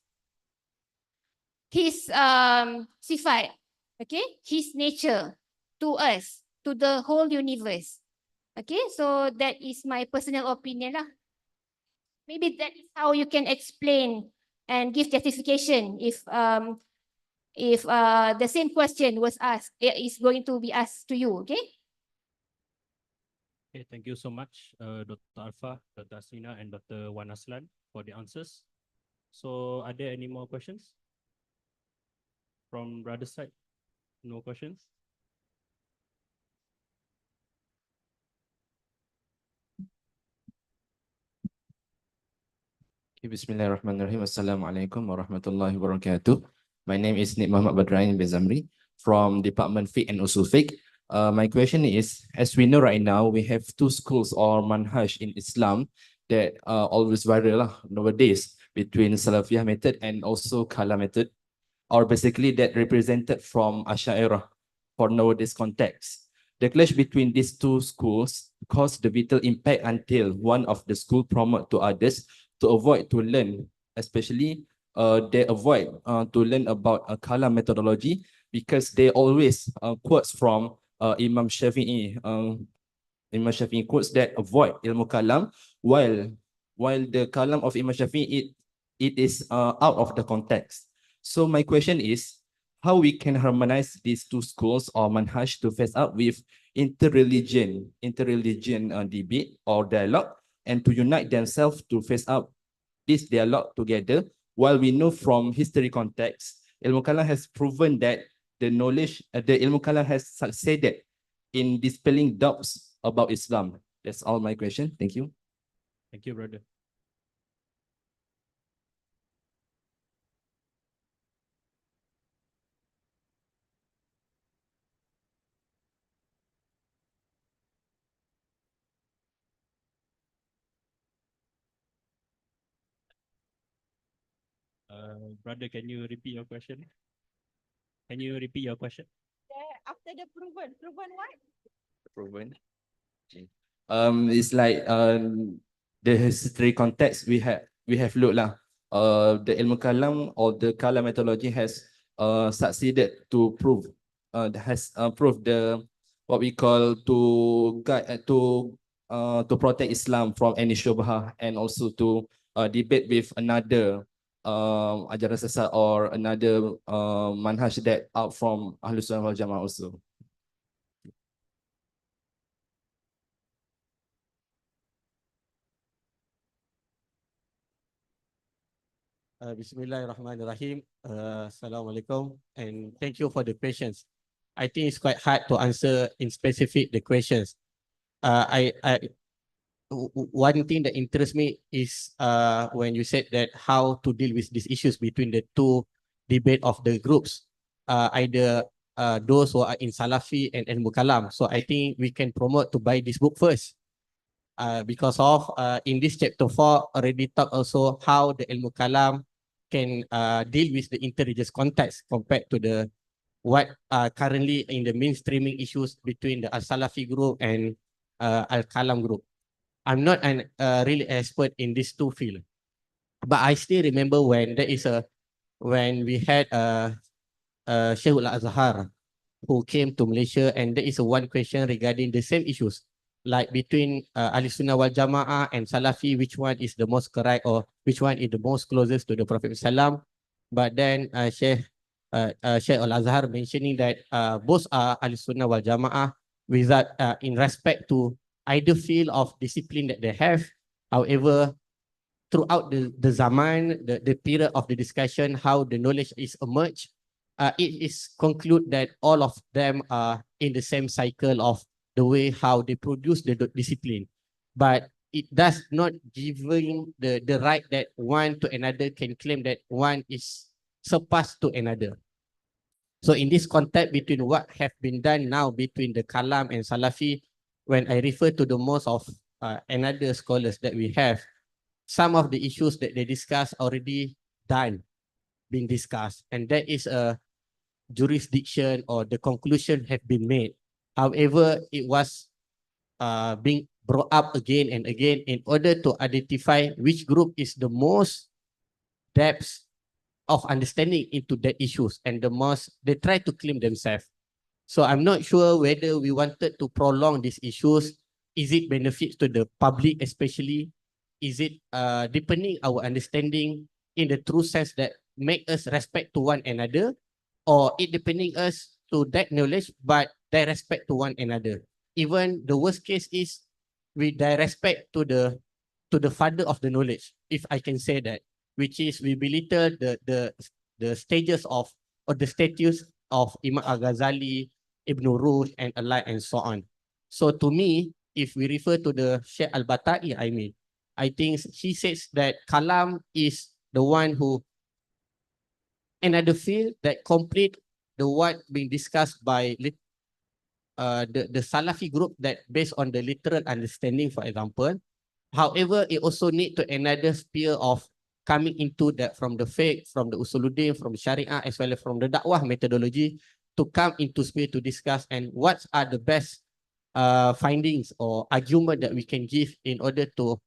sifat, okay, his nature to us, to the whole universe. Okay, so that is my personal opinion lah. Maybe that is how you can explain and give justification if the same question was asked, is going to be asked to you, okay? Okay, thank you so much, Dr. Arfa, Dr. Asrina, and Dr. Wan Aslan for the answers. So, are there any more questions from brother side? No questions? Bismillahirrahmanirrahim. Assalamualaikum warahmatullahi wabarakatuh. My name is Nik Muhammad Badrain bin Zamri from Department Fiqh and Usul Fiqh. My question is, as we know right now, we have two schools or manhaj in Islam that are always viral nowadays between Salafiyah method and also Kala method, or basically that represented from Ash'ariyah for nowadays context. The clash between these two schools caused the vital impact until one of the school promote to others to avoid to learn, especially they avoid to learn about Kala methodology because they always quotes from Imam Shafi'i. Imam Shafi'i quotes that avoid ilmu kalam, while the kalam of Imam Shafi'i it is out of the context. So my question is, how we can harmonize these two schools or manhaj to face up with interreligion debate or dialogue, and to unite themselves to face up this dialogue together, while we know from history context, ilmu kalam has proven that the knowledge, the ilmu kalam has succeeded in dispelling doubts about Islam. That's all my question. Thank you. Thank you, brother. Brother, can you repeat your question? Can you repeat your question? After the proven what? Proven. Okay. It's like the history context we have looked lah. The ilmu kalam or the kalam methodology has succeeded to prove proved the what we call to guide to protect Islam from any syubhah, and also to debate with another ajaran sesat or another manhaj that out from Ahlus Sunnah wal Jamaah also. Bismillahirrahmanirrahim. Assalamualaikum, and thank you for the questions. I think it's quite hard to answer in specific the questions. One thing that interests me is when you said that how to deal with these issues between the two debate of the groups, either those who are in Salafi and Ilmu Kalam. So I think we can promote to buy this book first. Because of in this chapter 4 already talk also how the Ilmu Kalam can deal with the interreligious context compared to the what currently in the mainstreaming issues between the Al-Salafi group and Al-Kalam group. I'm not an really expert in these two fields, but I still remember when when we had Shaykhul Azhar who came to Malaysia, and there is one question regarding the same issues, like between Ahlus Sunnah wal Jamaah and Salafi, which one is the most correct or which one is the most closest to the Prophet Sallam. But then Sheikh Al-Azhar mentioning that both are Ahlus Sunnah wal Jamaah without in respect to either field of discipline that they have. However, throughout the zaman, the period of the discussion, how the knowledge is emerged, it is conclude that all of them are in the same cycle of the way how they produce the discipline. But it does not giving the right that one to another can claim that one is surpass to another. So in this context between what have been done now between the Kalam and Salafi, when I refer to the most of another scholars that we have, some of the issues that they discuss already done, been discussed, and that is a jurisdiction or the conclusion have been made. However, it was being brought up again and again in order to identify which group is the most depth of understanding into the issues and the most they try to claim themselves. So I'm not sure whether we wanted to prolong these issues. Is it benefits to the public especially? Is it deepening our understanding in the true sense that make us respect to one another, or it depending us to that knowledge but they respect to one another? Even the worst case is we respect to the father of the knowledge, if I can say that, which is we belittle the stages of or the status of Imam Al-Ghazali, Ibn Rushd, and alike and so on. So to me, if we refer to the Sheikh Al-Bata'i, I think he says that Kalam is the one who another field that complete the what being discussed by the Salafi group that based on the literal understanding, for example. However, it also need to another sphere of coming into that from the fiqh, from the usuluddin, from Sharia, as well as from the dakwah methodology to come into sphere to discuss and what are the best findings or argument that we can give in order to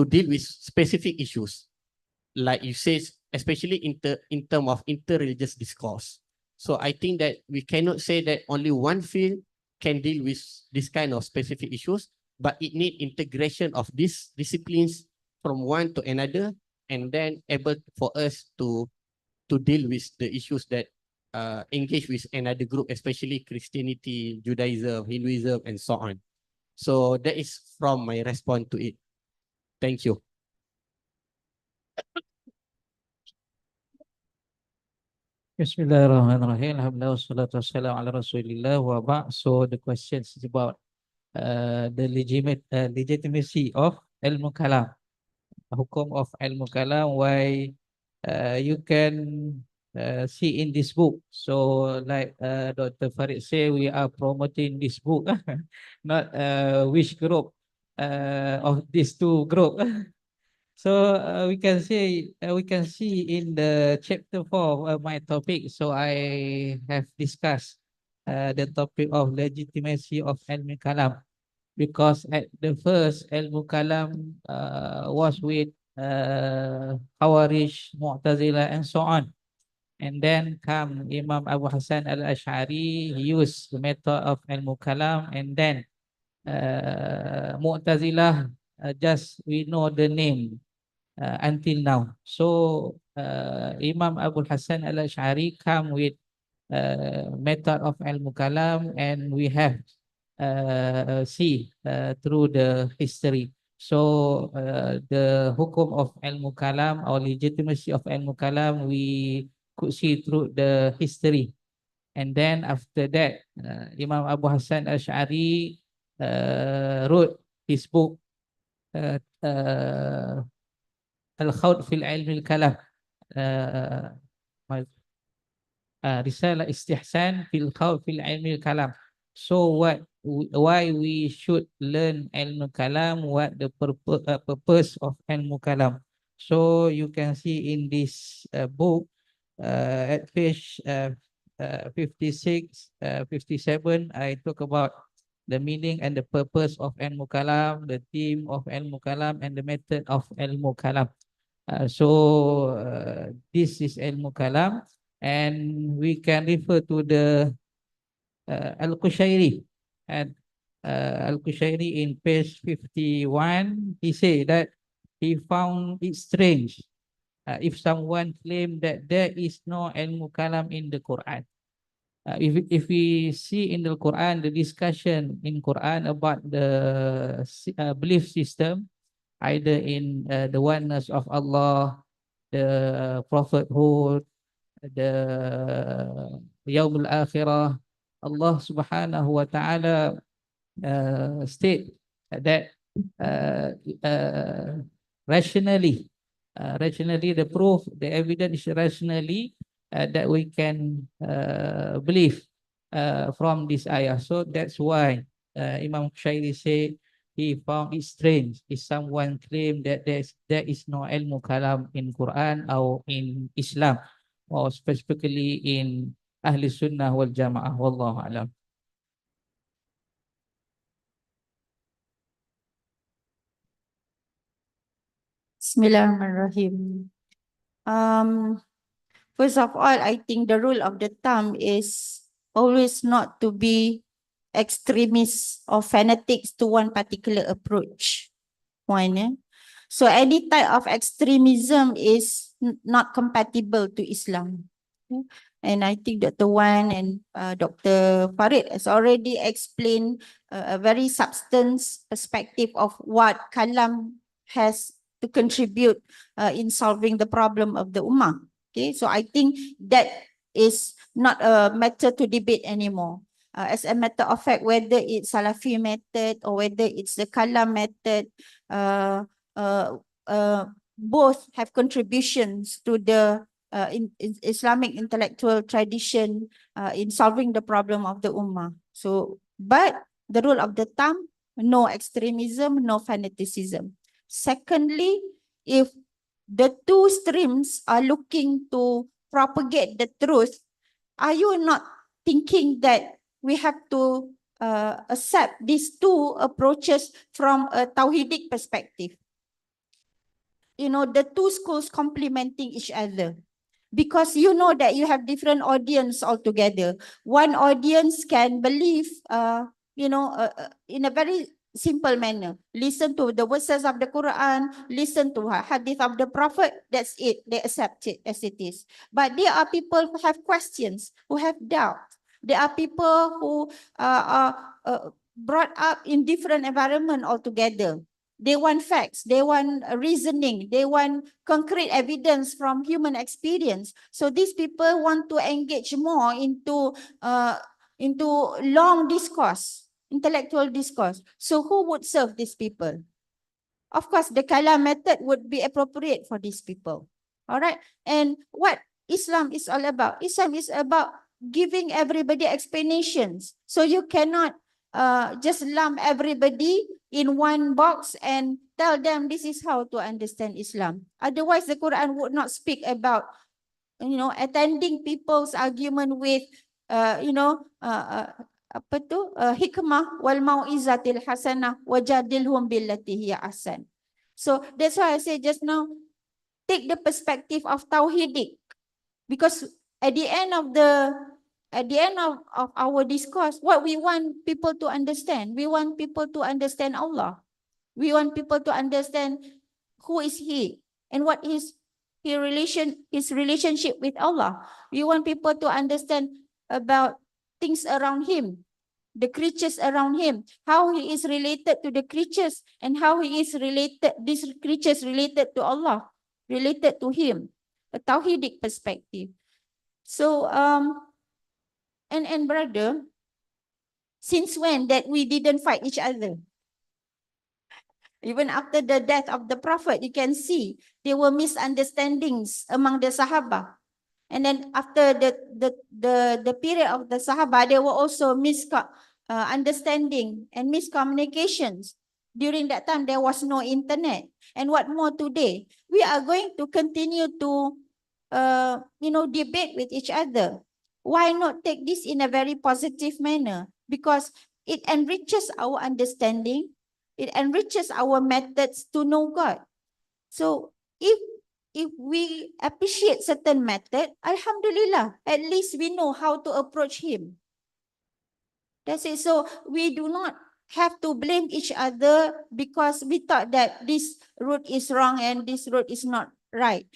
deal with specific issues. Like you said, especially in terms of interreligious discourse. So I think that we cannot say that only one field can deal with this kind of specific issues, but it need integration of these disciplines from one to another, and then able for us to deal with the issues that engage with another group, especially Christianity, Judaism, Hinduism, and so on. So that is from my response to it. Thank you. Bismillahirrahmanirrahim. Alhamdulillah wassalatu wassalamu ala Rasulillah wa ba'. So the question is about the legitimacy of ilmu kalam, hukum of ilmu kalam, why you can see in this book. So like Dr. Farid say, we are promoting this book, not which group of these two group. So we can see in the chapter 4 of my topic. So I have discussed the topic of legitimacy of ilmu kalam, because at the first ilmu kalam was with Khawarij, Mu'tazilah, and so on. And then come Imam Abu Hasan al-Ash'ari, he used the method of ilmu kalam, and then Mu'tazilah, just we know the name until now. So Imam Abu Hasan al-Ash'ari come with method of ilmu kalam, and we have see through the history. So the hukum of ilmu kalam or legitimacy of ilmu kalam, we could see through the history. And then after that, Imam Abu Hasan al-Ash'ari wrote his book Al-Khawd fil Ilmi al-Kalam, Risalah Istihsan fil Khawd fil Ilmi al-Kalam. So why we should learn ilmu kalam, what the purpose of ilmu kalam. So you can see in this book at page 56, 57, I talk about the meaning and the purpose of ilmu kalam, the theme of ilmu kalam, and the method of ilmu kalam. So this is ilmu kalam, and we can refer to the Al-Qushairi. And Al-Qushairi in page 51, he said that he found it strange if someone claimed that there is no ilmu kalam in the Quran. If we see in the Quran, the discussion in Quran about the belief system, either in the oneness of Allah, the prophethood, the Yawmul Akhirah, Allah Subhanahu wa Ta'ala state that rationally the proof, the evidence is rationally that we can believe from this ayah. So that's why Imam Shairi say he found it strange if someone claim that there is no ilmu kalam in Quran or in Islam, or specifically in Ahli Sunnah wal Jamaah. Wallahu alam. Bismillahirrahmanirrahim. First of all, I think the rule of the thumb is always not to be extremists or fanatics to one particular approach. One, eh? So any type of extremism is not compatible to Islam. Okay? And I think Dr. Wan and Dr. Farid has already explained a very substance perspective of what kalam has to contribute in solving the problem of the ummah. Okay, so I think that is not a matter to debate anymore. As a matter of fact, whether it's Salafi method or whether it's the kalam method, both have contributions to the in Islamic intellectual tradition in solving the problem of the ummah. So, but the rule of the thumb, no extremism, no fanaticism. Secondly, if the two streams are looking to propagate the truth, are you not thinking that we have to accept these two approaches from a Tawhidic perspective? You know, the two schools complementing each other. Because you know that you have different audience altogether. One audience can believe, in a very simple manner. Listen to the verses of the Quran, listen to hadith of the Prophet, that's it. They accept it as it is. But there are people who have questions, who have doubt. There are people who are brought up in different environment altogether. They want facts, they want reasoning, they want concrete evidence from human experience. So these people want to engage more into long discourse, intellectual discourse. So who would serve these people? Of course, the kalam method would be appropriate for these people. All right. And what Islam is all about? Islam is about giving everybody explanations. So you cannot just lump everybody in one box and tell them this is how to understand Islam. Otherwise, the Quran would not speak about, attending people's argument with, hikmah wal mau'izatil hasanah wajadilhum billati hiya ahsan. So that's why I say just now, take the perspective of Tawhidic, because at the end of our discourse, what we want people to understand, we want people to understand Allah. We want people to understand who is He and what is his relationship with Allah. We want people to understand about things around Him, the creatures around Him, how He is related to the creatures and how He is related, these creatures related to Allah, related to Him, a Tawhidic perspective. So, and brother, since when that we didn't fight each other? Even after the death of the Prophet, you can see there were misunderstandings among the Sahaba. And then after the period of the Sahaba, there were also misunderstanding and miscommunications. During that time, there was no internet. And what more today? We are going to continue to, debate with each other. Why not take this in a very positive manner? Because it enriches our understanding. It enriches our methods to know God. So if we appreciate certain method, alhamdulillah, at least we know how to approach Him. That's it. So we do not have to blame each other because we thought that this route is wrong and this route is not right.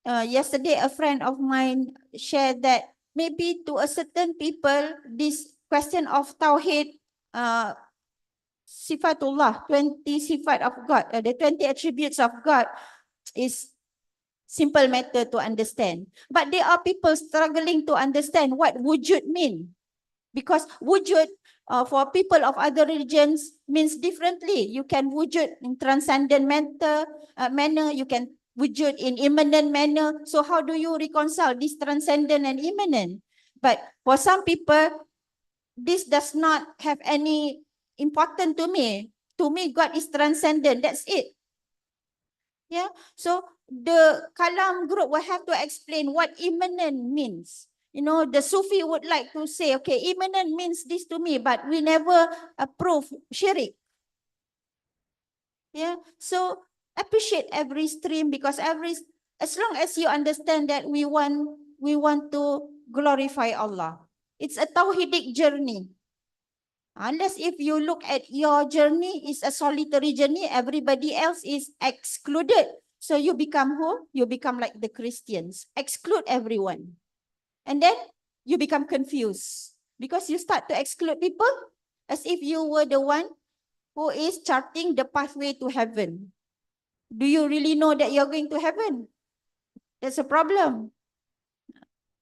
Yesterday, a friend of mine shared that maybe to a certain people, this question of Tawhid, Sifatullah, 20 sifat of God, the 20 attributes of God is simple matter to understand. But there are people struggling to understand what wujud mean. Because wujud for people of other religions means differently. You can wujud in transcendent manner, you can wujud in immanent manner. So how do you reconcile this transcendent and immanent? But for some people, this does not have any importance to me. To me, God is transcendent. That's it. Yeah. So the Kalam group will have to explain what immanent means. You know, the Sufi would like to say, okay, immanent means this to me, but we never approve syirik. Yeah. So appreciate every stream, because as long as you understand that we want to glorify Allah. It's a tawhidic journey. Unless if you look at your journey is a solitary journey, everybody else is excluded. So you become who? You become like the Christians, exclude everyone. And then you become confused because you start to exclude people as if you were the one who is charting the pathway to heaven. Do you really know that you're going to heaven? That's a problem.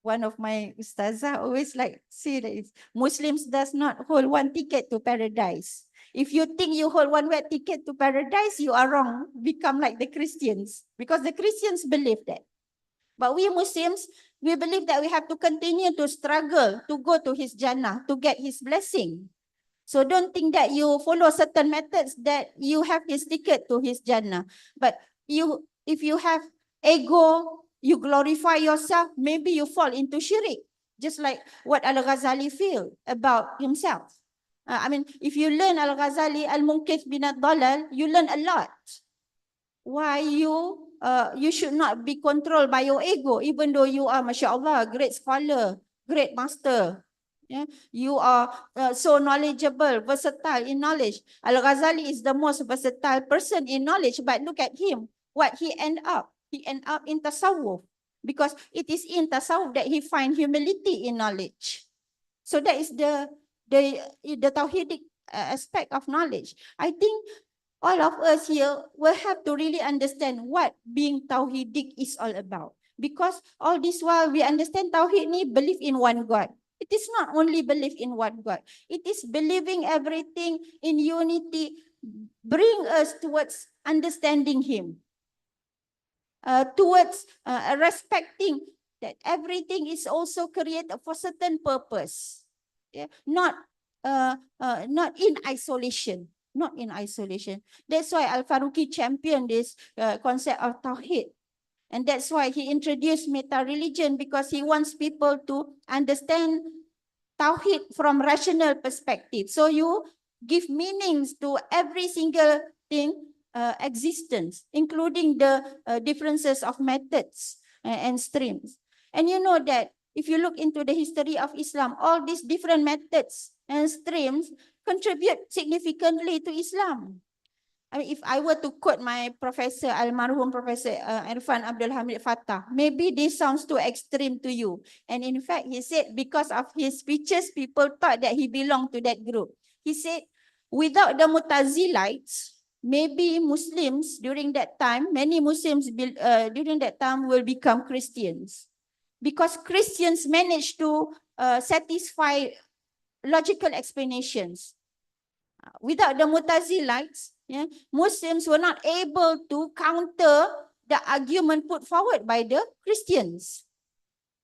One of my ustazah always like say that Muslims does not hold one ticket to paradise. If you think you hold one way ticket to paradise, you are wrong. Become like the Christians, because the Christians believe that. But we Muslims, we believe that we have to continue to struggle to go to his Jannah, to get his blessing. So don't think that you follow certain methods that you have his ticket to his Jannah. But if you have ego, you glorify yourself, maybe you fall into syirik. Just like what Al-Ghazali feel about himself. I mean, if you learn Al-Ghazali, Al-Munkith bin Ad-Dalal, you learn a lot. Why you should not be controlled by your ego, even though you are, mashallah, great scholar, great master. Yeah, you are so knowledgeable, versatile in knowledge. Al-Ghazali is the most versatile person in knowledge, but look at him, what he end up. He end up in tasawwuf, because it is in tasawwuf that he find humility in knowledge. So that is the tawhidic aspect of knowledge. I think all of us here will have to really understand what being tawhidic is all about. Because all this while we understand tawhid ni believe in one God. It is not only belief in one God. It is believing everything in unity, bring us towards understanding him. Towards respecting that everything is also created for certain purpose. Yeah? Not in isolation. Not in isolation. That's why Al-Faruqi championed this concept of Tawhid. And that's why he introduced meta-religion, because he wants people to understand Tawhid from rational perspective. So you give meanings to every single thing, existence, including the differences of methods and streams. And you know that if you look into the history of Islam, all these different methods and streams contribute significantly to Islam. I mean, if I were to quote my professor, almarhum Professor Irfan Abdul Hamid Fatah, maybe this sounds too extreme to you. And in fact, he said because of his speeches, people thought that he belonged to that group. He said, without the Mutazilites, maybe Muslims during that time, many Muslims during that time will become Christians. Because Christians managed to satisfy logical explanations. Without the Mutazilites, yeah, Muslims were not able to counter the argument put forward by the Christians.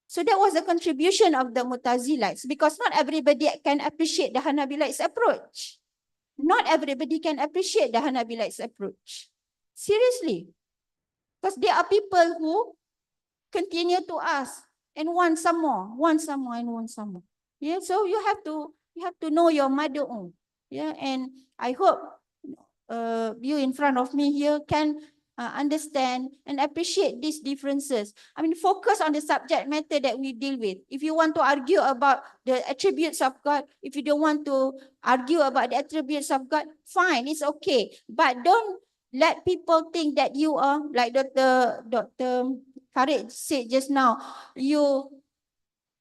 So that was a contribution of the Mutazilites, because not everybody can appreciate the Hanabalites approach. Not everybody can appreciate the Hanabalites approach. Seriously. Because there are people who continue to ask and want some more, want some more, and want some more. Yeah, so you have to know your mother own. Yeah, and I hope you in front of me here can understand and appreciate these differences. I mean, focus on the subject matter that we deal with. If you want to argue about the attributes of God, if you don't want to argue about the attributes of God, fine, it's okay. But don't let people think that you are, like Dr. Farid said just now, you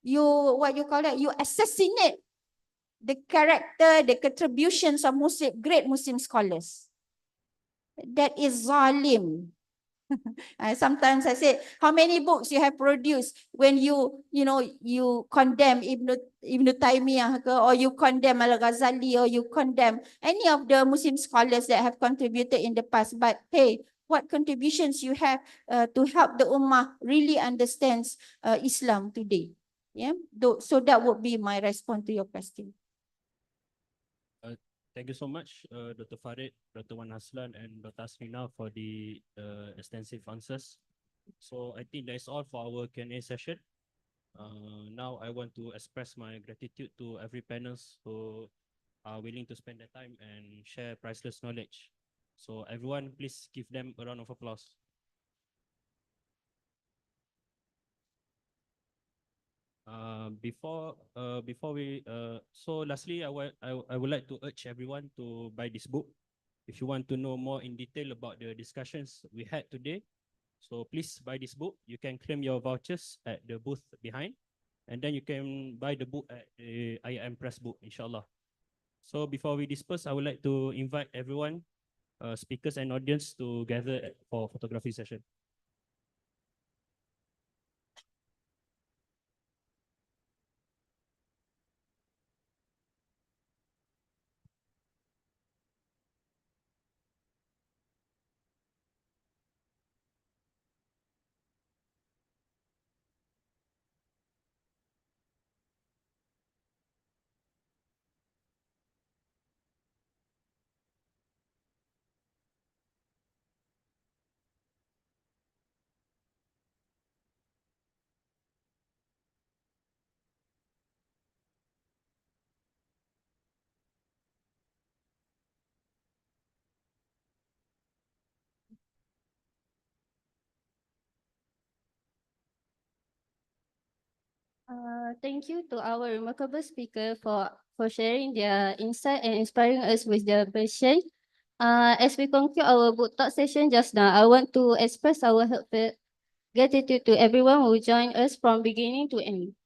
what you call that? You assassinate the character, the contributions of great Muslim scholars. That is zalim. Sometimes I say, how many books you have produced when you condemn Ibn Taymiyyah, or you condemn Al-Ghazali, or you condemn any of the Muslim scholars that have contributed in the past. But hey, what contributions you have to help the Ummah really understands Islam today. Yeah, so that would be my response to your question. Thank you so much, Dr. Farid, Dr. Wan Haslan, and Dr. Asrina for the extensive answers. So I think that's all for our Q&A session. Now I want to express my gratitude to every panelists who are willing to spend their time and share priceless knowledge. So everyone, please give them a round of applause. Before we so lastly, I would like to urge everyone to buy this book. If you want to know more in detail about the discussions we had today, so please buy this book. You can claim your vouchers at the booth behind, and then you can buy the book at the IIM Press Book, inshallah. So before we disperse, I would like to invite everyone, speakers and audience, to gather for photography session. Thank you to our remarkable speaker for sharing their insight and inspiring us with their passion. As we conclude our book talk session just now, I want to express our heartfelt gratitude to everyone who joined us from beginning to end.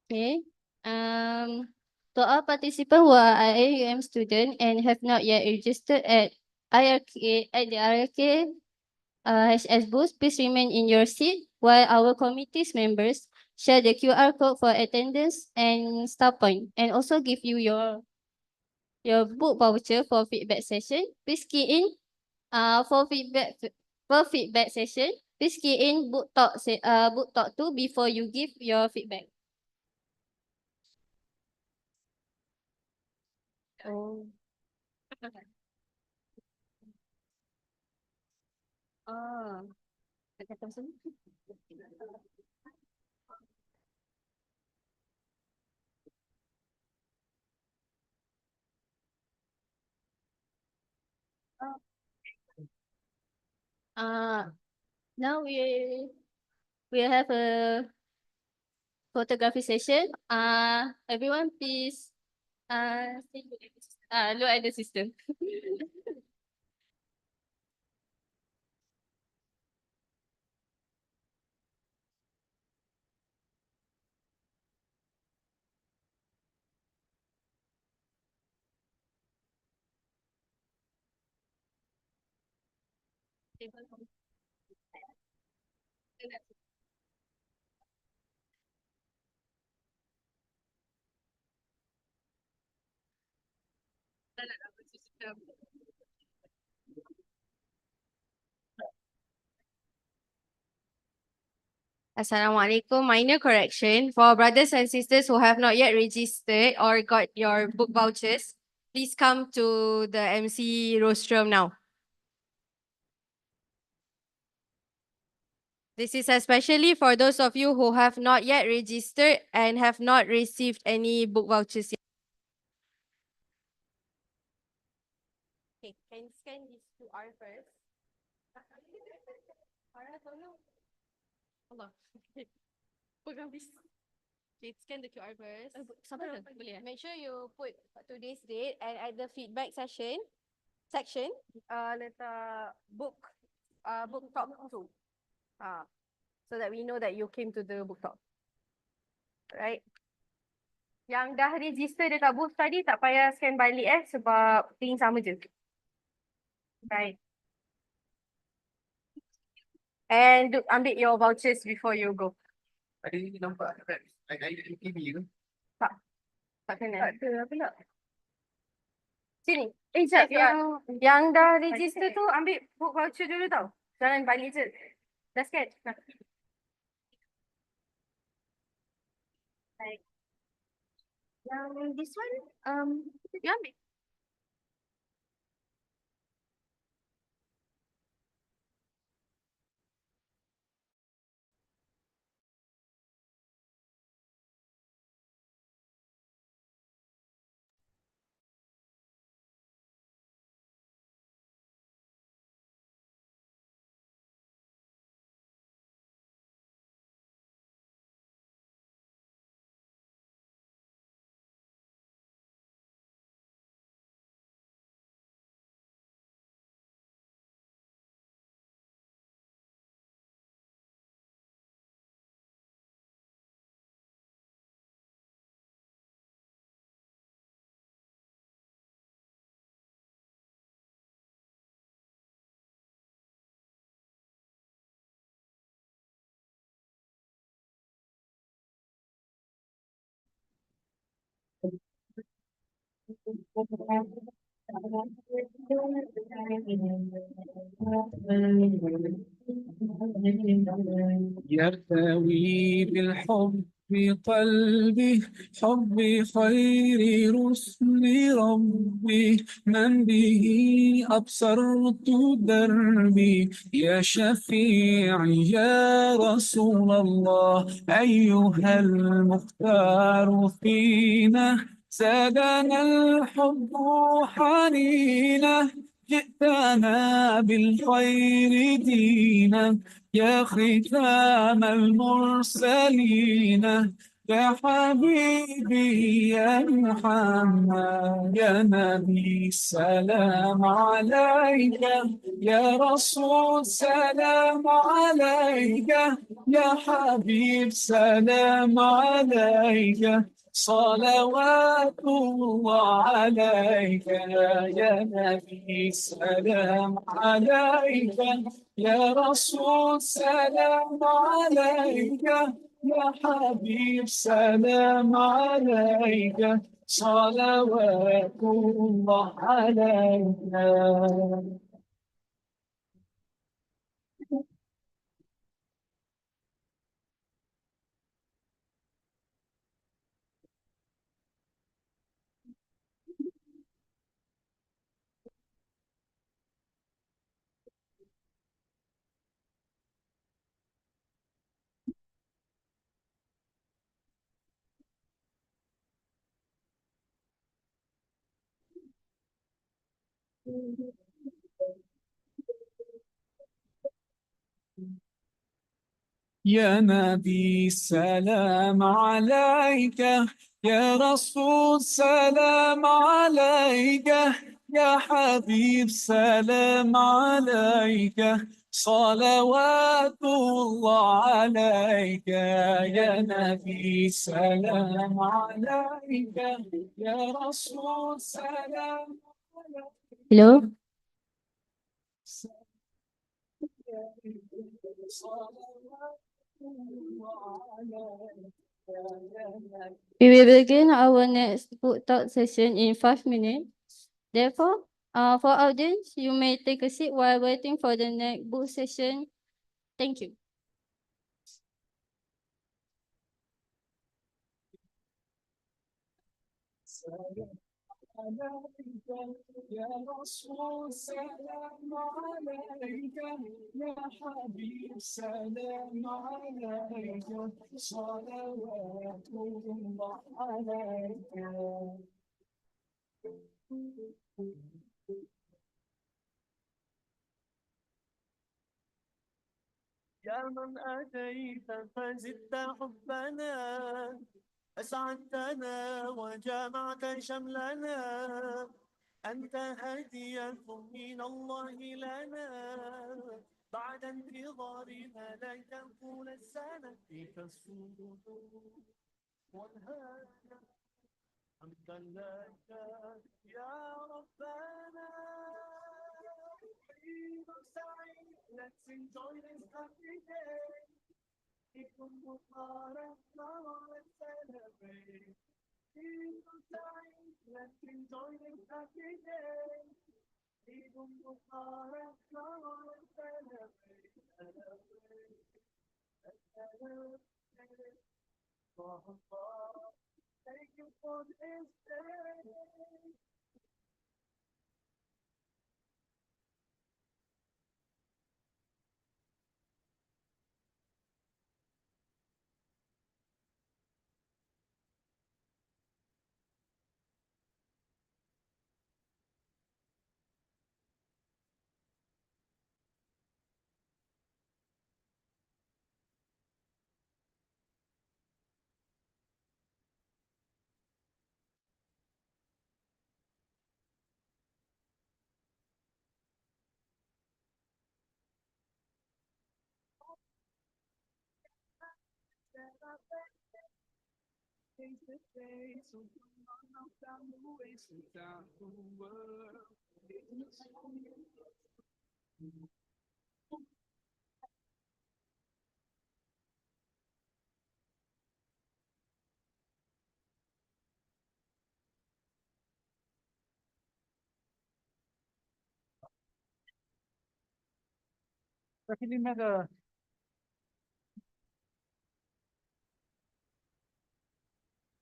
Okay. To all participants who are IIUM students and have not yet registered at the IRK HS booth, please remain in your seat while our committee's members share the QR code for attendance and start point, and also give you your book voucher for feedback session. Please key in for feedback session. Please key in book talk 2 before you give your feedback. Oh. Oh. Now we have a photography session. Everyone please look at the system. Assalamualaikum. Minor correction for brothers and sisters who have not yet registered or got your book vouchers. Please come to the MC rostrum now. This is especially for those of you who have not yet registered and have not received any book vouchers yet. Okay, can you scan this QR first? Allah. Pegang this. Okay, scan the QR first. Boleh. Make sure you put today's date and at the feedback section, letak book talk 2. So that we know that you came to the book talk. Right. Yang dah register dekat booth tadi tak payah scan balik sebab link sama je. Right. And ambil your vouchers before you go. Tadi nampak IIUM TV ke? Tak kena. Tak ada apa nak. Sini. Jap, yang dah register tu ambil book voucher dulu tau. Jangan balik je. Dah scan? Baik. Yang this one, you ambil? يرتوي بالحب قلبي حب خير رسل ربي من به أبصرت دربي يا شفيعي يا رسول الله أيها المختار فينا زادنا الحب حنينا جئتنا بالخير دينا يا ختام المرسلين يا حبيبي يا محمد يا نبي سلام عليك يا رسول سلام عليك يا حبيب سلام عليك صلوات الله عليك يا نبي سلام عليك يا رسول سلام عليك يا حبيب سلام عليك صلوات الله عليك. يا نبي سلام عليك يا رسول سلام عليك يا حبيب سلام عليك صلوات الله عليك يا نبي سلام عليك يا رسول سلام عليك. Hello. We will begin our next book talk session in 5 minutes. Therefore, for audience, you may take a seat while waiting for the next book session. Thank you. يا رسول سلام عليك يا حبيب سلام عليك صلوات الله عليك. يا من أتيت فزدت حبنا أسعدتنا وجمعت شملنا أنت هدية من الله لنا بعد انتظارنا لن تكون السنة فيك السرور والهنا حمدا لك يا ربنا. Let's enjoy this happy day. Ikut Mubarak, let's celebrate. Let's enjoy this happy day. عيد مبارك Thank you for this day. Face to face, so come on down the way, so down the world.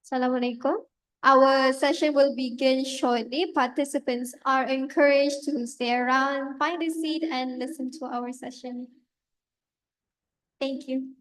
Assalamualaikum. Our session will begin shortly. Participants are encouraged to stay around, find a seat, and listen to our session. Thank you.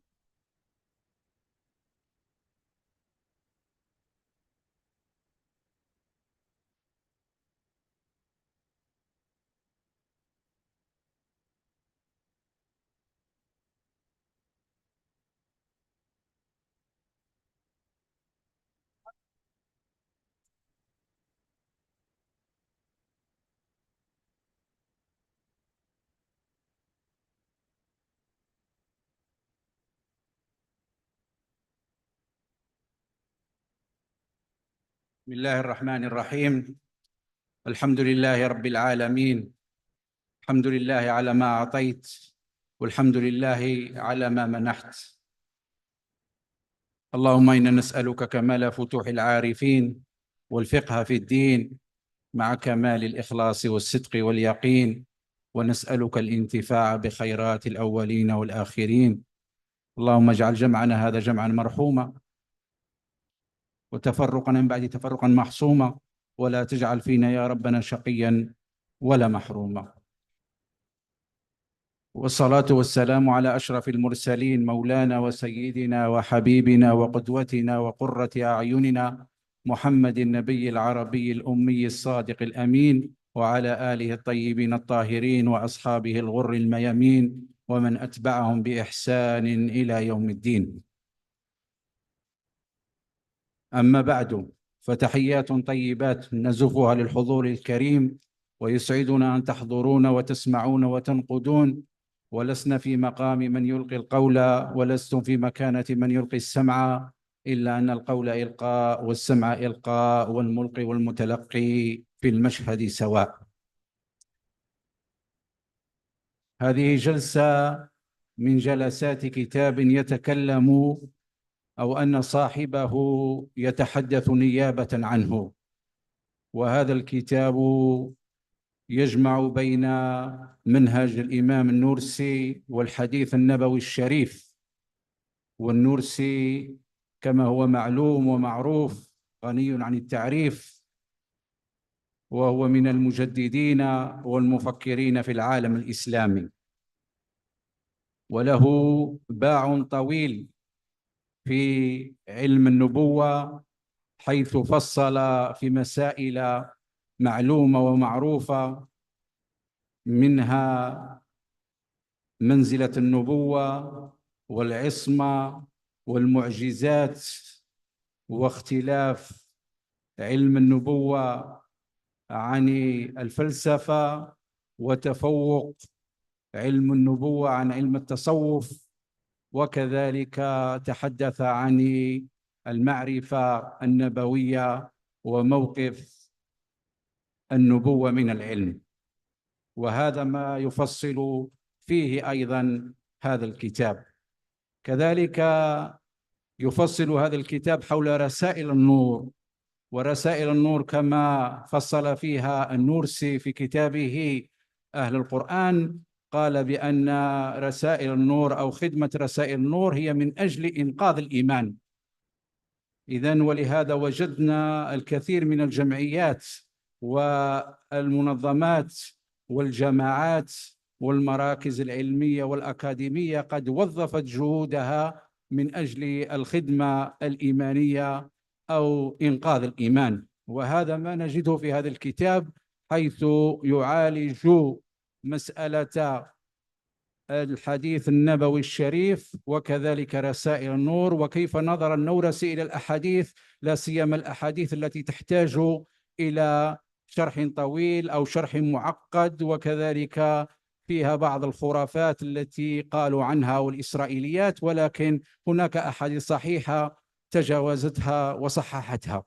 بسم الله الرحمن الرحيم. الحمد لله رب العالمين. الحمد لله على ما أعطيت، والحمد لله على ما منحت. اللهم إنا نسألك كمال فتوح العارفين والفقه في الدين مع كمال الإخلاص والصدق واليقين، ونسألك الانتفاع بخيرات الأولين والآخرين. اللهم اجعل جمعنا هذا جمعا مرحوما، وتفرقنا من بعد تفرقا محصوما، ولا تجعل فينا يا ربنا شقيا ولا محروما. والصلاة والسلام على أشرف المرسلين، مولانا وسيدنا وحبيبنا وقدوتنا وقرة أعيننا محمد النبي العربي الأمي الصادق الأمين، وعلى آله الطيبين الطاهرين وأصحابه الغر الميامين، ومن أتبعهم بإحسان إلى يوم الدين. أما بعد، فتحيات طيبات نزفها للحضور الكريم، ويسعدنا أن تحضرون وتسمعون وتنقدون، ولسنا في مقام من يلقي القول، ولستم في مكانة من يلقي السمع، إلا أن القول إلقاء والسمع إلقاء، والملقي والمتلقي في المشهد سواء. هذه جلسة من جلسات كتاب يتكلم، أو أن صاحبه يتحدث نيابة عنه. وهذا الكتاب يجمع بين منهج الإمام النورسي والحديث النبوي الشريف. والنورسي كما هو معلوم ومعروف غني عن التعريف، وهو من المجددين والمفكرين في العالم الإسلامي، وله باع طويل في علم النبوة، حيث فصل في مسائل معلومة ومعروفة، منها منزلة النبوة والعصمة والمعجزات، واختلاف علم النبوة عن الفلسفة، وتفوق علم النبوة عن علم التصوف، وكذلك تحدث عن المعرفة النبوية وموقف النبوة من العلم. وهذا ما يفصل فيه أيضا هذا الكتاب. كذلك يفصل هذا الكتاب حول رسائل النور ورسائل النور كما فصل فيها النورسي في كتابه أهل القرآن، قال بأن رسائل النور أو خدمة رسائل النور هي من أجل إنقاذ الإيمان. إذن ولهذا وجدنا الكثير من الجمعيات والمنظمات والجماعات والمراكز العلمية والأكاديمية قد وظفت جهودها من أجل الخدمة الإيمانية أو إنقاذ الإيمان، وهذا ما نجده في هذا الكتاب، حيث يعالج مسألة الحديث النبوي الشريف وكذلك رسائل النور، وكيف نظر النورسي إلى الأحاديث، لا سيما الأحاديث التي تحتاج إلى شرح طويل أو شرح معقد، وكذلك فيها بعض الخرافات التي قالوا عنها والإسرائيليات، ولكن هناك أحاديث صحيحة تجاوزتها وصححتها.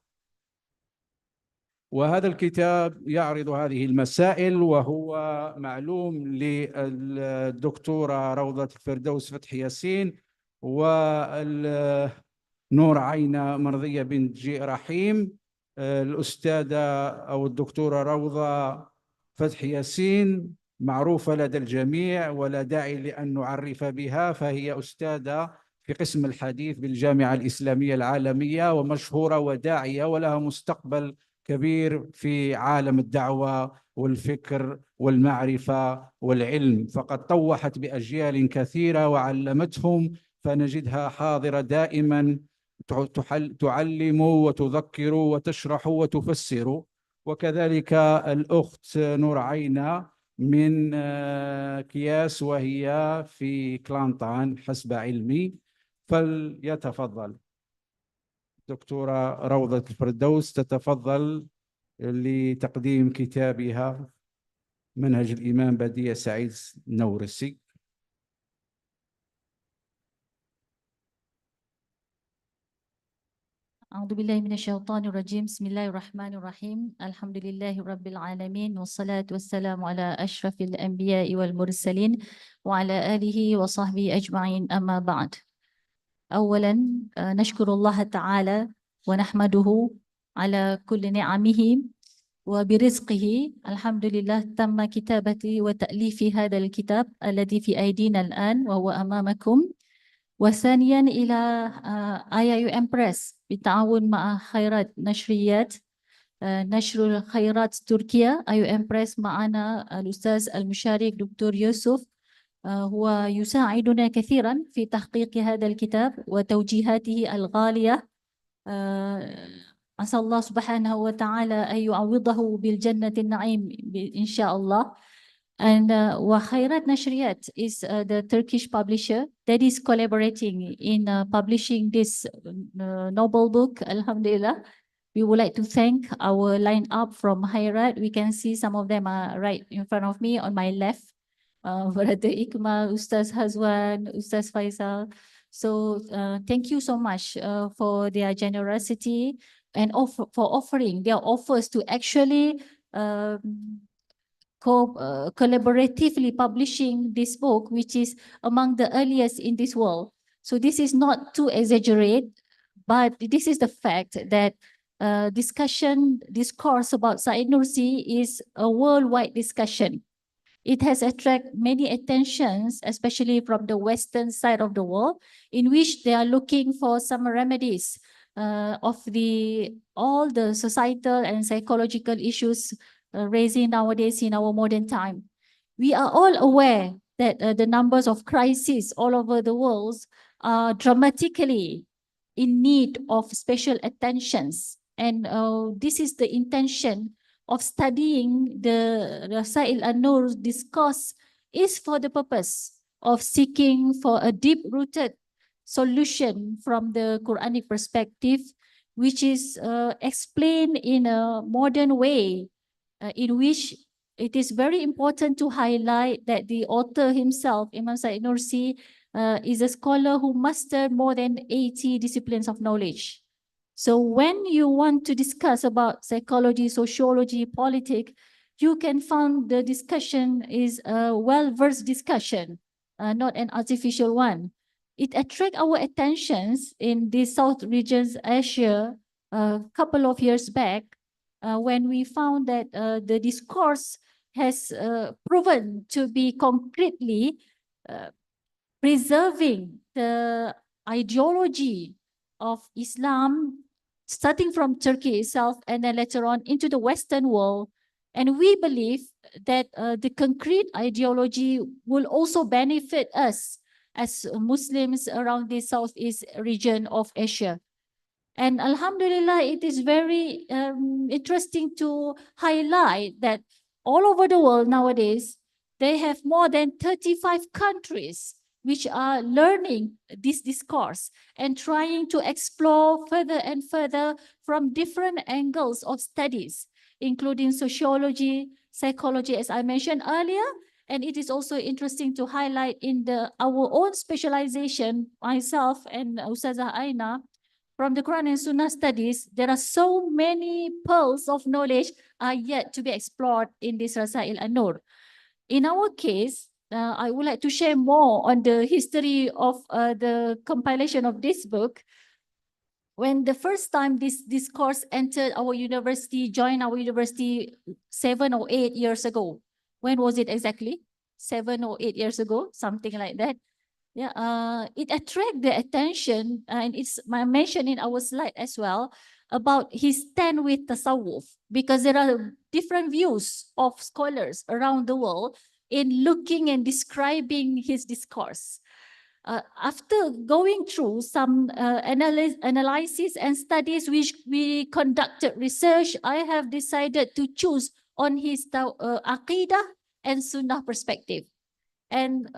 وهذا الكتاب يعرض هذه المسائل، وهو معلوم للدكتورة روضة الفردوس فتحي ياسين والنور عينة مرضية بنت جي رحيم. الأستاذة أو الدكتورة روضة فتحي ياسين معروفة لدى الجميع ولا داعي لأن نعرف بها، فهي أستاذة في قسم الحديث بالجامعة الإسلامية العالمية، ومشهورة وداعية ولها مستقبل كبير في عالم الدعوة والفكر والمعرفة والعلم، فقد طوحت بأجيال كثيرة وعلمتهم، فنجدها حاضرة دائما تعلم وتذكر وتشرح وتفسر. وكذلك الأخت نور عينة من كياس وهي في كلانطان حسب علمي، فليتفضل دكتورة روضة الفردوس تتفضل لتقديم كتابها منهج الإمام بديع سعيد النورسي. أعوذ بالله من الشيطان الرجيم. بسم الله الرحمن الرحيم. الحمد لله رب العالمين، والصلاة والسلام على أشرف الأنبياء والمرسلين وعلى آله وصحبه أجمعين، أما بعد. أولا نشكر الله تعالى ونحمده على كل نعمه وبرزقه. الحمد لله تم كتابة وتأليف هذا الكتاب الذي في أيدينا الآن وهو أمامكم. وثانيا إلى IIUM Press بالتعاون مع خيرات نشريات نشر الخيرات تركيا. IIUM Press معنا الأستاذ المشارك دكتور يوسف، هو يساعدنا كثيرا في تحقيق هذا الكتاب وتوجيهاته الغالية. عسى الله سبحانه وتعالى أن يعوضه بالجنة النعيم إن شاء الله. And وخيرات نشريات is the Turkish publisher that is collaborating in publishing this noble book. Alhamdulillah. We would like to thank our line-up from Khairat. We can see some of them are right in front of me on my left. Brother Ikmal, Ustaz Hazwan, Ustaz Faisal. So thank you so much for their generosity and for offering their offers to actually collaboratively publishing this book, which is among the earliest in this world. So this is not to exaggerate, but this is the fact that discourse about Said Nursi is a worldwide discussion. It has attracted many attentions, especially from the Western side of the world, in which they are looking for some remedies of all the societal and psychological issues raising nowadays in our modern time. We are all aware that the numbers of crises all over the world are dramatically in need of special attentions. And this is the intention of studying the Rasail an-Nur discourse is for the purpose of seeking for a deep-rooted solution from the Quranic perspective, which is explained in a modern way, in which it is very important to highlight that the author himself, Imam Said Nursi, is a scholar who mastered more than 80 disciplines of knowledge. So when you want to discuss about psychology, sociology, politics, you can find the discussion is a well-versed discussion, not an artificial one. It attracts our attentions in the South regions, Asia, a couple of years back when we found that the discourse has proven to be concretely preserving the ideology of Islam, starting from Turkey itself and then later on into the Western world. And we believe that the concrete ideology will also benefit us as Muslims around the Southeast region of Asia. And Alhamdulillah, it is very interesting to highlight that all over the world nowadays, they have more than 35 countries which are learning this discourse and trying to explore further and further from different angles of studies, including sociology, psychology, as I mentioned earlier. And it is also interesting to highlight in our own specialization, myself and Ustazah Aina, from the Quran and Sunnah studies, there are so many pearls of knowledge are yet to be explored in this Rasail An-Nur. In our case, I would like to share more on the history of the compilation of this book. When the first time this course entered our university, joined our university 7 or 8 years ago. When was it exactly? 7 or 8 years ago, something like that. Yeah, it attracted the attention, and it's mentioned in our slide as well about his stand with tasawwuf, because there are different views of scholars around the world in looking and describing his discourse. After going through some analysis and studies which we conducted research, I have decided to choose on his Aqidah and Sunnah perspective. And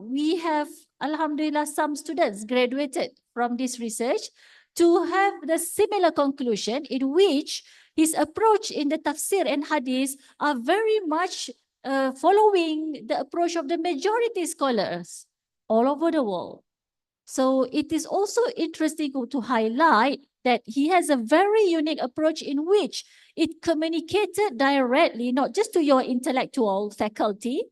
we have, Alhamdulillah, some students graduated from this research to have the similar conclusion in which his approach in the tafsir and hadith are very much following the approach of the majority scholars all over the world. So it is also interesting to highlight that he has a very unique approach in which it communicated directly, not just to your intellectual faculty,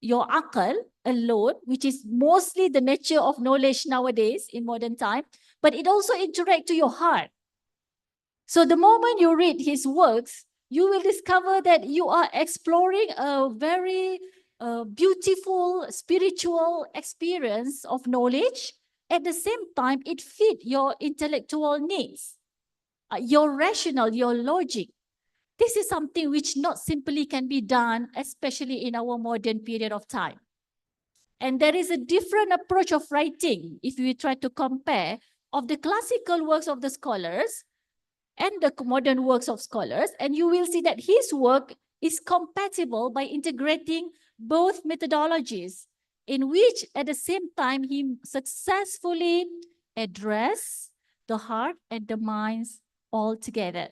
your aql alone, which is mostly the nature of knowledge nowadays in modern time, but it also interacts to your heart. So the moment you read his works, you will discover that you are exploring a very beautiful spiritual experience of knowledge. At the same time, it fits your intellectual needs, your rational, your logic. This is something which not simply can be done, especially in our modern period of time. And there is a different approach of writing, if we try to compare, of the classical works of the scholars and the modern works of scholars, and you will see that his work is compatible by integrating both methodologies, in which at the same time he successfully address the heart and the minds all together.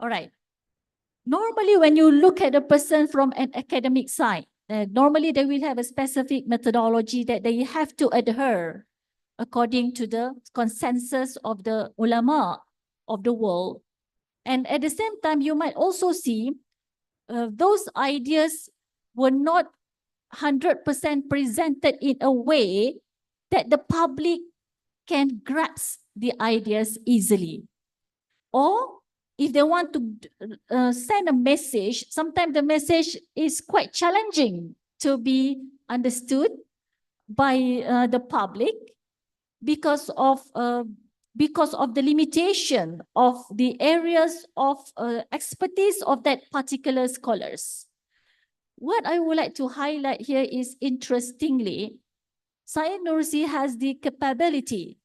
All right. Normally, when you look at a person from an academic side, normally they will have a specific methodology that they have to adhere according to the consensus of the ulama of the world. And at the same time, you might also see those ideas were not 100% presented in a way that the public can grasp the ideas easily. Or if they want to send a message, sometimes the message is quite challenging to be understood by the public because of the limitation of the areas of expertise of that particular scholars. What I would like to highlight here is, interestingly, Syed Nursi has the capability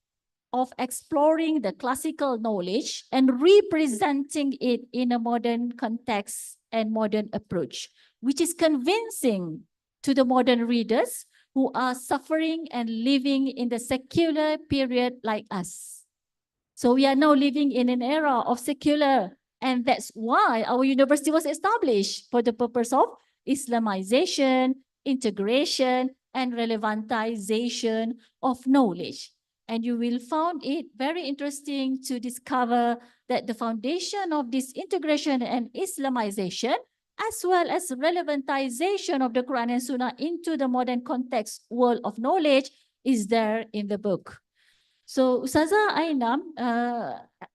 of exploring the classical knowledge and representing it in a modern context and modern approach, which is convincing to the modern readers who are suffering and living in the secular period like us. So we are now living in an era of secular, and that's why our university was established, for the purpose of Islamization, integration, and relevantization of knowledge. And you will find it very interesting to discover that the foundation of this integration and Islamization, as well as relevantization of the Quran and Sunnah into the modern context world of knowledge, is there in the book. So Ustazah Ainam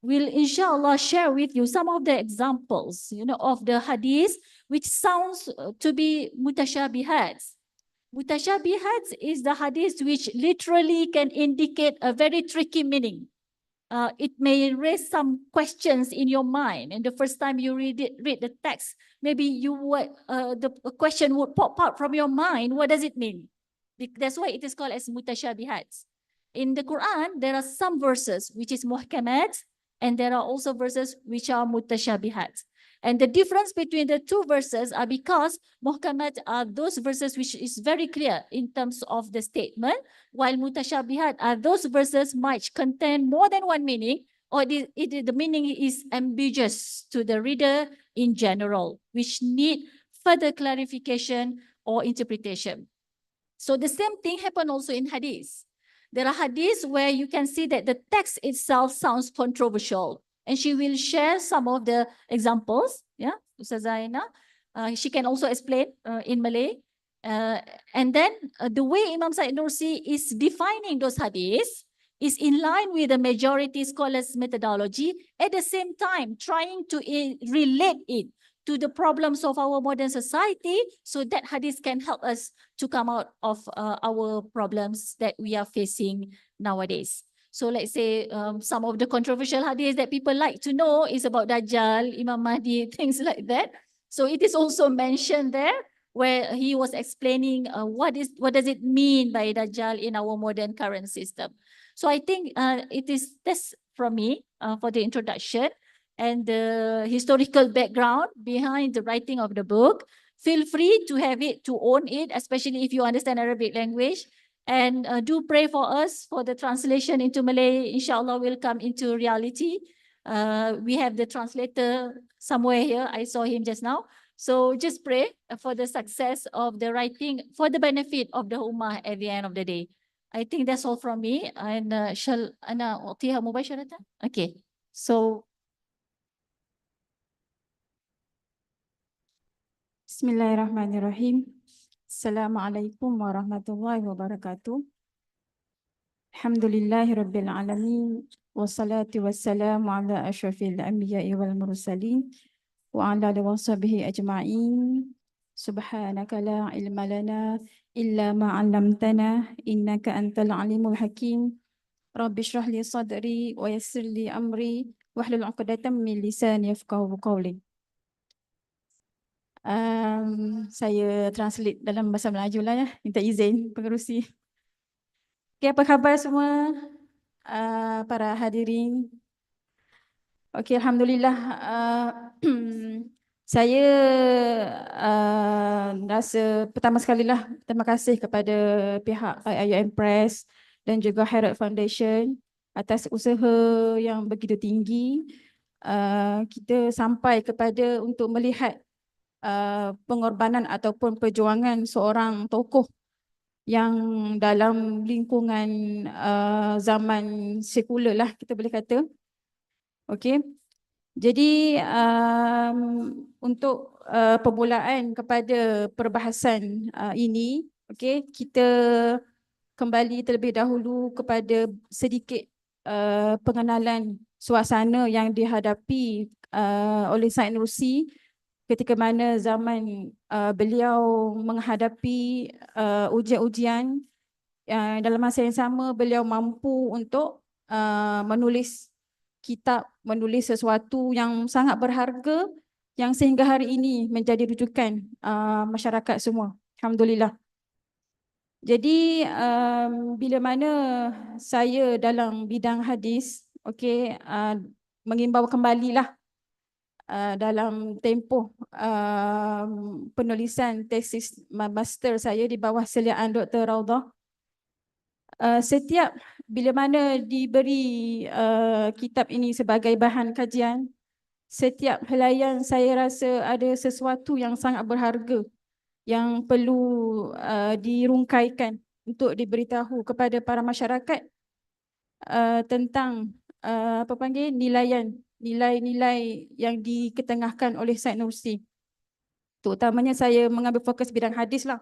will inshallah share with you some of the examples, of the hadith which sounds to be mutashabihat. Mutashabihat is the hadith which literally can indicate a very tricky meaning. It may raise some questions in your mind, and the first time you read the text, maybe the question would pop out from your mind. What does it mean? That's why it is called as mutashabihat. In the Quran, there are some verses which is muhkamat, and there are also verses which are mutashabihat. And the difference between the two verses are because muhkamat are those verses which is very clear in terms of the statement, while mutashabihat are those verses might contain more than one meaning, or the meaning is ambiguous to the reader in general, which need further clarification or interpretation. So the same thing happened also in hadith. There are hadiths where you can see that the text itself sounds controversial, and she will share some of the examples. Yeah, Ustazah Aina. She can also explain in Malay. And then the way Imam Said Nursi is defining those hadiths is in line with the majority scholars' methodology, at the same time trying to relate it to the problems of our modern society, so that hadith can help us to come out of our problems that we are facing nowadays. So let's say some of the controversial hadith that people like to know is about Dajjal, Imam Mahdi, things like that. So it is also mentioned there, where he was explaining what does it mean by Dajjal in our modern current system. So I think that's from me for the introduction and the historical background behind the writing of the book. Feel free to have it, to own it, especially if you understand Arabic language. And do pray for us for the translation into Malay. Inshallah will come into reality. We have the translator somewhere here. I saw him just now. So just pray for the success of the writing for the benefit of the Ummah at the end of the day. I think that's all from me. And shall Ana أعطيها مباشرة? Okay. So Bismillahirrahmanirrahim. Assalamualaikum warahmatullahi wabarakatuh. Alhamdulillahi rabbil alamin. Wassalatu wassalamu ala ashrafil anbiya'i wal mursalin. Wa ala alihi wa sahbihi ajma'in. Subhanaka la ilma lana illa ma 'allamtana innaka antal alimul hakim. Rabbi shrah li sadri wa yassir li amri wahlul 'uqdatam min lisani yafqahu qawli. Saya translate dalam bahasa Melayu lah ya, minta izin pengerusi. Okay, apa khabar semua para hadirin? Okay, Alhamdulillah. Saya rasa pertama sekali lah terima kasih kepada pihak IIUM Press dan juga Herald Foundation atas usaha yang begitu tinggi. Kita sampai kepada untuk melihat pengorbanan ataupun perjuangan seorang tokoh yang dalam lingkungan zaman sekular lah kita boleh kata. Okey. Jadi untuk permulaan kepada perbahasan ini, okey, kita kembali terlebih dahulu kepada sedikit pengenalan suasana yang dihadapi oleh Said Nursi ketika mana zaman beliau menghadapi ujian-ujian, dalam masa yang sama beliau mampu untuk menulis kitab, menulis sesuatu yang sangat berharga yang sehingga hari ini menjadi rujukan masyarakat semua. Alhamdulillah. Jadi bila mana saya dalam bidang hadis, okey, mengimbau kembalilah dalam tempoh penulisan tesis master saya di bawah seliaan Dr. Raudah. Setiap bila mana diberi kitab ini sebagai bahan kajian, setiap helaian saya rasa ada sesuatu yang sangat berharga yang perlu dirungkaikan untuk diberitahu kepada para masyarakat tentang nilai-nilai yang diketengahkan oleh Said Nursi. Terutamanya saya mengambil fokus bidang hadis lah.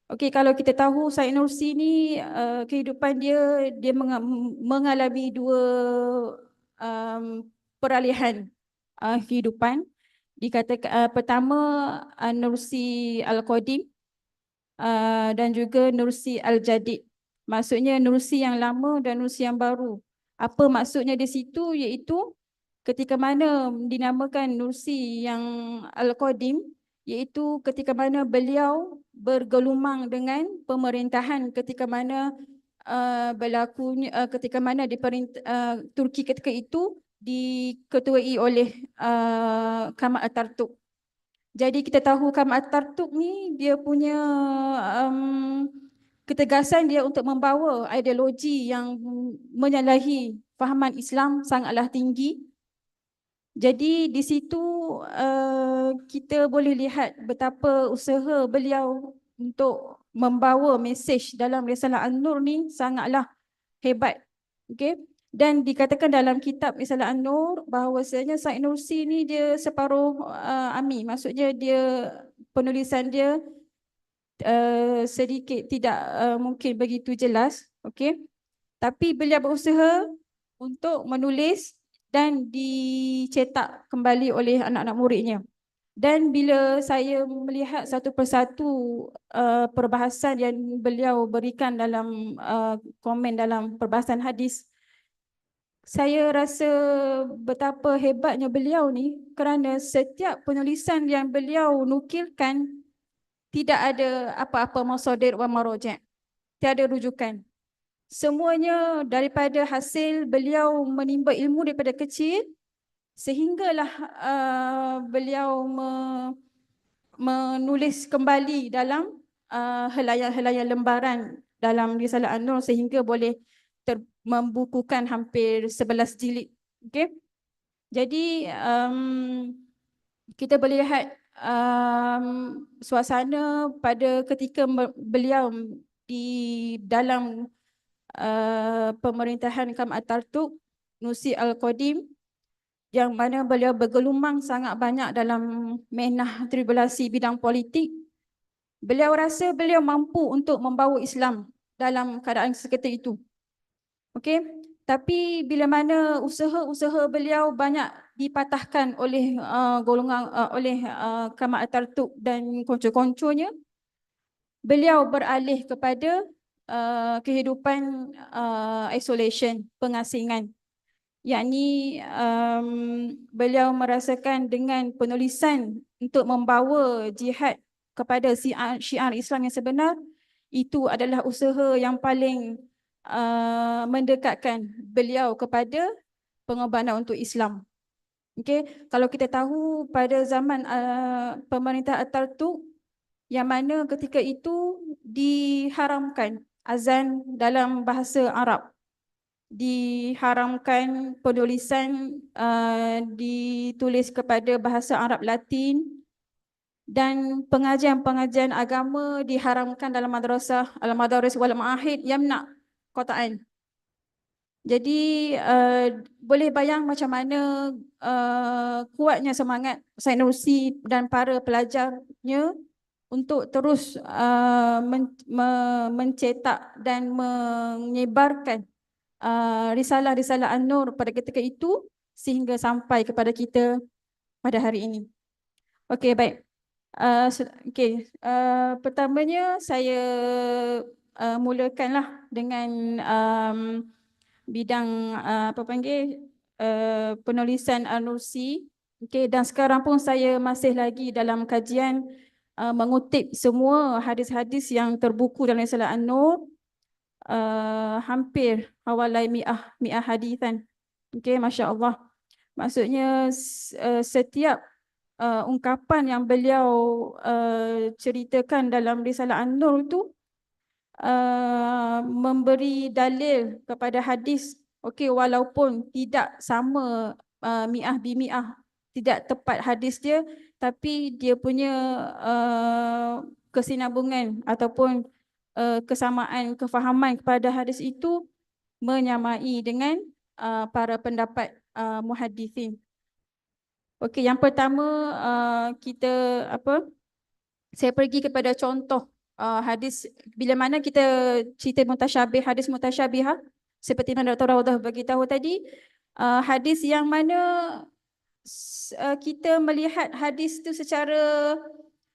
Okey, kalau kita tahu Said Nursi ni kehidupan dia mengalami dua peralihan kehidupan. Dikatakan pertama Nursi Al-Qadim dan juga Nursi Al-Jadid. Maksudnya Nursi yang lama dan Nursi yang baru. Apa maksudnya di situ, iaitu ketika mana dinamakan Nursi yang Al-Qadim, iaitu ketika mana beliau bergelumang dengan pemerintahan ketika mana ketika mana Turki ketika itu diketuai oleh Kemal Atatürk. Jadi kita tahu Kemal Atatürk ni dia punya ketegasan dia untuk membawa ideologi yang menyalahi fahaman Islam sangatlah tinggi. Jadi di situ kita boleh lihat betapa usaha beliau untuk membawa mesej dalam Risalah An-Nur ni sangatlah hebat. Okay? Dan dikatakan dalam kitab Risalah An-Nur bahawasanya Said Nursi ni dia separuh Ami. Maksudnya dia penulisan dia sedikit tidak mungkin begitu jelas. Okay? Tapi beliau berusaha untuk menulis dan dicetak kembali oleh anak-anak muridnya. Dan bila saya melihat satu persatu perbahasan yang beliau berikan dalam komen dalam perbahasan hadis, saya rasa betapa hebatnya beliau ni kerana setiap penulisan yang beliau nukilkan tidak ada apa-apa masadir wa maraja', tiada rujukan. Semuanya daripada hasil beliau menimba ilmu daripada kecil sehinggalah beliau menulis kembali dalam helaian-helaian lembaran dalam Risalah An-Nur sehingga boleh membukukan hampir 11 jilid. Okay? Jadi kita boleh lihat suasana pada ketika beliau di dalam pemerintahan Kemal Atatürk, Nursi Al-Qadim, yang mana beliau bergelumang sangat banyak dalam mehnah tribulasi bidang politik. Beliau rasa beliau mampu untuk membawa Islam dalam keadaan seketika itu. Okey, tapi bila mana usaha-usaha beliau banyak dipatahkan oleh Kemal Atatürk dan konco-konconya, beliau beralih kepada kehidupan isolation, pengasingan. Yakni beliau merasakan dengan penulisan untuk membawa jihad kepada syiar Islam yang sebenar, itu adalah usaha yang paling mendekatkan beliau kepada pengorbanan untuk Islam. Okay? Kalau kita tahu pada zaman pemerintah Atatürk, yang mana ketika itu diharamkan azan dalam bahasa Arab, diharamkan penulisan ditulis kepada bahasa Arab Latin, dan pengajian-pengajian agama diharamkan dalam madrasah, al-madaris wal ma'ahid yamna qataan. Jadi boleh bayang macam mana kuatnya semangat Said Nursi dan para pelajarnya untuk terus mencetak dan menyebarkan risalah-risalah An-Nur pada ketika itu sehingga sampai kepada kita pada hari ini. Okey, baik. Pertamanya saya mulakanlah dengan bidang penulisan An-Nursi. Okey, dan sekarang pun saya masih lagi dalam kajian mengutip semua hadis-hadis yang terbuku dalam Risalah An-Nur, hampir hawalai mi'ah hadisan. Okey, Masya Allah. Maksudnya setiap ungkapan yang beliau ceritakan dalam Risalah An-Nur itu memberi dalil kepada hadis. Okey, walaupun tidak sama mi'ah bimi'ah, tidak tepat hadis dia, tapi dia punya kesinambungan ataupun kesamaan kefahaman kepada hadis itu menyamai dengan para pendapat muhadithin. Okey, yang pertama saya pergi kepada contoh hadis, bila mana kita cerita mutasyabih, hadis mutasyabihah, seperti mana Dr. Rawdah beritahu tadi, hadis yang mana kita melihat hadis itu secara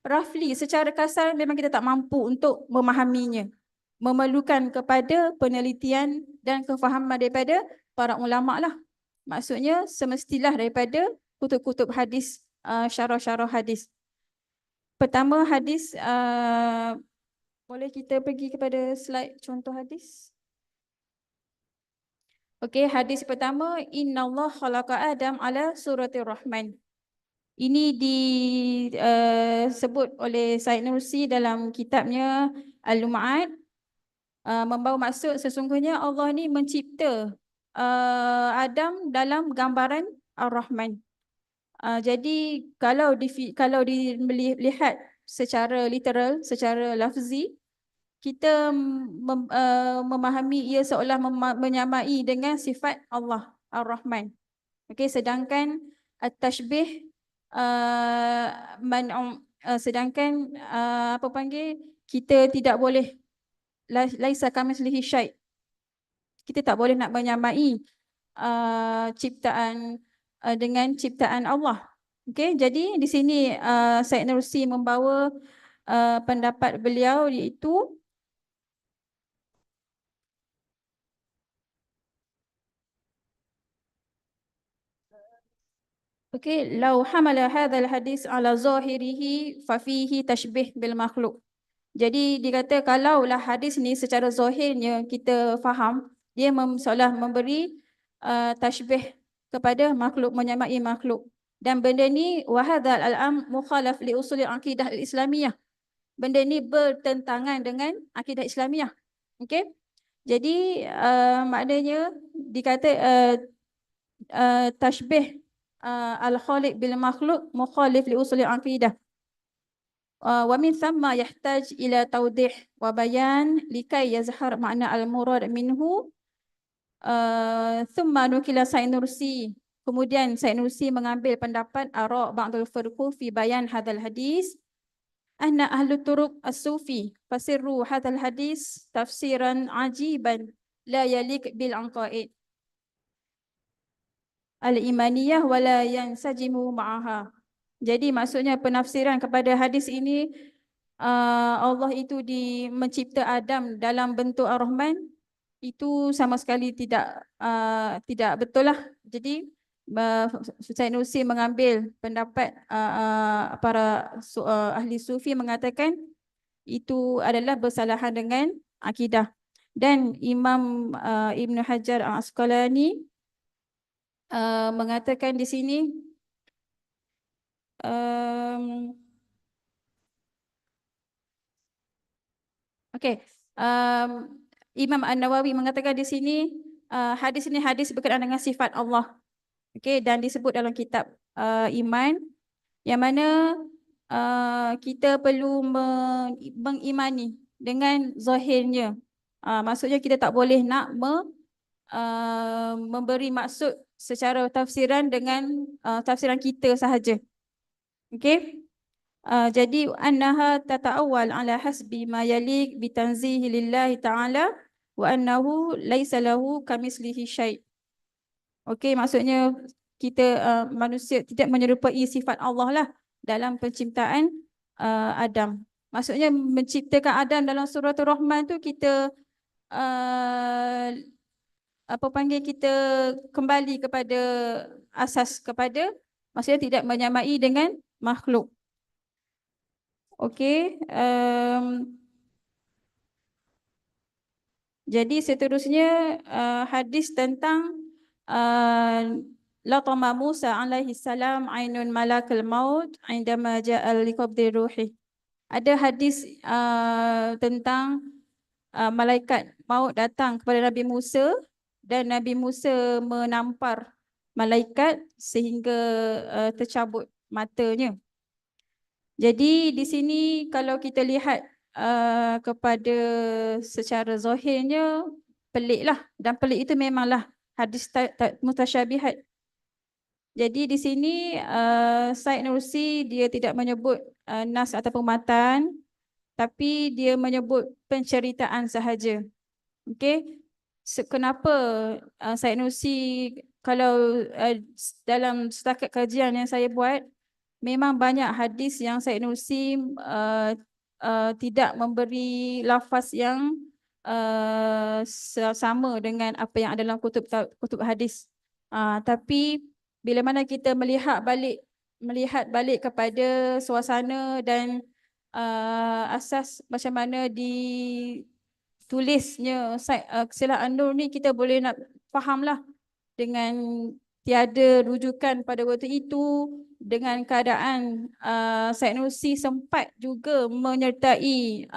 roughly, secara kasar memang kita tak mampu untuk memahaminya. Memerlukan kepada penelitian dan kefahaman daripada para ulama lah. Maksudnya semestilah daripada kutub-kutub hadis, syarah-syarah hadis. Pertama hadis, boleh kita pergi kepada slide contoh hadis. Okey, hadis pertama, Innallaha khalaqa Adam ala suratir Rahman. Ini disebut oleh Said Nursi dalam kitabnya Al-Lum'at, membawa maksud sesungguhnya Allah ni mencipta Adam dalam gambaran Ar-Rahman. Jadi kalau dilihat secara literal, secara lafzi, kita memahami ia seolah menyamai dengan sifat Allah Ar-Rahman. Okey, sedangkan at-tashbih sedangkan apa panggil, kita tidak boleh laisa kamitslihi syai'. Kita tak boleh nak menyamai ciptaan dengan ciptaan Allah. Okey, jadi di sini Said Nursi membawa pendapat beliau, iaitu okey, lau hamala hadzal hadis ala zahirihi fa fihi tashbih bil makhluk. Jadi dikata kalaulah hadis ni secara zahirnya kita faham, dia seolah memberi tashbih kepada makhluk, menyamai makhluk. Dan benda ni wa hadzal al-am mukhalaf li usul al-aqidah al-islamiyah. Benda ni bertentangan dengan akidah Islamiyah. Okey? Jadi maknanya dikata tashbih al-khaliq bil makhluk mukhalif li usul al-aqidah. Wa min thamma yahtaj ila tawdih wa bayan likai yazhar makna al-murad minhu. Thumma nukila Said Nursi. Kemudian Said Nursi mengambil pendapat ara' ba'dul firqu fi bayan hadzal hadis. Anna ahlu turuq as-sufi fasirru hadzal hadis tafsiran ajiban la yalik bil anqaid al-imaniyah wa la yansajimu ma'aha. Jadi maksudnya penafsiran kepada hadis ini, Allah itu mencipta Adam dalam bentuk Ar-Rahman, itu sama sekali tidak betul lah. Jadi Said Nursi mengambil pendapat para ahli sufi mengatakan itu adalah bersalahan dengan akidah. Dan Imam Ibn Hajar Al-Asqalani mengatakan di sini, okey, Imam An-Nawawi mengatakan di sini hadis ini hadis berkenaan dengan sifat Allah. Okey, dan disebut dalam kitab iman, yang mana kita perlu mengimani dengan zahirnya. Maksudnya kita tak boleh nak memberi maksud secara tafsiran dengan tafsiran kita sahaja. Okey. Jadi annaha tata'awwal ala hasbi ma yaliq bi tanzihi lillahi ta'ala wa annahu laisa lahu kamitslihi syai'. Okey, maksudnya kita manusia tidak menyerupai sifat Allah lah dalam penciptaan Adam. Maksudnya menciptakan Adam dalam surah Ar-Rahman tu kita apa panggil, kita kembali kepada asas, kepada maksudnya tidak menyamai dengan makhluk. Okey, jadi seterusnya hadis tentang latama Musa alaihi salam ainun malakal maut indama ja'a liqabdi ruhi. Ada hadis tentang malaikat maut datang kepada Nabi Musa dan Nabi Musa menampar malaikat sehingga tercabut matanya. Jadi di sini kalau kita lihat kepada secara zahirnya peliklah, dan pelik itu memanglah hadis mutasyabihat. Jadi di sini Said Nursi dia tidak menyebut nas ataupun matan, tapi dia menyebut penceritaan sahaja. Okey. Kenapa Syed Nursi kalau dalam setakat kajian yang saya buat, memang banyak hadis yang Syed Nursi tidak memberi lafaz yang sama dengan apa yang ada dalam kutub hadis. Tapi bila mana kita melihat balik kepada suasana dan asas macam mana ditulisnya Silah An-Nur ni, kita boleh nak fahamlah dengan tiada rujukan pada waktu itu, dengan keadaan Syed Nursi sempat juga menyertai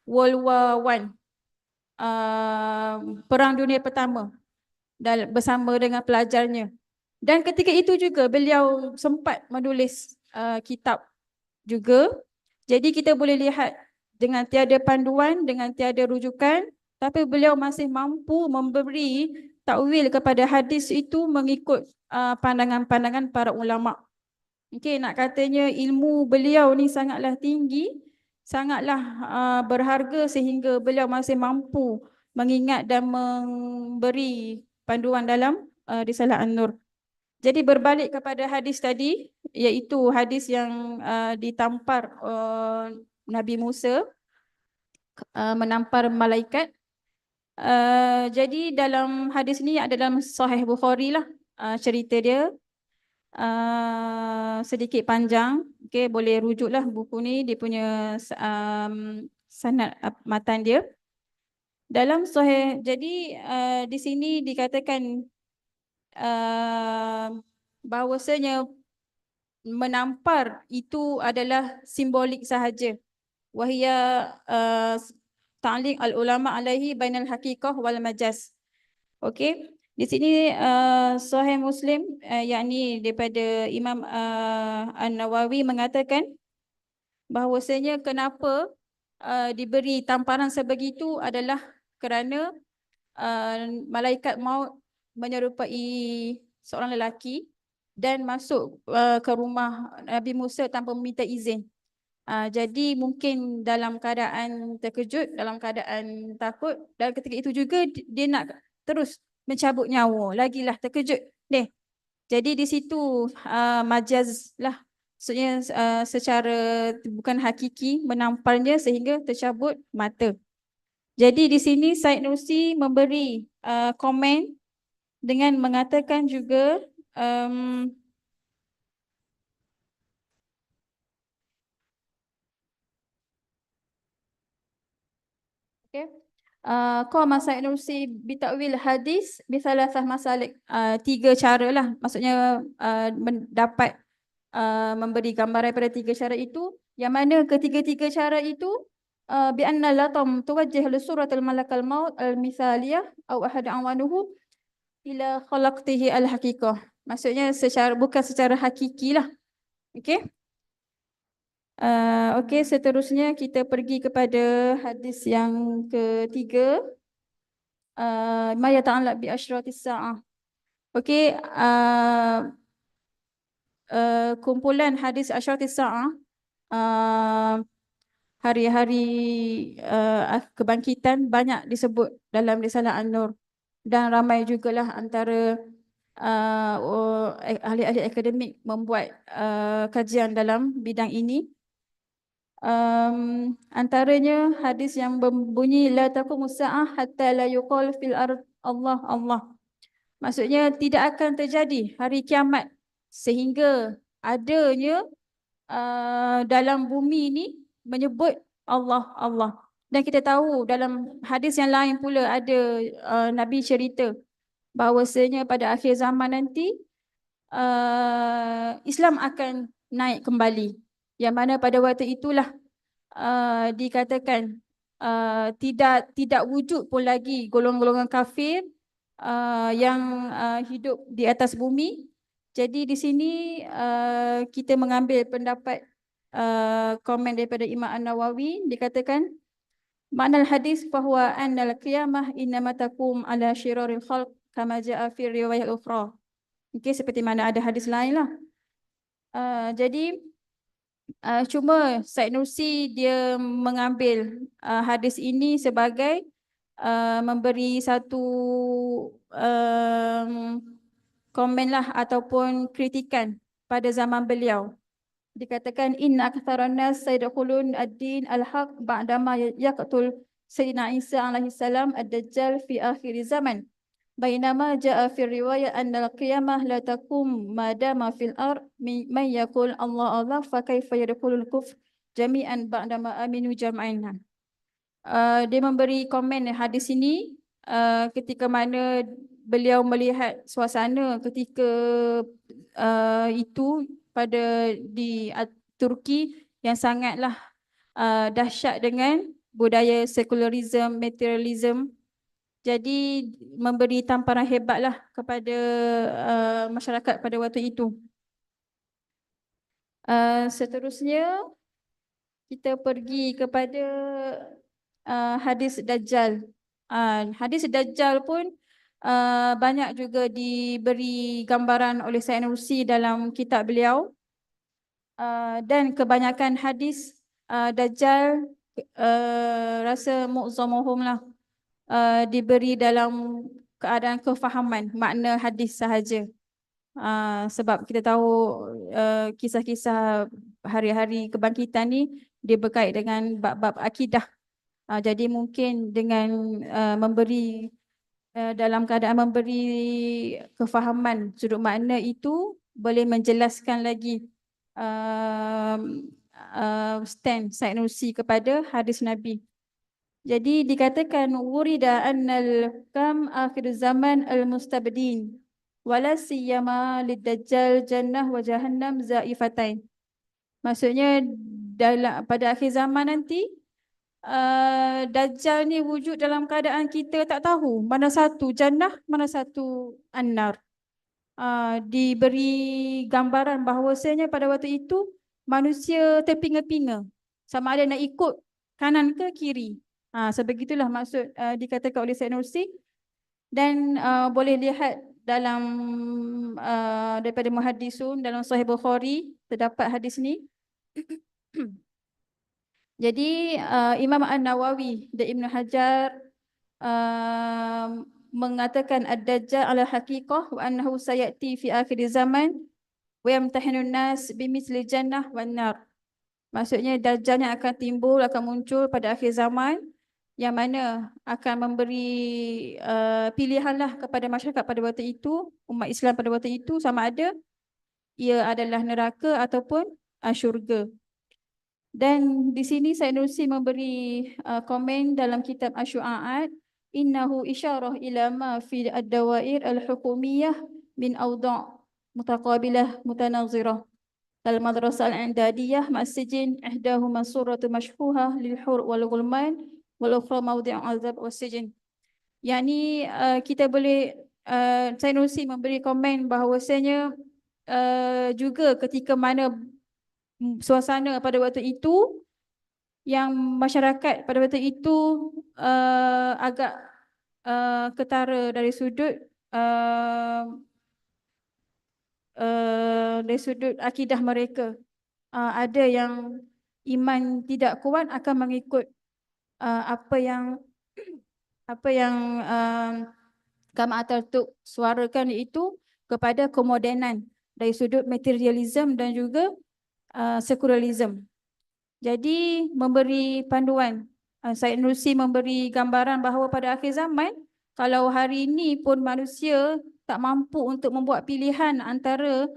World War I, Perang Dunia Pertama bersama dengan pelajarnya. Dan ketika itu juga beliau sempat menulis kitab juga. Jadi kita boleh lihat dengan tiada panduan, dengan tiada rujukan, tapi beliau masih mampu memberi takwil kepada hadis itu mengikut pandangan-pandangan para ulama. Okey, nak katanya ilmu beliau ni sangatlah tinggi, sangatlah berharga sehingga beliau masih mampu mengingat dan memberi panduan dalam Risalah An-Nur. Jadi berbalik kepada hadis tadi, iaitu hadis yang ditampar Nabi Musa menampar malaikat. Jadi dalam hadis ni ada dalam Sahih Bukhari lah cerita dia. Sedikit panjang. Okay, boleh rujuklah buku ni, dia punya sanad matan dia. Dalam Sahih, jadi di sini dikatakan bahawasanya menampar itu adalah simbolik sahaja. Wahia ta'liq al-ulama alaihi bainal haqiqah wal majaz. Okey, di sini Sahih Muslim yakni daripada Imam An-Nawawi mengatakan bahawasanya kenapa diberi tamparan sebegitu adalah kerana malaikat maut menyerupai seorang lelaki dan masuk ke rumah Nabi Musa tanpa meminta izin. Jadi mungkin dalam keadaan terkejut, dalam keadaan takut, dan ketika itu juga dia nak terus mencabut nyawa, lagilah terkejut deh. Jadi di situ majaz lah, maksudnya secara bukan hakiki menamparnya sehingga tercabut mata. Jadi di sini Syed Nursi memberi komen dengan mengatakan juga okay. Qama Syed Nursi bitakwil hadis bisalasah masalik, tiga cara lah, maksudnya mendapat memberi gambaran pada tiga cara itu, yang mana ketiga-tiga cara itu bi anna la tam tuwajjih li suratil malakal maut al-mithaliyah au ahad awanuhu ila khalaqtihi al-haqiqah. Maksudnya secara bukan secara hakiki lah. Okey. Okey, seterusnya kita pergi kepada hadis yang ketiga. Ma yata'allaq bi asyratis sa'ah. Okey, kumpulan hadis asyratis sa'ah, hari-hari kebangkitan banyak disebut dalam Risalah An-Nur, dan ramai jugalah antara ahli-ahli akademik membuat kajian dalam bidang ini. Antaranya hadis yang berbunyi la taqumus sa'ah hatta la yuqal fil ard Allah Allah. Maksudnya tidak akan terjadi hari kiamat sehingga adanya dalam bumi ini menyebut Allah Allah. Dan kita tahu dalam hadis yang lain pula ada Nabi cerita bahawasanya pada akhir zaman nanti Islam akan naik kembali, yang mana pada waktu itulah dikatakan tidak wujud pun lagi golongan-golongan kafir yang hidup di atas bumi. Jadi di sini kita mengambil pendapat komen daripada Imam An-Nawawi, dikatakan makna hadis bahwa annal qiyamah innama taqum ala syiraril khalq kama jaa fi riwayat ukhra. Okey, seperti mana ada hadis lain lah. Jadi Cuma Syed Nursi dia mengambil hadis ini sebagai memberi satu komen lah ataupun kritikan pada zaman beliau. Dikatakan inna aktharan nas sayadkhulun ad-din al-haq ba'dama yaqtul Sayyidina Isa alaihi salam ad-dajjal fi akhir zaman. Bainama ja'a fi riwayat anna al-qiyamah la taqum ma dama fil ard man yaqul Allah Allah fa kaifa yadkhulul kufr jami'an ba'dama aminu jam'an. Dia memberi komen hadis ini ketika mana beliau melihat suasana ketika itu pada di Turki yang sangatlah dahsyat dengan budaya sekularisme, materialism. Jadi memberi tamparan hebatlah kepada masyarakat pada waktu itu. Seterusnya kita pergi kepada hadis Dajjal. Hadis Dajjal pun banyak juga diberi gambaran oleh Syed Nursi dalam kitab beliau. Dan kebanyakan hadis Dajjal rasa mu'zamuhum lah diberi dalam keadaan kefahaman makna hadis sahaja. Sebab kita tahu kisah-kisah hari-hari kebangkitan ni dia berkait dengan bab-bab akidah. Jadi mungkin dengan memberi dalam keadaan memberi kefahaman sudut makna itu boleh menjelaskan lagi stand Syed Nursi kepada hadis Nabi. Jadi dikatakan wurida annal kam akhir zaman al-mustabdin wala siyama lid-dajjal jannah wa jahannam zaifatain. Maksudnya pada akhir zaman nanti Dajjal ni wujud dalam keadaan kita tak tahu mana satu jannah, mana satu annar. Diberi gambaran bahawasanya pada waktu itu manusia terpinga-pinga sama ada nak ikut kanan ke kiri. Sebegitulah maksud dikatakan oleh Syed Nursi. Dan boleh lihat dalam daripada muhaddisun dalam Sahih Bukhari terdapat hadis ni. Jadi Imam An-Nawawi dan Ibn Hajar mengatakan ad-dajjal ala haqiqah wa annahu sayati fi akhir zaman wa yamtahinun nas bimithli jannah wan nar. Maksudnya dajjal yang akan timbul, akan muncul pada akhir zaman yang mana akan memberi pilihanlah kepada masyarakat pada waktu itu, umat Islam pada waktu itu, sama ada ia adalah neraka ataupun syurga. Dan di sini Syed Nursi memberi komen dalam kitab Asy-Syu'a'at, innahu isyarah ila ma fi ad-dawair al-hukumiyah min awda' mutaqabilah mutanazirah. Dalam madrasah al-Indadiyah masjidin ihdahuma suratu mashfuhah lil hur wal ghulman wal ukhra mawdi'u azab was-sijn. Yani kita boleh Syed Nursi memberi komen bahawasanya juga ketika mana suasana pada waktu itu yang masyarakat pada waktu itu agak ketara dari sudut akidah mereka. Ada yang iman tidak kuat akan mengikut apa yang Kama Atatürk suarakan, iaitu kepada kemodenan dari sudut materialism dan juga sekularisme. Jadi memberi panduan, Syed Nursi memberi gambaran bahawa pada akhir zaman, kalau hari ini pun manusia tak mampu untuk membuat pilihan antara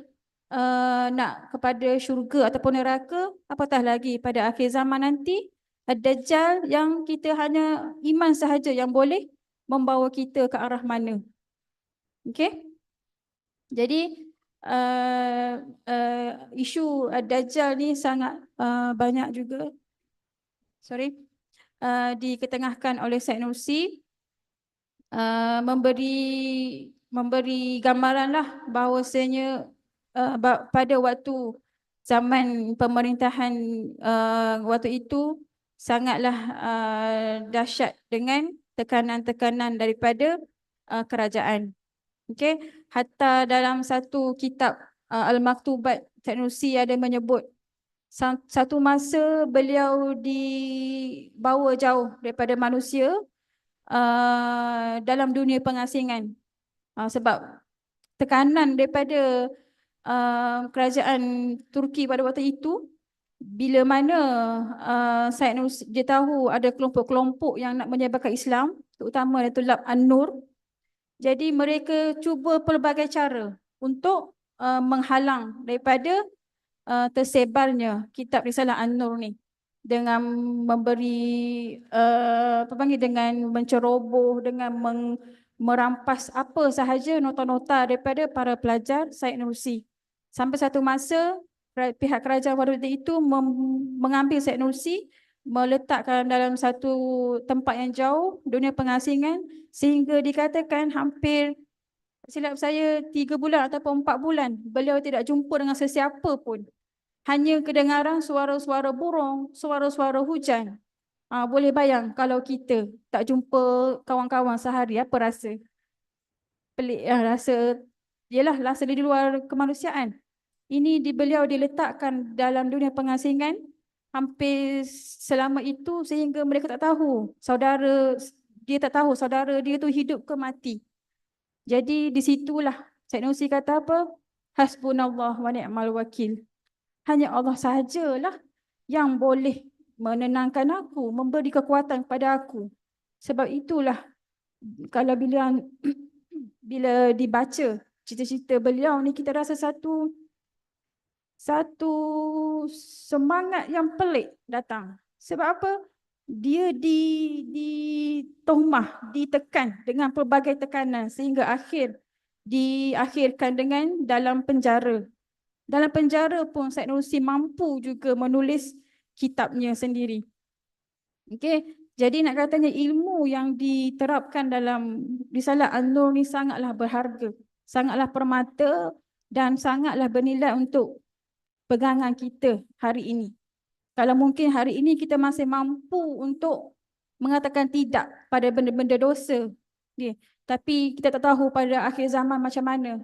nak kepada syurga ataupun neraka, apatah lagi pada akhir zaman nanti Ad-Dajjal yang kita hanya iman sahaja yang boleh membawa kita ke arah mana. Okey? Jadi isu Ad-Dajjal ni sangat banyak juga diketengahkan oleh Syed Nursi, memberi gambaran lah bahawasanya pada waktu zaman pemerintahan waktu itu sangatlah dahsyat dengan tekanan-tekanan daripada kerajaan. Okey, hatta dalam satu kitab Al-Maktubat, Syed Nursi ada menyebut Satu masa beliau dibawa jauh daripada manusia dalam dunia pengasingan sebab tekanan daripada kerajaan Turki pada waktu itu, bila mana Syed Nursi dia tahu ada kelompok-kelompok yang nak menyebarkan Islam, terutama Datuk An-Nur. Jadi mereka cuba pelbagai cara untuk menghalang daripada tersebarnya kitab Risalah An-Nur ni dengan memberi dengan menceroboh, dengan merampas apa sahaja nota-nota daripada para pelajar Syed Nursi. Sampai satu masa pihak kerajaan pada waktu itu mengambil Syed Nursi, meletakkan dalam satu tempat yang jauh, dunia pengasingan, sehingga dikatakan hampir, silap saya, 3 bulan ataupun 4 bulan beliau tidak jumpa dengan sesiapa pun. Hanya kedengaran suara-suara burung, suara-suara hujan. Boleh bayang kalau kita tak jumpa kawan-kawan sehari, apa rasa? Pelik, rasa, yelah, rasa di luar kemanusiaan. Ini beliau diletakkan dalam dunia pengasingan hampir selama itu sehingga mereka tak tahu saudara dia tu hidup ke mati. Jadi di situlah Syed Nursi kata apa? Hasbunallah wa ni'mal wakil. Hanya Allah sahajalah yang boleh menenangkan aku, memberi kekuatan kepada aku. Sebab itulah kalau bila dibaca cerita-cerita beliau ni, kita rasa satu semangat yang pelik datang. Sebab apa? Dia ditohmah, ditekan dengan pelbagai tekanan sehingga diakhirkan dengan dalam penjara. Dalam penjara pun Syed Nursi mampu juga menulis kitabnya sendiri. Okey, jadi nak katanya ilmu yang diterapkan dalam Risalah An-Nur ni sangatlah berharga, sangatlah permata dan sangatlah bernilai untuk pegangan kita hari ini. Kalau mungkin hari ini kita masih mampu untuk mengatakan tidak pada benda-benda dosa, tapi kita tak tahu pada akhir zaman macam mana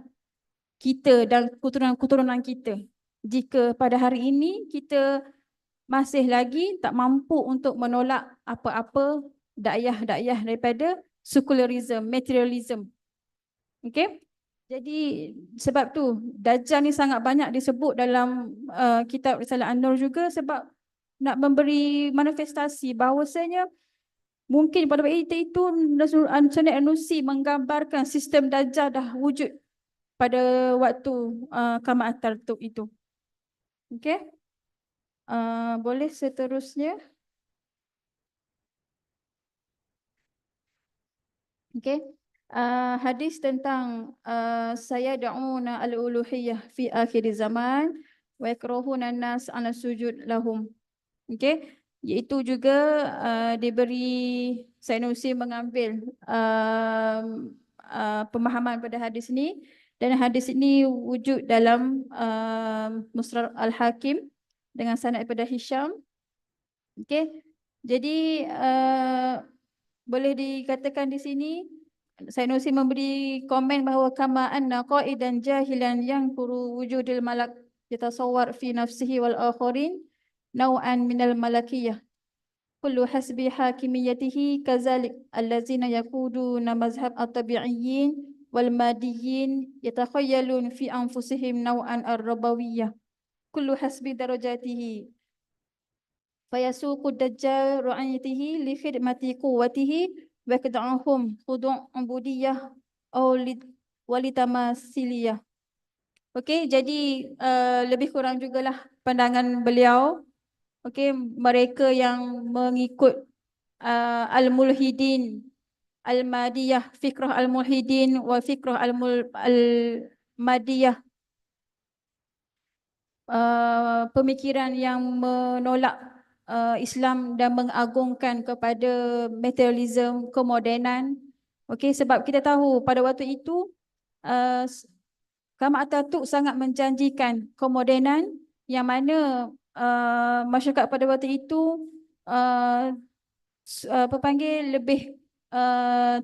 kita dan keturunan-keturunan kita. Jika pada hari ini kita masih lagi tak mampu untuk menolak apa-apa dakyah-dakyah daripada secularism, materialism. Okey? Jadi sebab tu Dajjal ni sangat banyak disebut dalam kitab Risalah An-Nur juga, sebab nak memberi manifestasi bahawasanya mungkin pada waktu itu Syed Nursi menggambarkan sistem Dajjal dah wujud pada waktu Kamat Tartuk itu. Okey? Boleh seterusnya? Okey. Hadis tentang sayad'una al-uluhiyah fi akhir zaman wa yakrahuna an-nas 'ala sujud lahum. Okey, iaitu juga diberi Syed Nursi mengambil pemahaman pada hadis ni, dan hadis ini wujud dalam Musnad Al-Hakim dengan sanad daripada Hisham. Okey, jadi boleh dikatakan di sini Syed Nursi memberi komen bahawa kama anna qaidan jahilan yang kuru wujudil malak yatasawwar fi nafsihi wal akharin naw'an minal malakiyah kullu hasbi hakimiyatihi kazalik allazina yakuduna mazhab at-tabi'iyyin wal madiyyin yatakhayyalun fi anfusihim naw'an ar-rabawiyyah kullu hasbi darajatihi fayasuqu dajjal ru'ayatihi li khidmati quwwatihi wa kad'ahum khudu' ubudiyah aw walitamassiliyah. Okey, jadi lebih kurang jugalah pandangan beliau. Okey, mereka yang mengikut al-mulhidin al-madiyah, fikrah al-mulhidin wa fikrah al-madiyah, pemikiran yang menolak Islam dan mengagungkan kepada materialism, kemodenan. Okey, sebab kita tahu pada waktu itu Kamat Ataturk sangat menjanjikan kemodenan yang mana masyarakat pada waktu itu lebih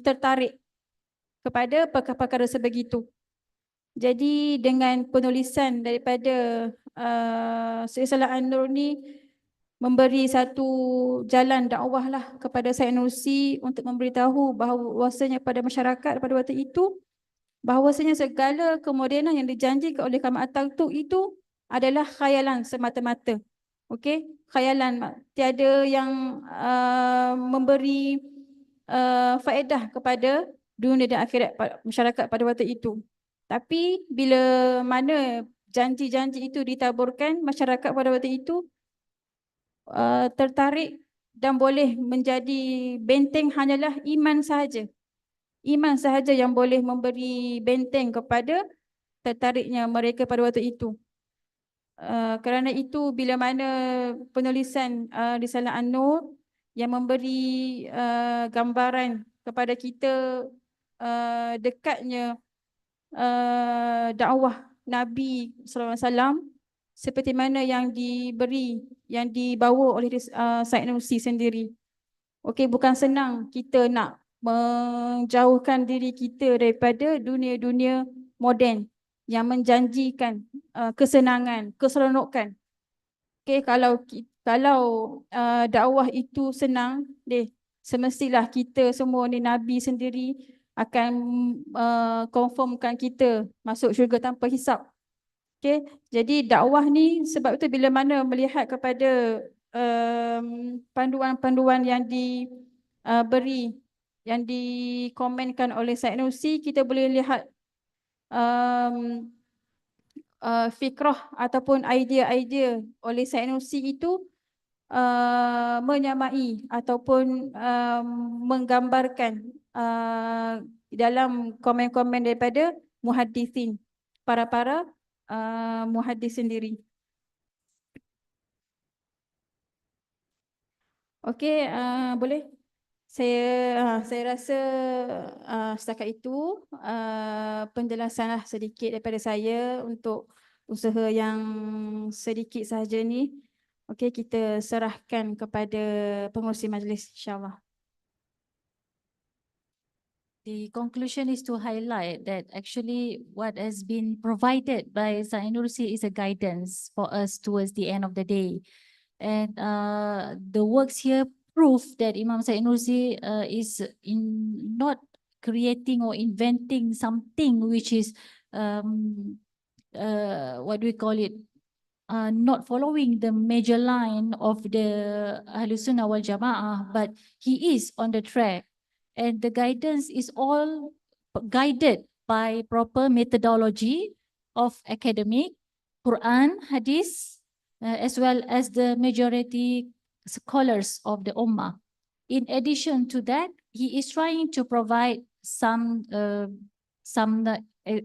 tertarik kepada perkara-perkara sebegitu. Jadi dengan penulisan daripada Syed Salah An-Nur ni memberi satu jalan dakwah lah kepada Syed Nursi untuk memberitahu bahawasanya pada masyarakat pada waktu itu bahawasanya segala kemodenan yang dijanjikan oleh Kamal Atatürk itu adalah khayalan semata-mata. Okey, khayalan, tiada yang memberi faedah kepada dunia dan akhirat masyarakat pada waktu itu. Tapi bila mana janji-janji itu ditaburkan, masyarakat pada waktu itu tertarik dan boleh menjadi benteng hanyalah iman sahaja. Iman sahaja yang boleh memberi benteng kepada tertariknya mereka pada waktu itu. Kerana itu bila mana penulisan Risalah An-Nur yang memberi gambaran kepada kita dekatnya dakwah Nabi sallallahu alaihi wasallam seperti mana yang dibawa oleh Syed Nursi sendiri. Okey, bukan senang kita nak menjauhkan diri kita daripada dunia-dunia moden yang menjanjikan kesenangan, keseronokan. Okey, kalau dakwah itu senang, semestilah kita semua ni Nabi sendiri akan confirmkan kita masuk syurga tanpa hisap. Okey, jadi dakwah ni sebab itu bila mana melihat kepada panduan-panduan yang diberi, yang dikomenkan oleh Syed Nursi, kita boleh lihat fikrah ataupun idea-idea oleh Syed Nursi itu menyamai ataupun menggambarkan dalam komen-komen daripada muhaddisin, para muhaddis sendiri. Okey, boleh? Saya rasa setakat itu penjelasanlah sedikit daripada saya untuk usaha yang sedikit sahaja ni. Okey, kita serahkan kepada pengerusi majlis, insyaAllah. The conclusion is to highlight that actually what has been provided by Syed Nursi is a guidance for us towards the end of the day. And the works here prove that Imam Syed Nursi is not creating or inventing something which is what do we call it? Not following the major line of the Ahlus Sunnah wal Jama'ah, but he is on the track. And the guidance is all guided by proper methodology of academic, Quran, Hadith, as well as the majority scholars of the Ummah. In addition to that, he is trying to provide some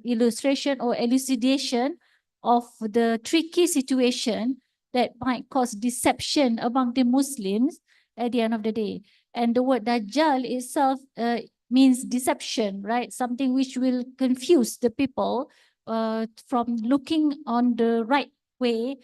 illustration or elucidation of the tricky situation that might cause deception among the Muslims at the end of the day. And the word Dajjal itself means deception, right? Something which will confuse the people from looking on the right way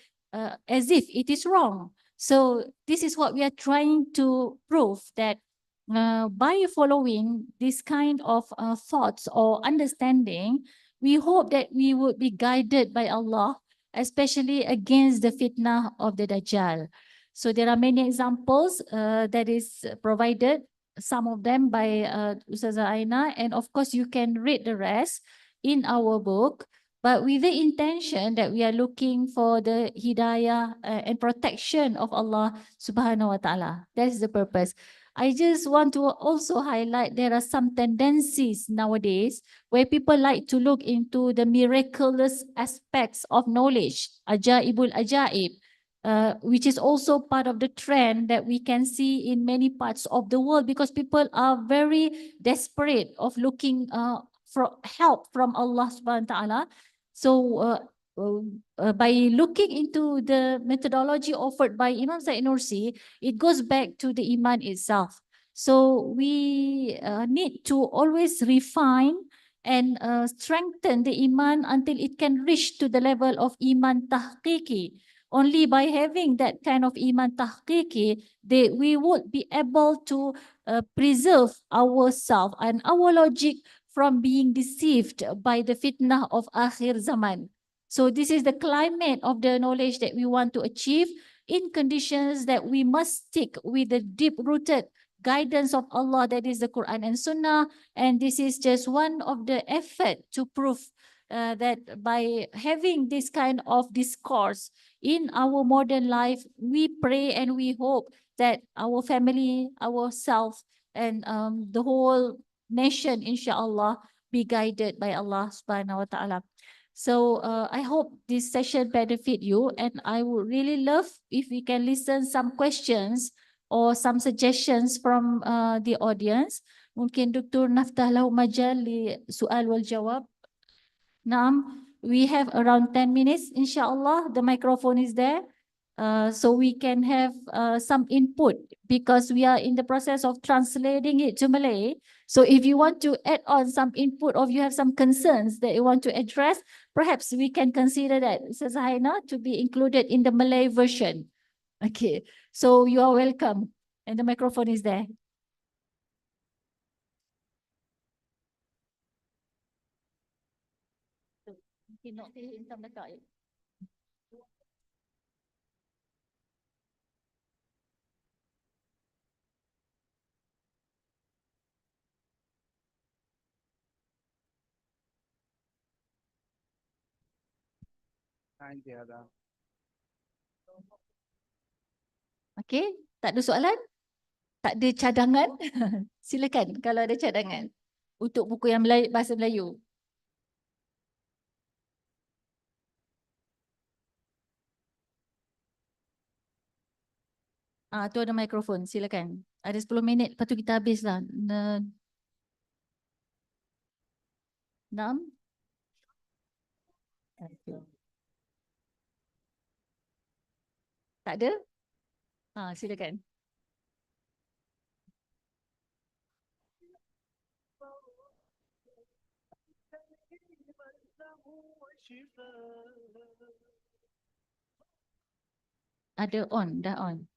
as if it is wrong. So this is what we are trying to prove, that by following this kind of thoughts or understanding, we hope that we would be guided by Allah, especially against the fitnah of the Dajjal. So there are many examples that is provided, some of them by Ustazah Aina, and of course you can read the rest in our book, but with the intention that we are looking for the hidayah and protection of Allah subhanahu wa ta'ala. That is the purpose. I just want to also highlight there are some tendencies nowadays where people like to look into the miraculous aspects of knowledge, ajaibul ajaib, which is also part of the trend that we can see in many parts of the world, because people are very desperate of looking for help from Allah subhanahu wa ta'ala. So by looking into the methodology offered by Imam Syed Nursi, it goes back to the Iman itself. So we need to always refine and strengthen the Iman until it can reach to the level of Iman Tahqiqi. Only by having that kind of Iman Tahqiqi, we would be able to preserve ourselves and our logic from being deceived by the fitnah of akhir zaman. So this is the climate of the knowledge that we want to achieve in conditions that we must stick with the deep-rooted guidance of Allah, that is the Quran and Sunnah. And this is just one of the effort to prove that by having this kind of discourse in our modern life, we pray and we hope that our family, ourselves, and the whole nation, inshallah, be guided by Allah subhanahu wa ta'ala. So I hope this session benefit you, and I would really love if we can listen some questions or some suggestions from the audience. Mungkin Dr. naftah lahu majal li soal wal jawab. Naam, we have around 10 minutes, inshallah. The microphone is there. So we can have some input because we are in the process of translating it to Malay. So if you want to add on some input or if you have some concerns that you want to address, perhaps we can consider that, Ustaz Haina, to be included in the Malay version. Okay, so you are welcome. And the microphone is there. Okay, tak ada soalan? Tak ada cadangan? Silakan kalau ada cadangan untuk buku yang Melayu, bahasa Melayu. Tu ada mikrofon, silakan. Ada 10 minit, lepas tu kita habislah. 6. Tak ada? Silakan. Ada on, dah on.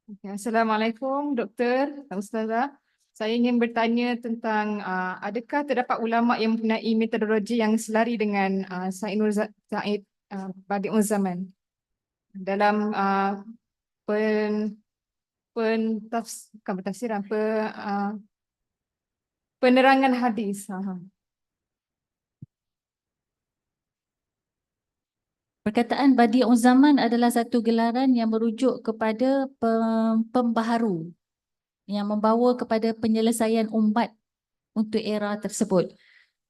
Okay. Assalamualaikum Doktor, Ustazah. Saya ingin bertanya tentang adakah terdapat ulama yang mempunyai metodologi yang selari dengan Said Nur Zaid Badi'ul Zaman dalam penerangan hadis. Perkataan Badi'ul Zaman adalah satu gelaran yang merujuk kepada pembaharu yang membawa kepada penyelesaian umat untuk era tersebut.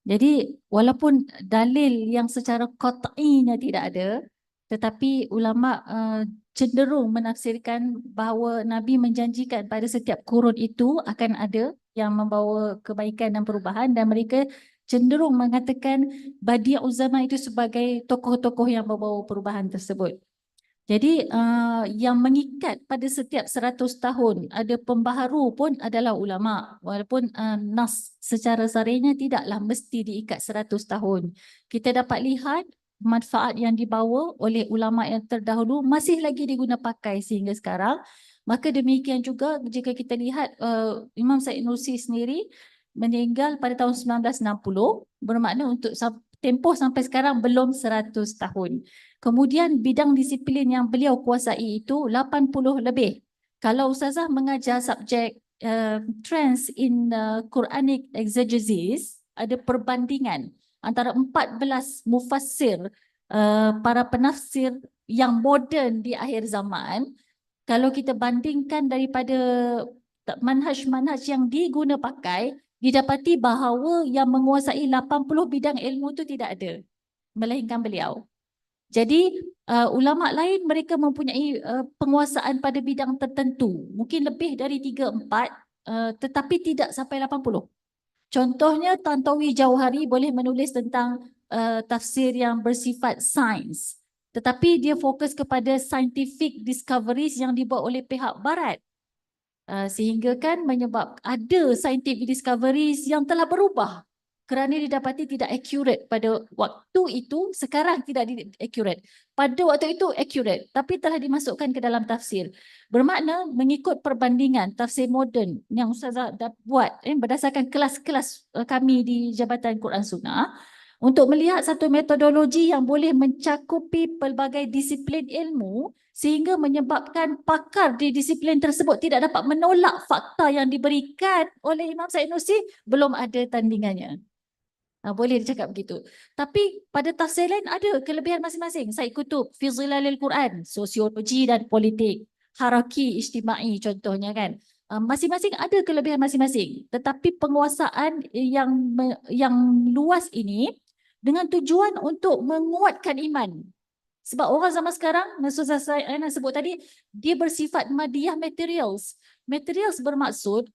Jadi walaupun dalil yang secara qat'inya tidak ada, tetapi ulama cenderung menafsirkan bahawa Nabi menjanjikan pada setiap kurun itu akan ada yang membawa kebaikan dan perubahan, dan mereka cenderung mengatakan Badi'ul Zaman itu sebagai tokoh-tokoh yang membawa perubahan tersebut. Jadi yang mengikat pada setiap 100 tahun ada pembaharu pun adalah ulama, walaupun nas secara zahirnya tidaklah mesti diikat 100 tahun. Kita dapat lihat manfaat yang dibawa oleh ulama yang terdahulu masih lagi diguna pakai sehingga sekarang. Maka demikian juga jika kita lihat Imam Said Nursi sendiri meninggal pada tahun 1960, bermakna untuk tempoh sampai sekarang belum 100 tahun. Kemudian bidang disiplin yang beliau kuasai itu 80 lebih. Kalau Ustazah mengajar subjek trends in Quranic exegesis, ada perbandingan antara 14 mufassir, para penafsir yang moden di akhir zaman. Kalau kita bandingkan daripada manhaj-manhaj yang diguna pakai, didapati bahawa yang menguasai 80 bidang ilmu itu tidak ada, melainkan beliau. Jadi ulama lain mereka mempunyai penguasaan pada bidang tertentu, mungkin lebih dari 3-4, tetapi tidak sampai 80. Contohnya Tantowi Jauhari boleh menulis tentang tafsir yang bersifat sains, tetapi dia fokus kepada scientific discoveries yang dibuat oleh pihak barat. Sehingga kan menyebab ada scientific discoveries yang telah berubah kerana didapati tidak accurate pada waktu itu, sekarang tidak accurate. Pada waktu itu accurate, tapi telah dimasukkan ke dalam tafsir. Bermakna mengikut perbandingan tafsir moden yang Ustazah dah buat berdasarkan kelas-kelas kami di Jabatan Quran Sunnah, untuk melihat satu metodologi yang boleh mencakupi pelbagai disiplin ilmu sehingga menyebabkan pakar di disiplin tersebut tidak dapat menolak fakta yang diberikan oleh Imam Said Nursi, belum ada tandingannya. Boleh dicakap begitu. Tapi pada tafsir lain ada kelebihan masing-masing. Said Kutub, Fi Zilalil Quran, sosiologi dan politik, haraki ijtimai contohnya kan. Masing-masing ada kelebihan masing-masing. Tetapi penguasaan yang luas ini dengan tujuan untuk menguatkan iman. Sebab orang zaman sekarang, Ustazah saya sebut tadi, dia bersifat madiyah materials. Materials bermaksud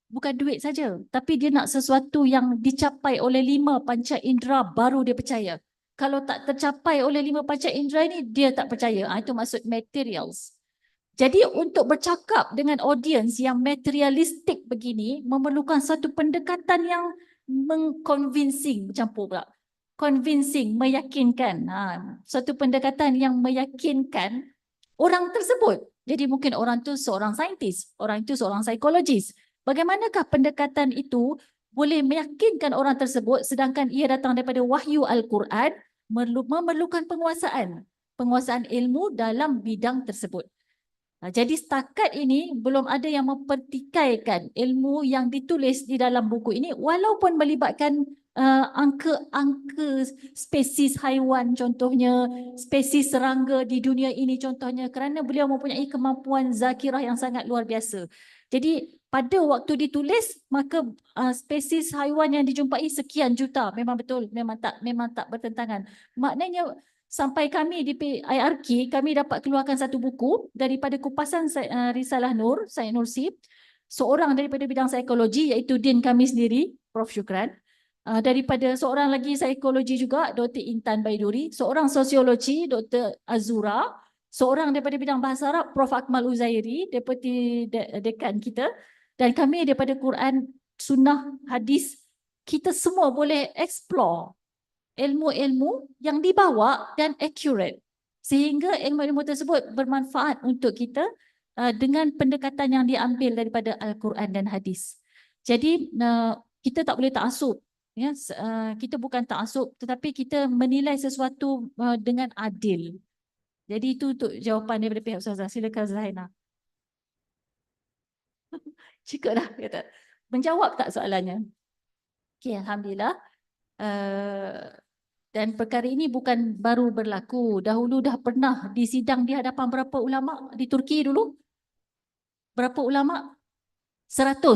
bukan duit saja, tapi dia nak sesuatu yang dicapai oleh 5 panca indera baru dia percaya. Kalau tak tercapai oleh 5 panca indera ini, dia tak percaya. Itu maksud materials. Jadi untuk bercakap dengan audiens yang materialistik begini, memerlukan satu pendekatan yang mengconvincing, bercampur pula. Convincing, meyakinkan. Satu pendekatan yang meyakinkan orang tersebut. Jadi mungkin orang tu seorang saintis, orang itu seorang psikologis. Bagaimanakah pendekatan itu boleh meyakinkan orang tersebut sedangkan ia datang daripada wahyu Al-Quran, memerlukan penguasaan ilmu dalam bidang tersebut. Jadi setakat ini belum ada yang mempertikaikan ilmu yang ditulis di dalam buku ini walaupun melibatkan angka spesies haiwan contohnya, spesies serangga di dunia ini contohnya, kerana beliau mempunyai kemampuan zakirah yang sangat luar biasa. Jadi pada waktu ditulis maka spesies haiwan yang dijumpai sekian juta, memang betul, memang tak bertentangan. Maknanya sampai kami di IRK, kami dapat keluarkan satu buku daripada kupasan Risalah Nur, Said Nursi, seorang daripada bidang psikologi iaitu Din kami sendiri, Prof Syukran, daripada seorang lagi psikologi juga, Dr. Intan Baiduri, seorang sosiologi, Dr. Azura, seorang daripada bidang bahasa Arab, Prof Akmal Uzairi, Deputi Dekan kita, dan kami daripada Quran, Sunnah, Hadis. Kita semua boleh explore ilmu-ilmu yang dibawa dan accurate sehingga ilmu-ilmu tersebut bermanfaat untuk kita dengan pendekatan yang diambil daripada Al-Quran dan Hadis. Jadi kita tak boleh ta'asub, ya, kita bukan ta'asub tetapi kita menilai sesuatu dengan adil. Jadi itu untuk jawapan daripada pihak Ustazah. Silakan Zaina. Cukup dah kata. Menjawab tak soalannya? Okey, alhamdulillah. Dan perkara ini bukan baru berlaku. Dahulu dah pernah disidang di hadapan berapa ulama di Turki dulu? Berapa ulama? 100.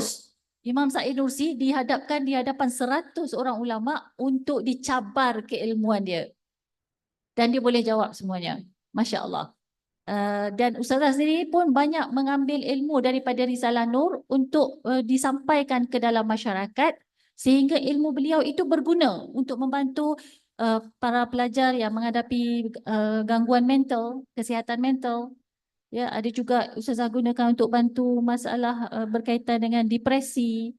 Imam Said Nursi dihadapkan di hadapan 100 orang ulama untuk dicabar keilmuan dia. Dan dia boleh jawab semuanya. Masya Allah. Dan Ustazah sendiri pun banyak mengambil ilmu daripada Risalah Nur untuk disampaikan ke dalam masyarakat sehingga ilmu beliau itu berguna untuk membantu para pelajar yang menghadapi gangguan mental, kesihatan mental. Ya, ada juga Ustazah gunakan untuk bantu masalah berkaitan dengan depresi,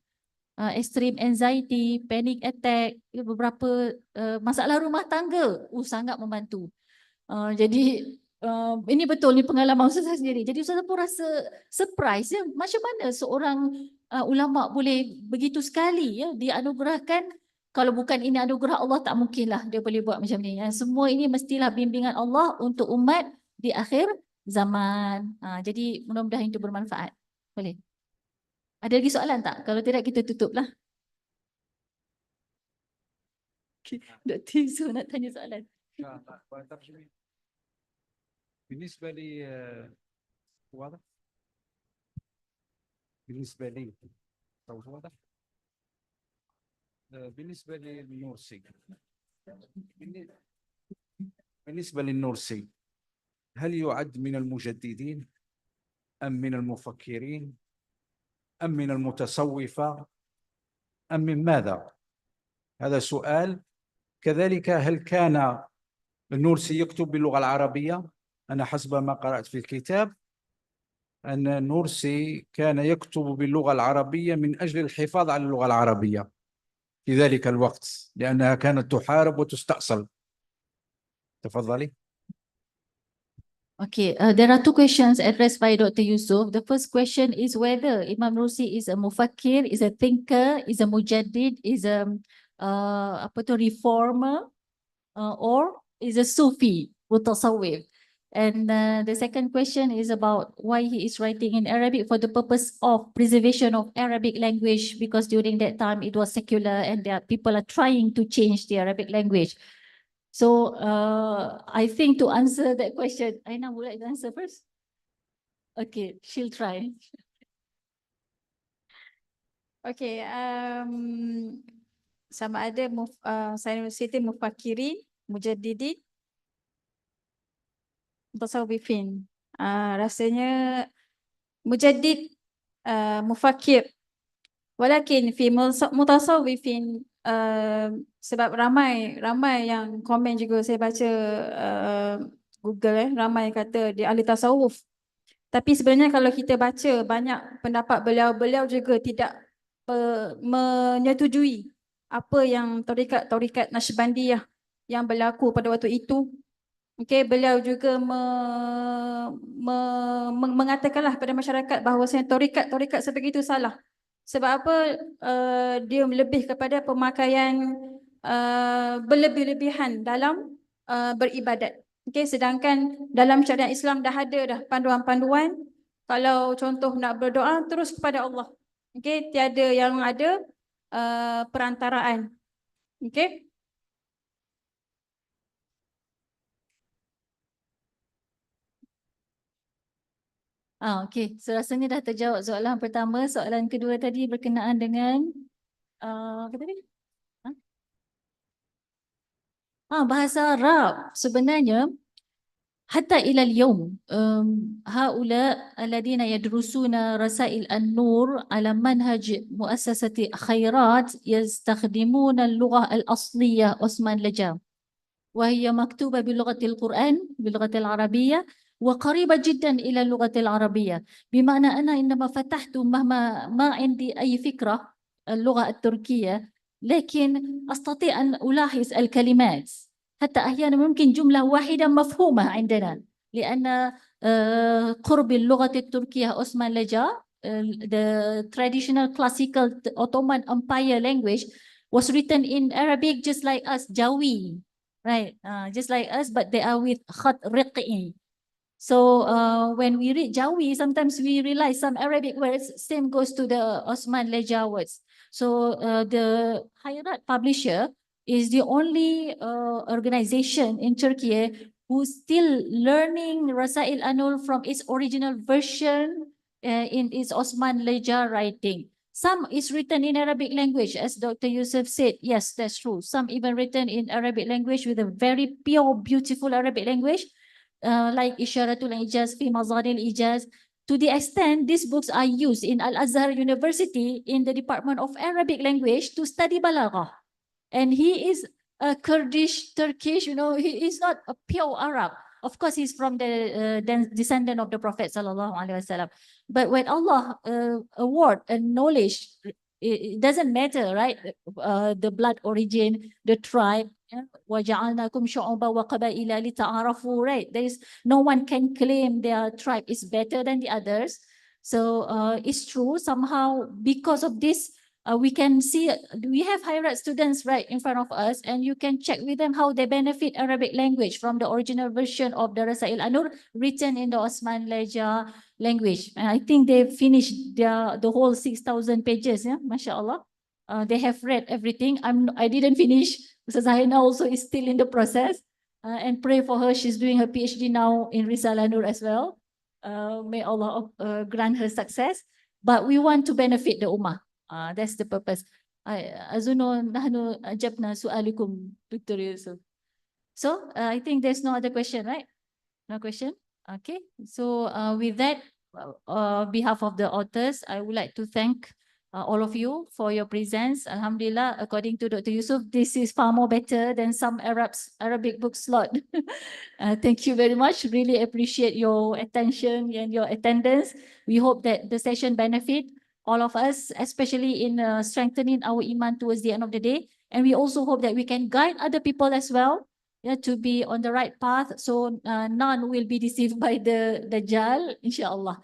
extreme anxiety, panic attack, beberapa masalah rumah tangga. Sangat membantu. Jadi ini betul ni pengalaman Ustazah sendiri. Jadi Ustazah pun rasa surprise ya, macam mana seorang ulama boleh begitu sekali ya dianugerahkan. Kalau bukan ini anugerah Allah tak mungkinlah dia boleh buat macam ni. Semua ini mestilah bimbingan Allah untuk umat di akhir zaman. Jadi mudah-mudahan itu bermanfaat. Boleh? Ada lagi soalan tak? Kalau tidak kita tutuplah. Dr. Izu nak tanya soalan. بالنسبة لي واضح؟ بالنسبة لي صوت واضح؟ بالنسبة للنورسي بالنسبة للنورسي هل يعد من المجددين أم من المفكرين أم من المتصوفة أم من ماذا؟ هذا سؤال. كذلك هل كان النورسي يكتب باللغة العربية؟ أنا حسب ما قرأت في الكتاب أن النورسي كان يكتب باللغة العربية من أجل الحفاظ على اللغة العربية، في ذلك الوقت لأنها كانت تحارب وتستأصل. تفضلي. Okay, there are two questions addressed by Dr. Yusuf. The first question is whether Imam Rusi is a mufakir, is a thinker, is a mujaddid, is a reformer, or is a Sufi, mutasawwif. And the second question is about why he is writing in Arabic for the purpose of preservation of Arabic language, because during that time it was secular and there are people are trying to change the Arabic language. So I think to answer that question, Aina, would like to answer first? Okay, she'll try. Okay, sama ada saya universiti mufakirin, mujaddidin, mutasawwifin. Rasanya mujaddid, mufakir. Walakin fi mutasawwifin, sebab ramai yang komen juga saya baca Google, ramai yang kata dia ahli tasawuf. Tapi sebenarnya kalau kita baca banyak pendapat beliau juga tidak menyetujui apa yang tarikat Naqsybandiyah yang berlaku pada waktu itu. Okay, beliau juga mengatakanlah pada masyarakat bahawasanya tarikat sebegitu salah. Sebab apa? Dia lebih kepada pemakaian berlebih-lebihan dalam beribadat. Okay, sedangkan dalam syariat Islam dah ada dah panduan-panduan. Kalau contoh nak berdoa terus kepada Allah. Okay, tiada yang ada perantaraan. Okay. Okay, so rasanya dah terjawab soalan pertama. Soalan kedua tadi berkenaan dengan apa tadi? Bahasa Arab. Sebenarnya حتى إلى اليوم هؤلاء الذين يدرسون رسائل النور على منهج مؤسسة خيرات يستخدمون اللغة الأصلية عثمان لجام، وهي مكتوبة بلغة القرآن باللغة العربية وقريبة جدا إلى اللغة العربية. بمعنى أنا عندما فتحت مهما ما عندي أي فكرة اللغة التركية، لكن أستطيع أن ألاحظ الكلمات. حتى أحيانا ممكن جملة واحدة مفهومة عندنا، لأن قرب اللغة التركية عثمان لجا, the traditional classical Ottoman Empire language was written in Arabic just like us, Jawi, right? Just like us, but they are with khat riqi. So when we read Jawi, sometimes we realize some Arabic words, same goes to the Osman Leja words. So the Hayrat publisher is the only organization in Turkey who's still learning Rasail Anur from its original version in its Osman Leja writing. Some is written in Arabic language, as Dr. Yusuf said. Yes, that's true. Some even written in Arabic language with a very pure, beautiful Arabic language, like Isharatul Ijaz, fi Mazaril Ijaz. To the extent these books are used in Al-Azhar University in the Department of Arabic Language to study Balaghah. And he is a Kurdish, Turkish, he is not a pure Arab. Of course, he's from the descendant of the Prophet sallallahu alaihi wasallam. But when Allah award a knowledge, it doesn't matter, right? The blood origin, the tribe. وَجَعَلْنَاكُمْ شُعُوبًا وَقَبَائِلَ لِتَعَارَفُوا, right? There is no one can claim their tribe is better than the others. So it's true somehow because of this. We can see, we have Hayrat students right in front of us, and you can check with them how they benefit Arabic language from the original version of the Rasail Anur written in the Osman Leja language. And I think they finished the whole 6,000 pages, yeah, mashallah. They have read everything. I didn't finish. Mrs. Zaina also is still in the process. And pray for her. She's doing her PhD now in Risalah Nur as well. May Allah grant her success. But we want to benefit the Ummah. That's the purpose. أظن نحن أجبنا سؤالكم Dr. Yusuf. So I think there's no other question, right? No question? Okay. So with that, behalf of the authors, I would like to thank all of you for your presence. Alhamdulillah, according to Dr. Yusuf, this is far more better than some Arabic book slot. Thank you very much. Really appreciate your attention and your attendance. We hope that the session benefit all of us, especially in strengthening our iman towards the end of the day. And we also hope that we can guide other people as well, yeah, to be on the right path, so none will be deceived by the Dajjal, insyaAllah.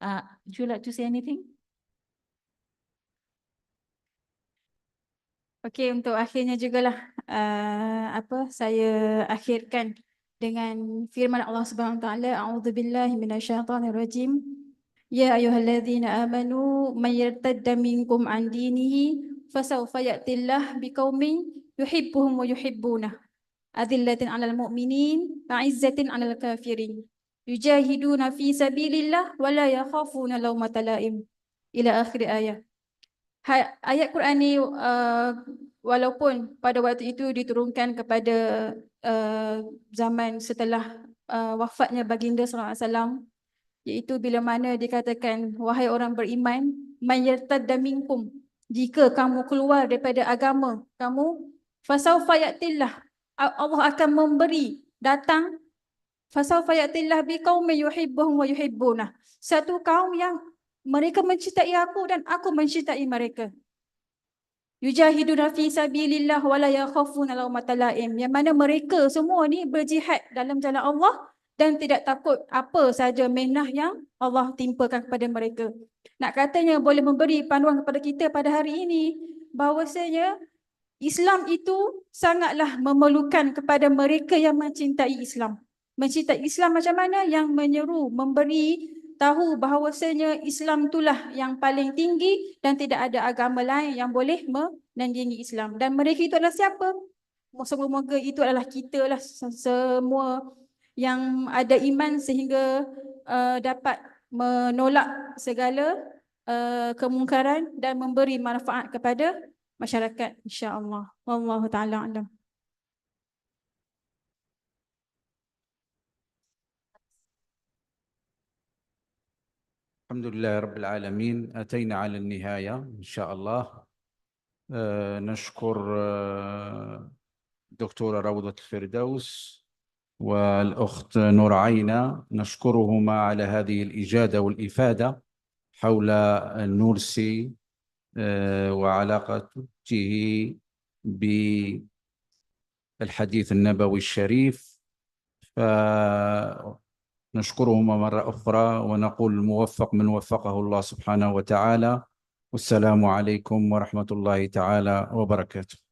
Would you like to say anything? Okey, untuk akhirnya jugalah saya akhirkan dengan firman Allah Subhanahu Wa Taala, A'udzubillahi minasyaitonirrajim. Ya ayyuhalladzina amanu may yartadda minkum an dinihi fasawfa ya'tillahu biqaumin yuhibbuhum wa yuhibbunah. Adillatin 'alal mu'minin, 'izzatin 'alal kafirin. Yujahiduna fi sabilillah wa la yakhafuna lawmata laim. Ila akhir ayat. Ayat Quran ni walaupun pada waktu itu diturunkan kepada zaman setelah wafatnya baginda sallallahu alaihi wasallam, iaitu bila mana dikatakan, wahai orang beriman, man yartadda minkum, jika kamu keluar daripada agama kamu, fasawfa ya'tillah, Allah akan memberi datang, fasawfa ya'tillah biqaumin yuhibbuhum wa yuhibbunah, satu kaum yang mereka mencintai aku dan aku mencintai mereka. Yujahiduna fi sabilillah wa la yakhafuna lawmata laim, yang mana mereka semua ni berjihad dalam jalan Allah dan tidak takut apa saja minah yang Allah timpakan kepada mereka. Nak katanya boleh memberi panduan kepada kita pada hari ini bahawasanya Islam itu sangatlah memerlukan kepada mereka yang mencintai Islam. Mencintai Islam macam mana? Yang menyeru, memberi tahu bahawasanya Islam itulah yang paling tinggi dan tidak ada agama lain yang boleh menandingi Islam. Dan mereka itu adalah siapa? Semoga itu adalah kita lah, semua yang ada iman sehingga dapat menolak segala kemungkaran dan memberi manfaat kepada masyarakat, insya-Allah. Wallahu taala alam. الحمد لله رب العالمين. أتينا على النهاية إن شاء الله. نشكر دكتورة روضة الفردوس والأخت نور عينة، نشكرهما على هذه الإجادة والإفادة حول النورسي وعلاقته بالحديث النبوي الشريف. نشكرهما مرة أخرى ونقول الموفق من وفقه الله سبحانه وتعالى. والسلام عليكم ورحمة الله تعالى وبركاته.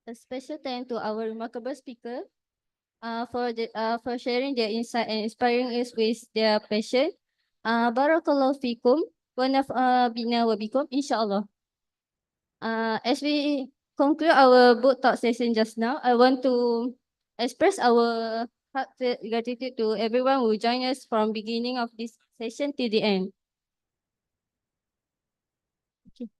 A special thanks to our remarkable speaker for sharing their insight and inspiring us with their passion. Barakallahu fikum wa nafa'ana wa bikum, insyaAllah. As we conclude our book talk session just now, I want to express our heartfelt gratitude to everyone who joined us from beginning of this session till the end. Okay.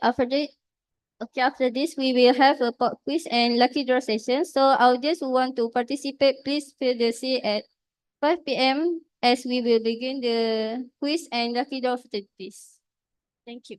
Okay, after this, we will have a pop quiz and lucky draw session. So audience who want to participate, please fill the seat at 5 p.m. as we will begin the quiz and lucky draw activities. Thank you.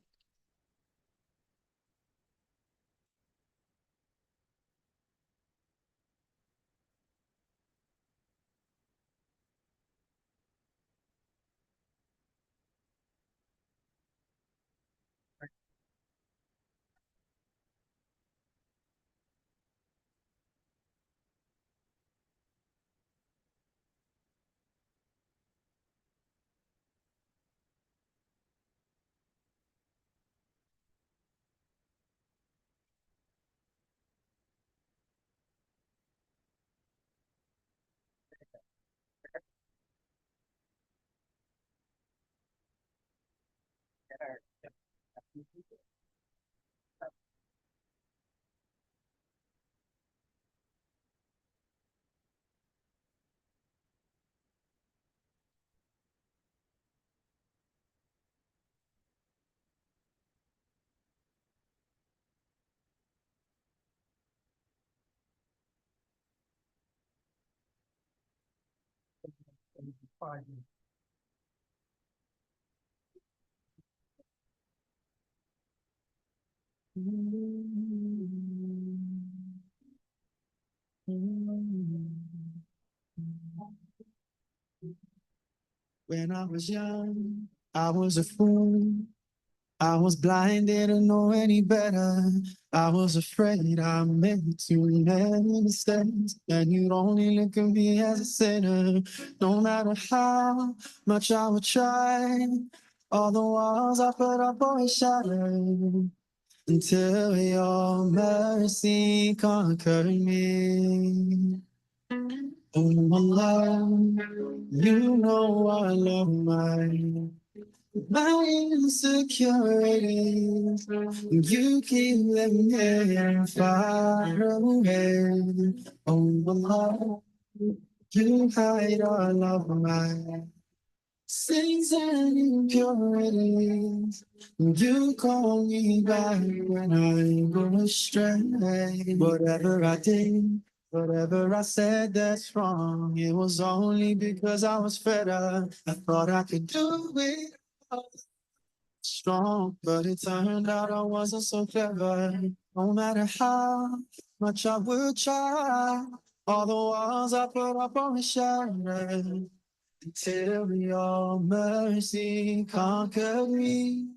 When I was young, I was a fool. I was blind, didn't know any better. I was afraid I made too many mistakes, and you'd only look at me as a sinner. No matter how much I would try, all the walls I put up always shattered until your mercy conquered me. Oh, my love, you know I love my insecurities. You keep them here far away. Oh, my love, you hide all of my sins and impurities. You call me back when I go astray. Whatever I did, whatever I said that's wrong, it was only because I was fed up. I thought I could do it all strong, but it turned out I wasn't so clever. No matter how much I would try, all the walls I put up on the shattered until your mercy conquered me.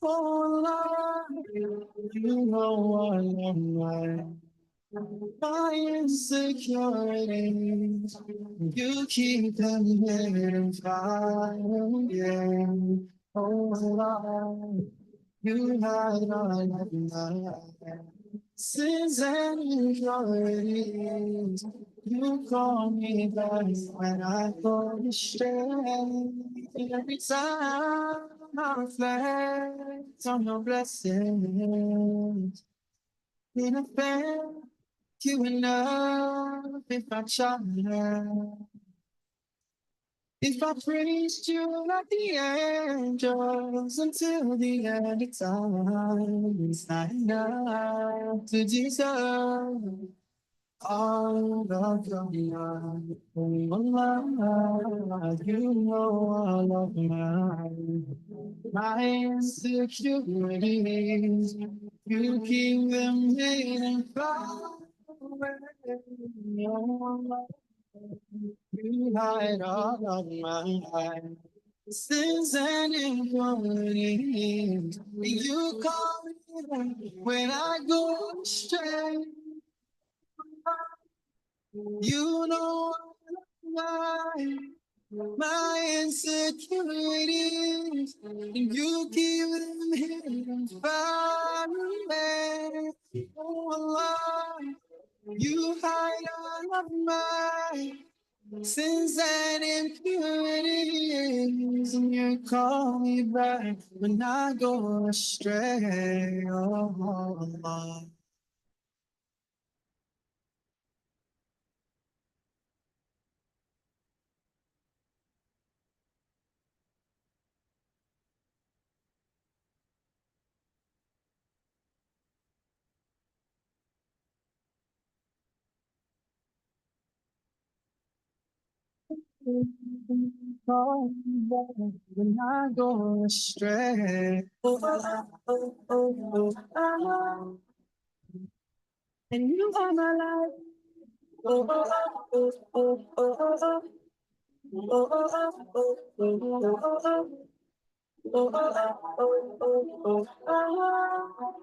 Oh, Lord, you know I love my insecurities. You keep them hidden far away. Oh, Lord, you hide all of my sins and impurities. You call me back when I go astray. Every time I reflect on your blessings, in a thank you enough if I try. If I praised you like the angels until the end of time, it's not enough to deserve all of your love. Oh, love, you know all of my insecurities. You keep them hidden far away. Oh, love, you hide all of my sins and impurities. You call me when I go astray. You know my insecurities, and you keep them hidden far away. Oh, Lord, you hide all of my sins and impurities, and you call me back when I go astray. Oh, Lord. Call me back when I go astray. Oh, oh, oh, oh. And you are my life. Oh, oh, oh, oh, oh, oh, oh. Oh, oh, oh, oh, oh, oh, oh, oh. Oh, oh, oh, oh, oh, oh.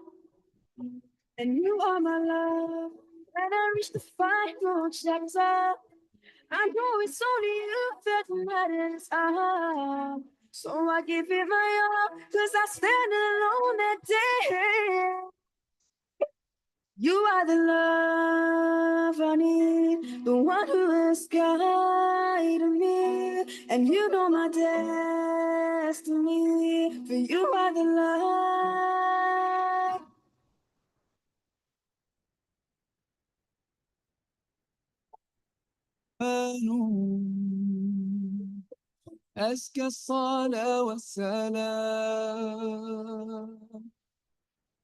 And you are my love. When I reach the final chapter, I know it's only you that matters. So I give it my all, 'cause I stand alone that day. You are the love I need, the one who has guided me, and you know my destiny, for you are the light. أزكى الصلاة والسلام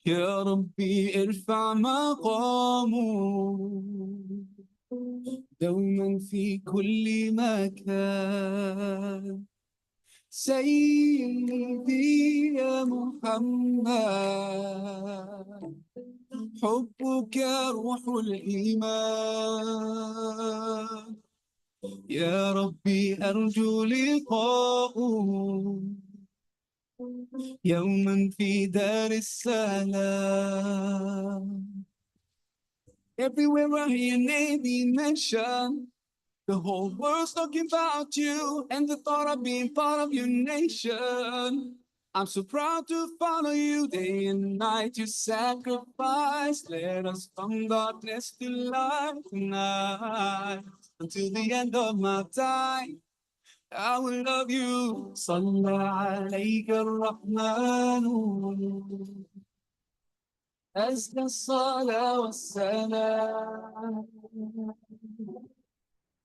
يا ربي ارفع مقامه دوما في كل مكان سيدي يا محمد حبك روح الإيمان يا ربي أرجو لقاءه يوما في دار السلام. Everywhere I hear your name being mentioned, the whole world's talking about you and the thought of being part of your nation. I'm so proud to follow you day and night. You sacrifice, led us from darkness to light tonight. Until the end of my time, I will love you. صلى عليك الرحمن أزكى الصلاة والسلام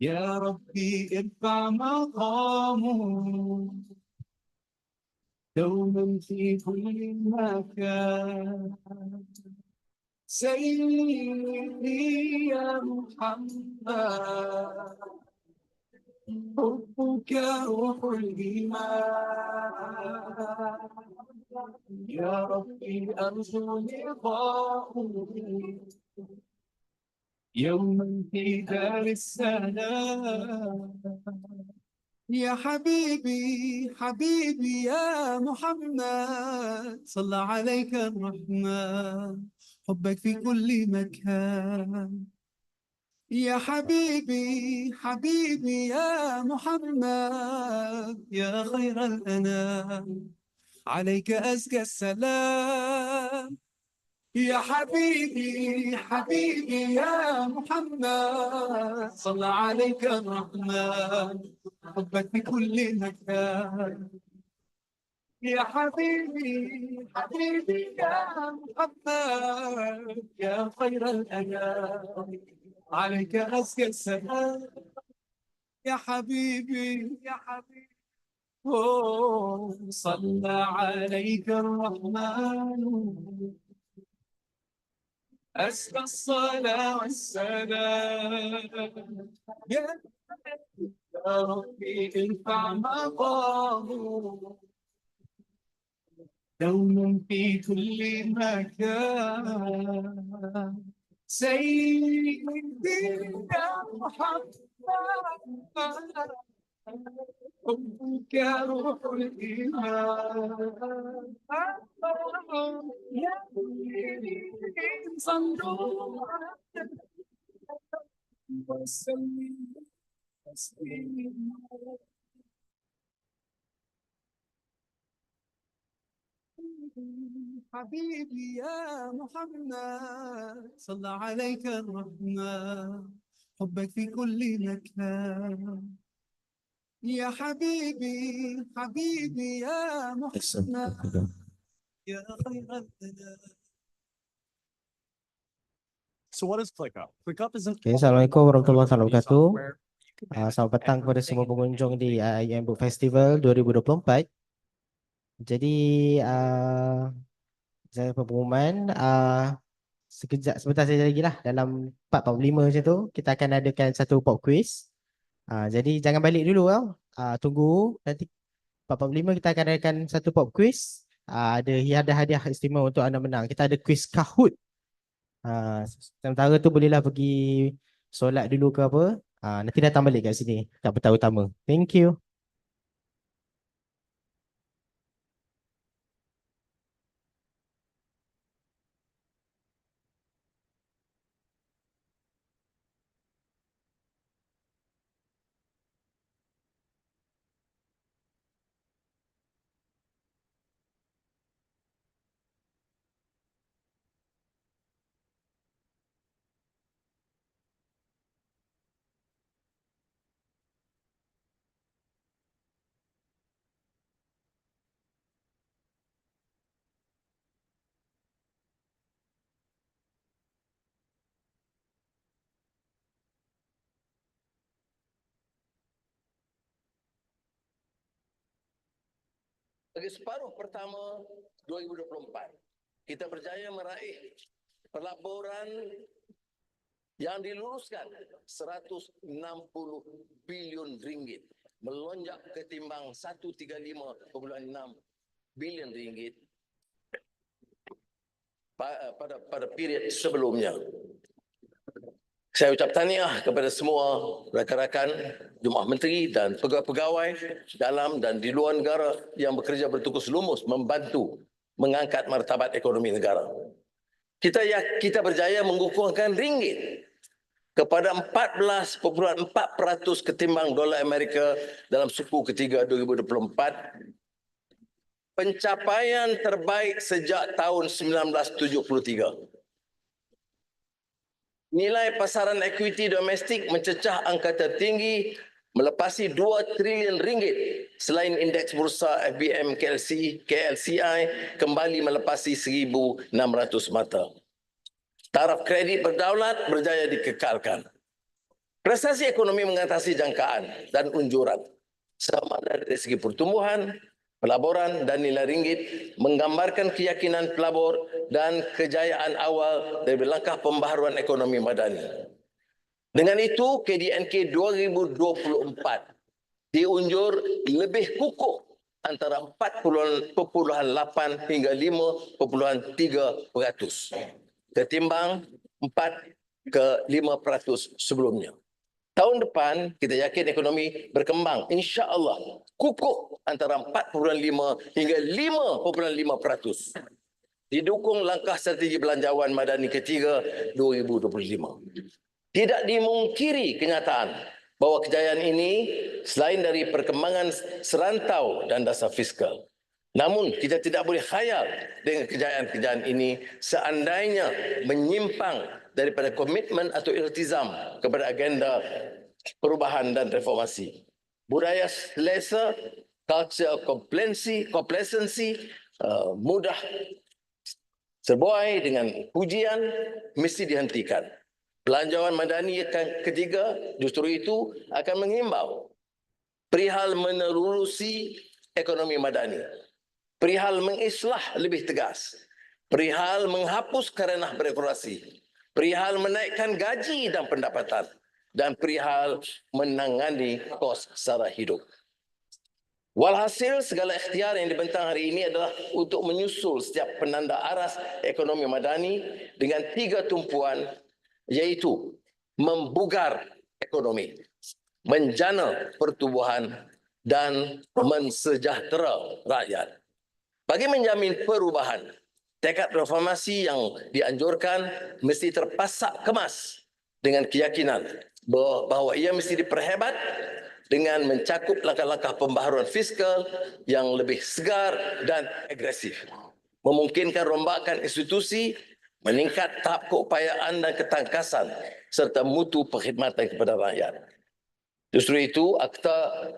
يا ربي ارفع مقامه دوما في كل مكان سيدي يا محمد حبك روح الإيمان يا ربي أرجو لقاءه يوما في دار السلام. يا حبيبي حبيبي يا محمد صلى عليك الرحمن حبك في كل مكان. يا حبيبي حبيبي يا محمد يا خير الأنام عليك أزكى السلام. يا حبيبي حبيبي يا محمد صلى عليك الرحمن حبك في كل مكان. يا حبيبي حبيبي يا محمد يا خير الأنام عليك أزكى السلام. يا حبيبي يا حبيبي صلى عليك الرحمن أزكى الصلاة والسلام يا ربي ارفع مقامه دوما في كل مكان سيدي يا محمد حبك روح الإيمان يا صندوق وسلم تسليما. حبيبي يا محمد صلى عليك الرحمن حبك في كل مكان. يا حبيبي حبيبي يا محمد يا خير الأنام. So what is ClickUp? ClickUp is an Okay, Assalamualaikum warahmatullahi wabarakatuh. Selamat petang kepada semua pengunjung di IIUM Book Festival 2024. Jadi saya pengumuman sebentar saja lagi lah, dalam 4:45 macam tu kita akan adakan satu pop quiz. Jadi jangan balik dulu tau. Tunggu nanti 4:45 kita akan adakan satu pop quiz. Ada hadiah istimewa untuk anda menang. Kita ada quiz Kahoot. Sementara tu bolehlah pergi solat dulu ke apa. Nanti datang balik kat sini kat petang utama. Thank you. Bagi separuh pertama 2024, kita berjaya meraih pelaburan yang diluluskan 160 bilion ringgit, melonjak ketimbang 135.6 bilion ringgit pada period sebelumnya. Saya ucap tahniah kepada semua rakan-rakan Jemaah Menteri dan pegawai-pegawai dalam dan di luar negara yang bekerja bertukus lumus membantu mengangkat martabat ekonomi negara. Kita berjaya mengukuhkan ringgit kepada 14.4% ketimbang dolar Amerika dalam suku ketiga 2024. Pencapaian terbaik sejak tahun 1973. Nilai pasaran equity domestik mencecah angka tertinggi melepasi 2 trilion ringgit selain indeks bursa FBM KLCI kembali melepasi 1,600 mata. Taraf kredit berdaulat berjaya dikekalkan. Prestasi ekonomi mengatasi jangkaan dan unjuran sama dari segi pertumbuhan, pelaburan dan nilai ringgit menggambarkan keyakinan pelabur dan kejayaan awal dari langkah pembaharuan ekonomi madani. Dengan itu, KDNK 2024 diunjur lebih kukuh antara 4.8 hingga 5.3% ketimbang 4 ke 5% sebelumnya. Tahun depan, kita yakin ekonomi berkembang, insya-Allah kukuh antara 4.5 hingga 5.5%. Didukung langkah strategi belanjawan madani ketiga 2025. Tidak dimungkiri kenyataan bahawa kejayaan ini selain dari perkembangan serantau dan dasar fiskal. Namun kita tidak boleh khayal dengan kejayaan-kejayaan ini seandainya menyimpang daripada komitmen atau iltizam kepada agenda perubahan dan reformasi. Budaya selesa, culture complacency, mudah serbuai dengan pujian mesti dihentikan. Belanjawan madani ketiga justru itu akan mengimbau perihal menerusi ekonomi madani, perihal mengislah lebih tegas, perihal menghapus karenah birokrasi, perihal menaikkan gaji dan pendapatan, dan perihal menangani kos sara hidup. Walhasil, segala ikhtiar yang dibentang hari ini adalah untuk menyusul setiap penanda aras ekonomi madani dengan 3 tumpuan, iaitu membugar ekonomi, menjana pertumbuhan, dan mensejahtera rakyat. Bagi menjamin perubahan, tekad reformasi yang dianjurkan mesti terpasak kemas dengan keyakinan bahawa ia mesti diperhebat dengan mencakup langkah-langkah pembaharuan fiskal yang lebih segar dan agresif, memungkinkan rombakan institusi, meningkat tahap keupayaan dan ketangkasan serta mutu perkhidmatan kepada rakyat. Justru itu, Akta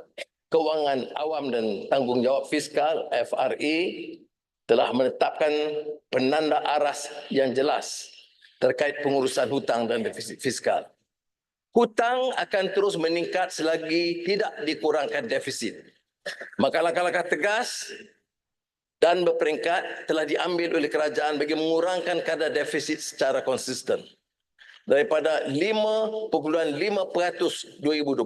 Kewangan Awam dan Tanggungjawab Fiskal FRA telah menetapkan penanda aras yang jelas terkait pengurusan hutang dan defisit fiskal. Hutang akan terus meningkat selagi tidak dikurangkan defisit. Maka langkah-langkah tegas dan berperingkat telah diambil oleh kerajaan bagi mengurangkan kadar defisit secara konsisten daripada 5.5% 2022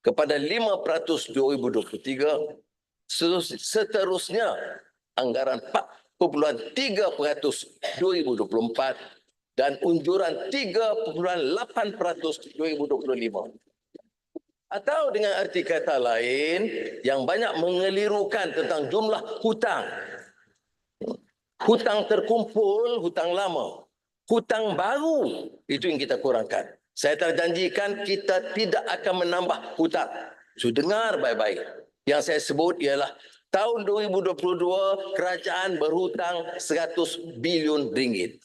kepada 5% 2023, seterusnya anggaran 4.3% 2024 dan unjuran 3.8% 2025. Atau dengan arti kata lain, yang banyak mengelirukan tentang jumlah hutang. Hutang terkumpul, hutang lama. Hutang baru, itu yang kita kurangkan. Saya terjanjikan kita tidak akan menambah hutang. So, dengar baik-baik. Yang saya sebut ialah tahun 2022 kerajaan berhutang 100 bilion ringgit.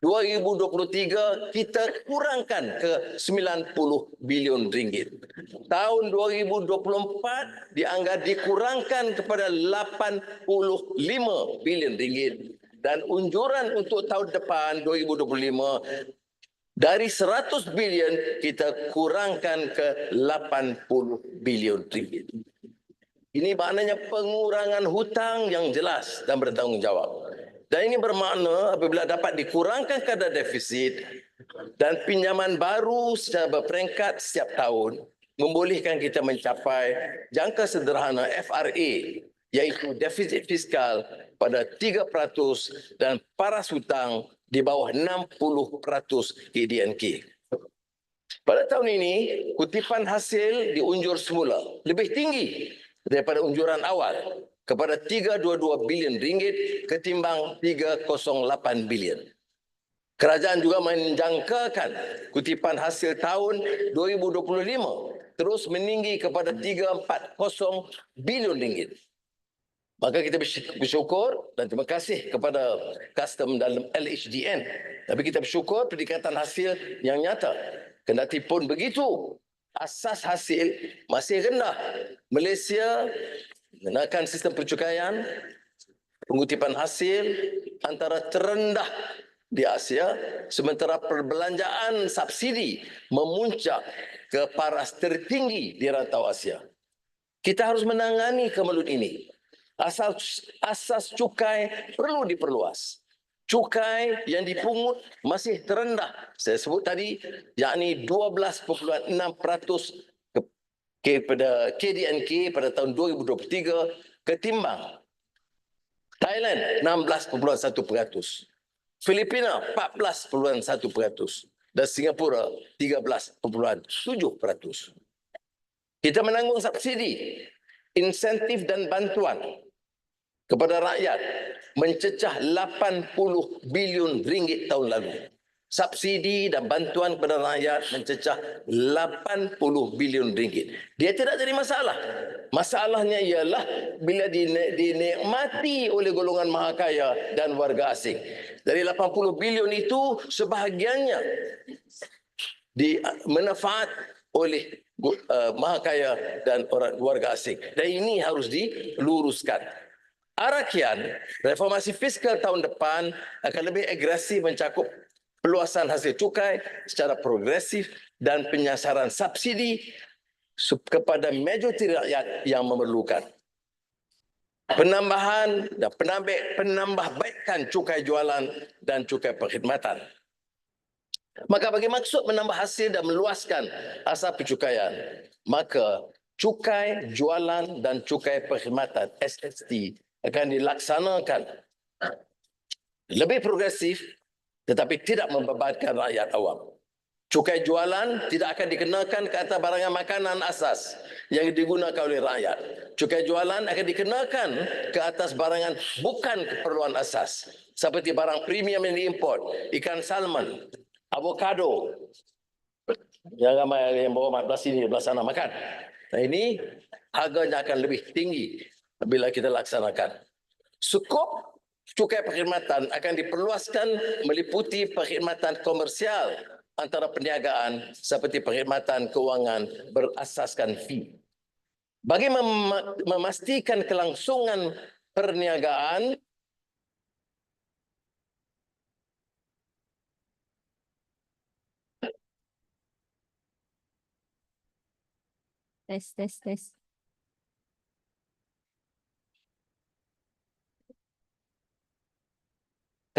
2023 kita kurangkan ke 90 bilion ringgit. Tahun 2024 dianggap dikurangkan kepada 85 bilion ringgit. Dan unjuran untuk tahun depan 2025 dari 100 bilion kita kurangkan ke 80 bilion ringgit. Ini maknanya pengurangan hutang yang jelas dan bertanggungjawab. Dan ini bermakna apabila dapat dikurangkan kadar defisit dan pinjaman baru secara berperingkat setiap tahun, membolehkan kita mencapai jangka sederhana FRA, iaitu defisit fiskal pada 3% dan paras hutang di bawah 60% KDNK. Pada tahun ini, kutipan hasil diunjur semula lebih tinggi daripada unjuran awal kepada 322 bilion ringgit ketimbang 308 bilion. Kerajaan juga menjangkakan kutipan hasil tahun 2025 terus meninggi kepada 340 bilion ringgit. Maka kita bersyukur dan terima kasih kepada custom dalam LHDN. Tapi kita bersyukur peningkatan hasil yang nyata. Kendati pun begitu, asas hasil masih rendah. Malaysia menggunakan sistem percukaian, pengutipan hasil antara terendah di Asia, sementara perbelanjaan subsidi memuncak ke paras tertinggi di rantau Asia. Kita harus menangani kemelut ini. Asas cukai perlu diperluas. Cukai yang dipungut masih terendah. Saya sebut tadi, yakni 12.6% kepada KDNK pada tahun 2023 ketimbang Thailand 16.1%, Filipina 14.1% dan Singapura 13.7%. Kita menanggung subsidi, insentif dan bantuan kepada rakyat mencecah 80 bilion ringgit tahun lalu. Subsidi dan bantuan kepada rakyat mencecah 80 bilion ringgit. Dia tidak jadi masalah. Masalahnya ialah bila dinikmati oleh golongan maha kaya dan warga asing. Dari 80 bilion itu, sebahagiannya dimanfaat oleh maha kaya dan warga asing. Dan ini harus diluruskan. Arakian, reformasi fiskal tahun depan akan lebih agresif mencakup peluasan hasil cukai secara progresif dan penyasaran subsidi kepada majoriti rakyat yang memerlukan. Penambahan dan penambahbaikan cukai jualan dan cukai perkhidmatan. Maka bagi maksud menambah hasil dan meluaskan asas percukaian, maka cukai jualan dan cukai perkhidmatan SST akan dilaksanakan lebih progresif tetapi tidak membebankan rakyat awam. Cukai jualan tidak akan dikenakan ke atas barangan makanan asas yang digunakan oleh rakyat. Cukai jualan akan dikenakan ke atas barangan bukan keperluan asas seperti barang premium yang diimport, ikan salmon, avocado. Yang ramai yang bawa belah sini, belah sana makan. Nah ini harganya akan lebih tinggi bila kita laksanakan. Skop cukai perkhidmatan akan diperluaskan meliputi perkhidmatan komersial antara perniagaan seperti perkhidmatan kewangan berasaskan fee. Bagi memastikan kelangsungan perniagaan, Tes.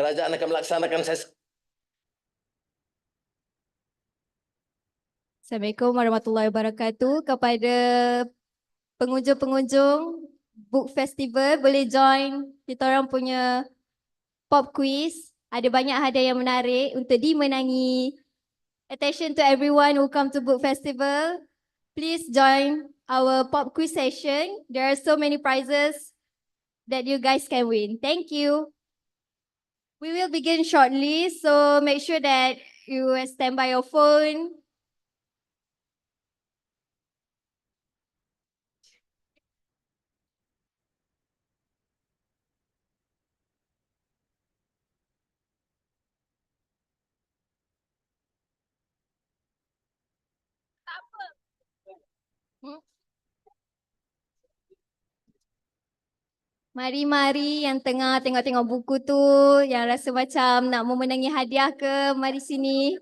kerajaan akan melaksanakan Assalamualaikum warahmatullahi wabarakatuh. Kepada pengunjung-pengunjung Book Festival, boleh join kita orang punya pop quiz. Ada banyak hadiah yang menarik untuk dimenangi. Attention to everyone who come to Book Festival. Please join our pop quiz session. There are so many prizes that you guys can win. Thank you. We will begin shortly, so make sure that you stand by your phone. Mari-mari yang tengah tengok-tengok buku tu, yang rasa macam nak memenangi hadiah ke, mari sini.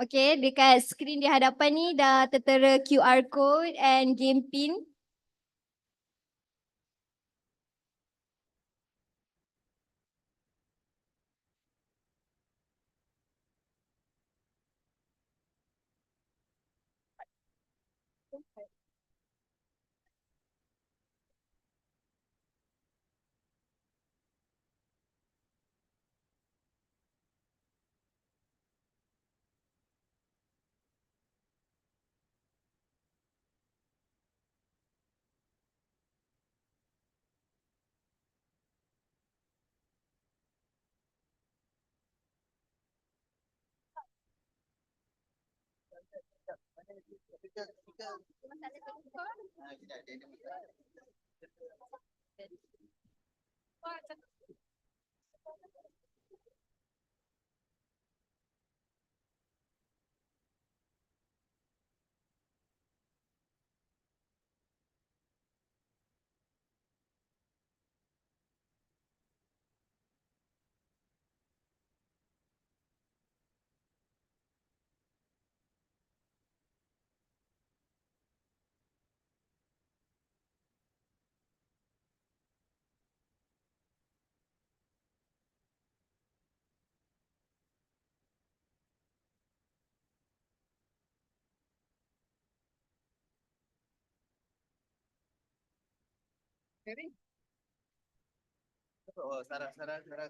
Okay, dekat skrin di hadapan ni dah tertera QR code and game pin. Oh, Sarah tengah buat.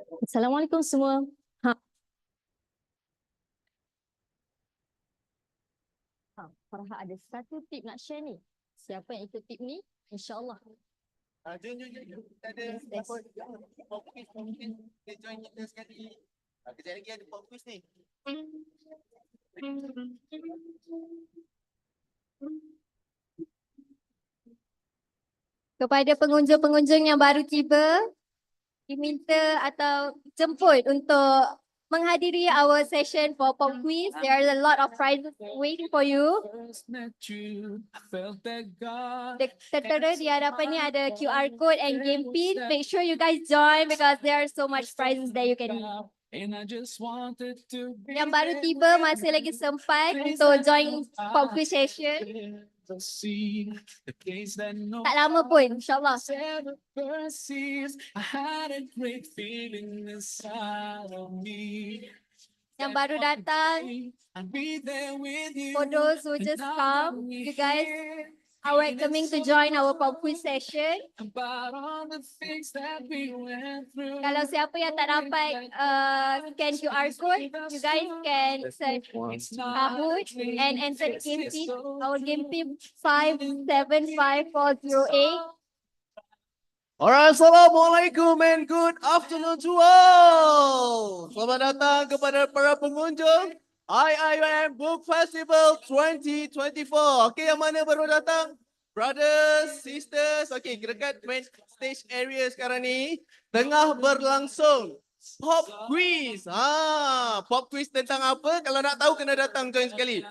Assalamualaikum semua. Farha ada satu tip nak share ni. Siapa yang ikut tip ni, insyaAllah. Jom. Kita ada pop quiz. Kita join kita sekali. Kejap lagi ada pop quiz ni. Kepada pengunjung-pengunjung yang baru tiba, diminta atau jemput untuk menghadiri our session for pop quiz. There are a lot of prizes waiting for you. Tertera di hadapan ni ada QR code and game pin. Make sure you guys join because there are so much prizes that you can win. Yang baru tiba masih lagi sempat untuk join pop quiz session. Tak lama pun, insyaAllah. Yang baru datang, for those who just come, you guys are welcoming to join our pop quiz session. Kalau siapa yang tak dapat scan QR code, you guys can search Kahoot and enter the game pin. Our game pin 575408. Alright, Assalamualaikum and good afternoon to all. Selamat datang kepada para pengunjung IIUM Book Festival 2024. Okay, yang mana baru datang? Brothers, sisters, okay, dekat main stage area sekarang ni tengah berlangsung pop quiz. Pop quiz tentang apa? Kalau nak tahu kena datang join sekali.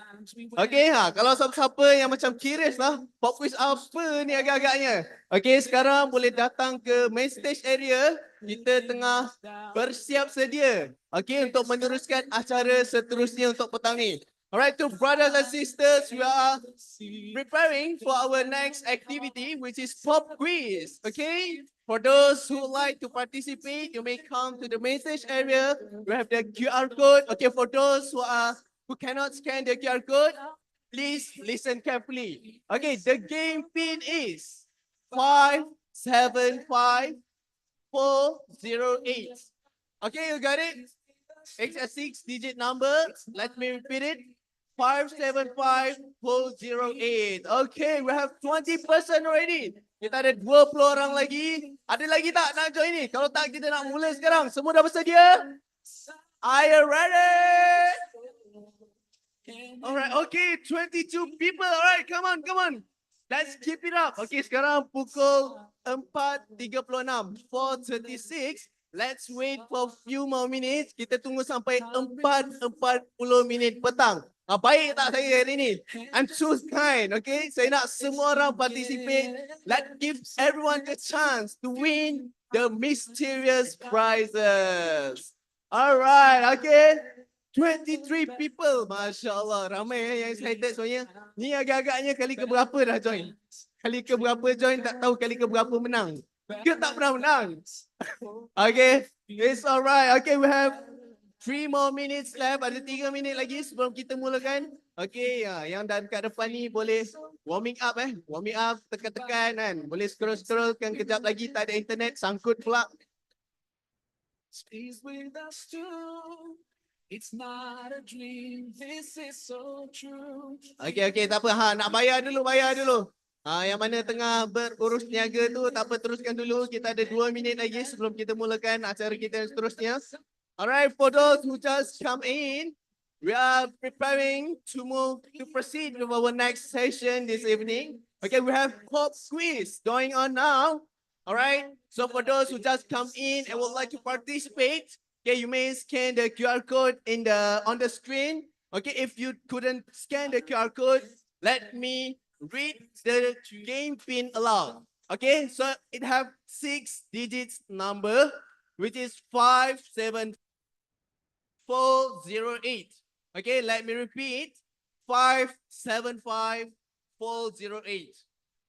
Okay, kalau siapa-siapa yang macam curious lah, pop quiz apa ni agak-agaknya. Okay, sekarang boleh datang ke main stage area. Kita tengah bersiap sedia. Okay, untuk meneruskan acara seterusnya untuk petang ni. Alright, to brothers and sisters, we are preparing for our next activity, which is pop quiz. Okay, for those who like to participate, you may come to the main stage area. We have the QR code. Okay, for those who cannot scan the QR code, please listen carefully. Okay, the game pin is 575408. Okay, you got it? It's a 6-digit number. Let me repeat it. 575408. Okay, we have 20% already. Kita ada 20 orang lagi. Ada lagi tak nak join ni? Kalau tak, kita nak mula sekarang. Semua dah bersedia? Are you ready? Alright, okay, 22 people. Alright, come on, come on. Let's keep it up. Okay, sekarang pukul 4.36, 4.36. Let's wait for a few more minutes. Kita tunggu sampai 4.40 minit petang. Baik tak saya hari ni? I'm too kind, okay? Saya nak semua orang participate. Let's give everyone the chance to win the mysterious prizes. Alright, okay. 23 people. Masya Allah. Ramai yang excited sebenarnya. Ni agak-agaknya kali keberapa dah join? Kali keberapa join, tak tahu kali keberapa menang. Dia tak pernah menang. Okay. It's alright. Okay, we have 3 more minutes left. Ada 3 minit lagi sebelum kita mulakan. Okay, yang dah dekat depan ni boleh warming up Warming up, tekan-tekan kan. Boleh scroll-scroll kan kejap lagi. Tak ada internet, sangkut pula. Please with us too. It's not a dream, this is so true. Okay, tak apa. Nak bayar dulu. Yang mana tengah berurus niaga tu, tak apa, teruskan dulu. Kita ada 2 minit lagi sebelum kita mulakan acara kita seterusnya. Alright, for those who just come in, we are preparing to proceed with our next session this evening. Okay, we have pop quiz going on now. Alright, so for those who just come in and would like to participate, okay, you may scan the QR code on the screen. Okay, if you couldn't scan the QR code, let me read the game pin aloud. Okay, so it have 6 digits number, which is 57408. Okay, let me repeat. 575408.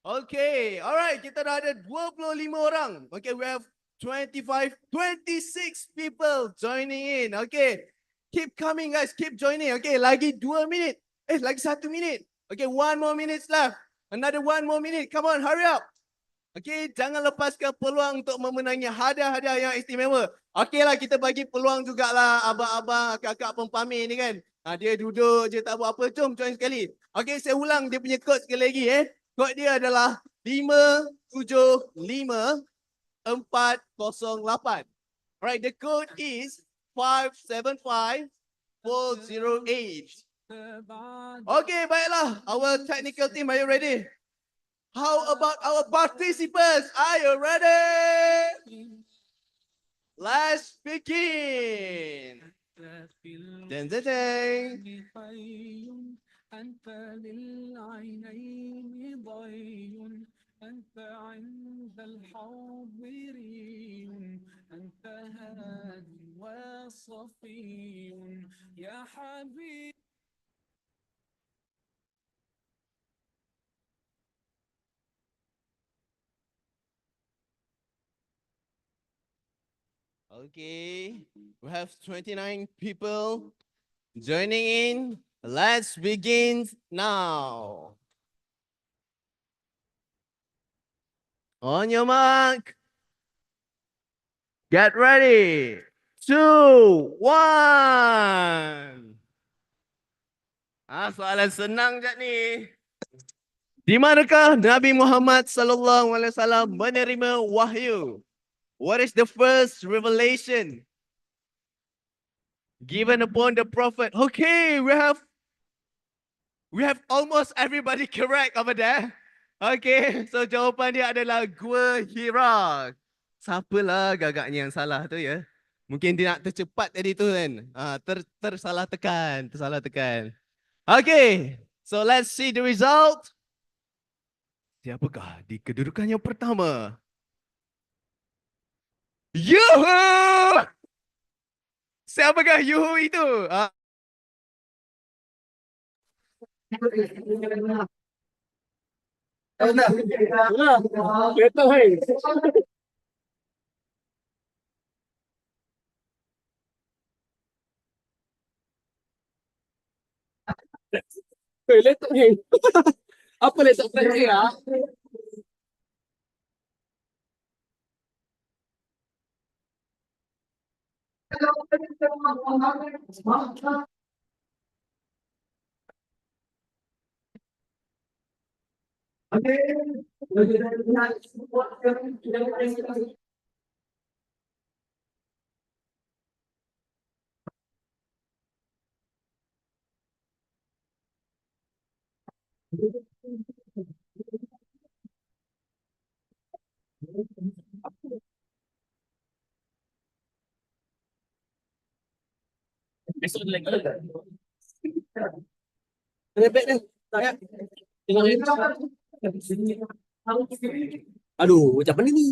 Okay, alright, kita dah ada 25 orang. Okay, we have 26 people joining in. Okay, keep coming guys, keep joining. Okay, lagi 2 minit. Lagi 1 minit. Okay, 1 more minute left. Another 1 more minute. Come on, hurry up. Okay, jangan lepaskan peluang untuk memenangi hadiah-hadiah yang istimewa. Okay lah, kita bagi peluang jugalah abang-abang, kakak pempamir ni kan. Dia duduk je tak buat apa. Jom join sekali. Okay, saya ulang dia punya code sekali lagi. Kod dia adalah 575408. Alright, the code is 575408. Okay, baiklah. Our technical team, are you ready? How about our participants? Are you ready? Let's begin. Dun, dun, dun. أنت للعينين ضي أنت عند الحاضرين أنت هادي وصفي يا حبيبي. Okay, we have 29 people joining in. Let's begin now. On your mark. Get ready. 2, 1. Soalan senang je ni. Di manakah Nabi Muhammad sallallahu alaihi wasallam menerima wahyu? What is the first revelation given upon the prophet? Okay, we have almost everybody correct over there. Okay, so jawapan dia adalah Gua Hira. Siapalah gagaknya yang salah tu ya? Mungkin dia nak tercepat tadi tu kan. Tersalah tekan. Okay, so let's see the result. Siapakah di kedudukan yang pertama? Yuhu! Siapakah Yuhu itu? Letak ni. Apa letak flash ni ah? Besok ada lagi. Rebek ni. Tak ya. Tengok ni. Aduh, macam mana ni?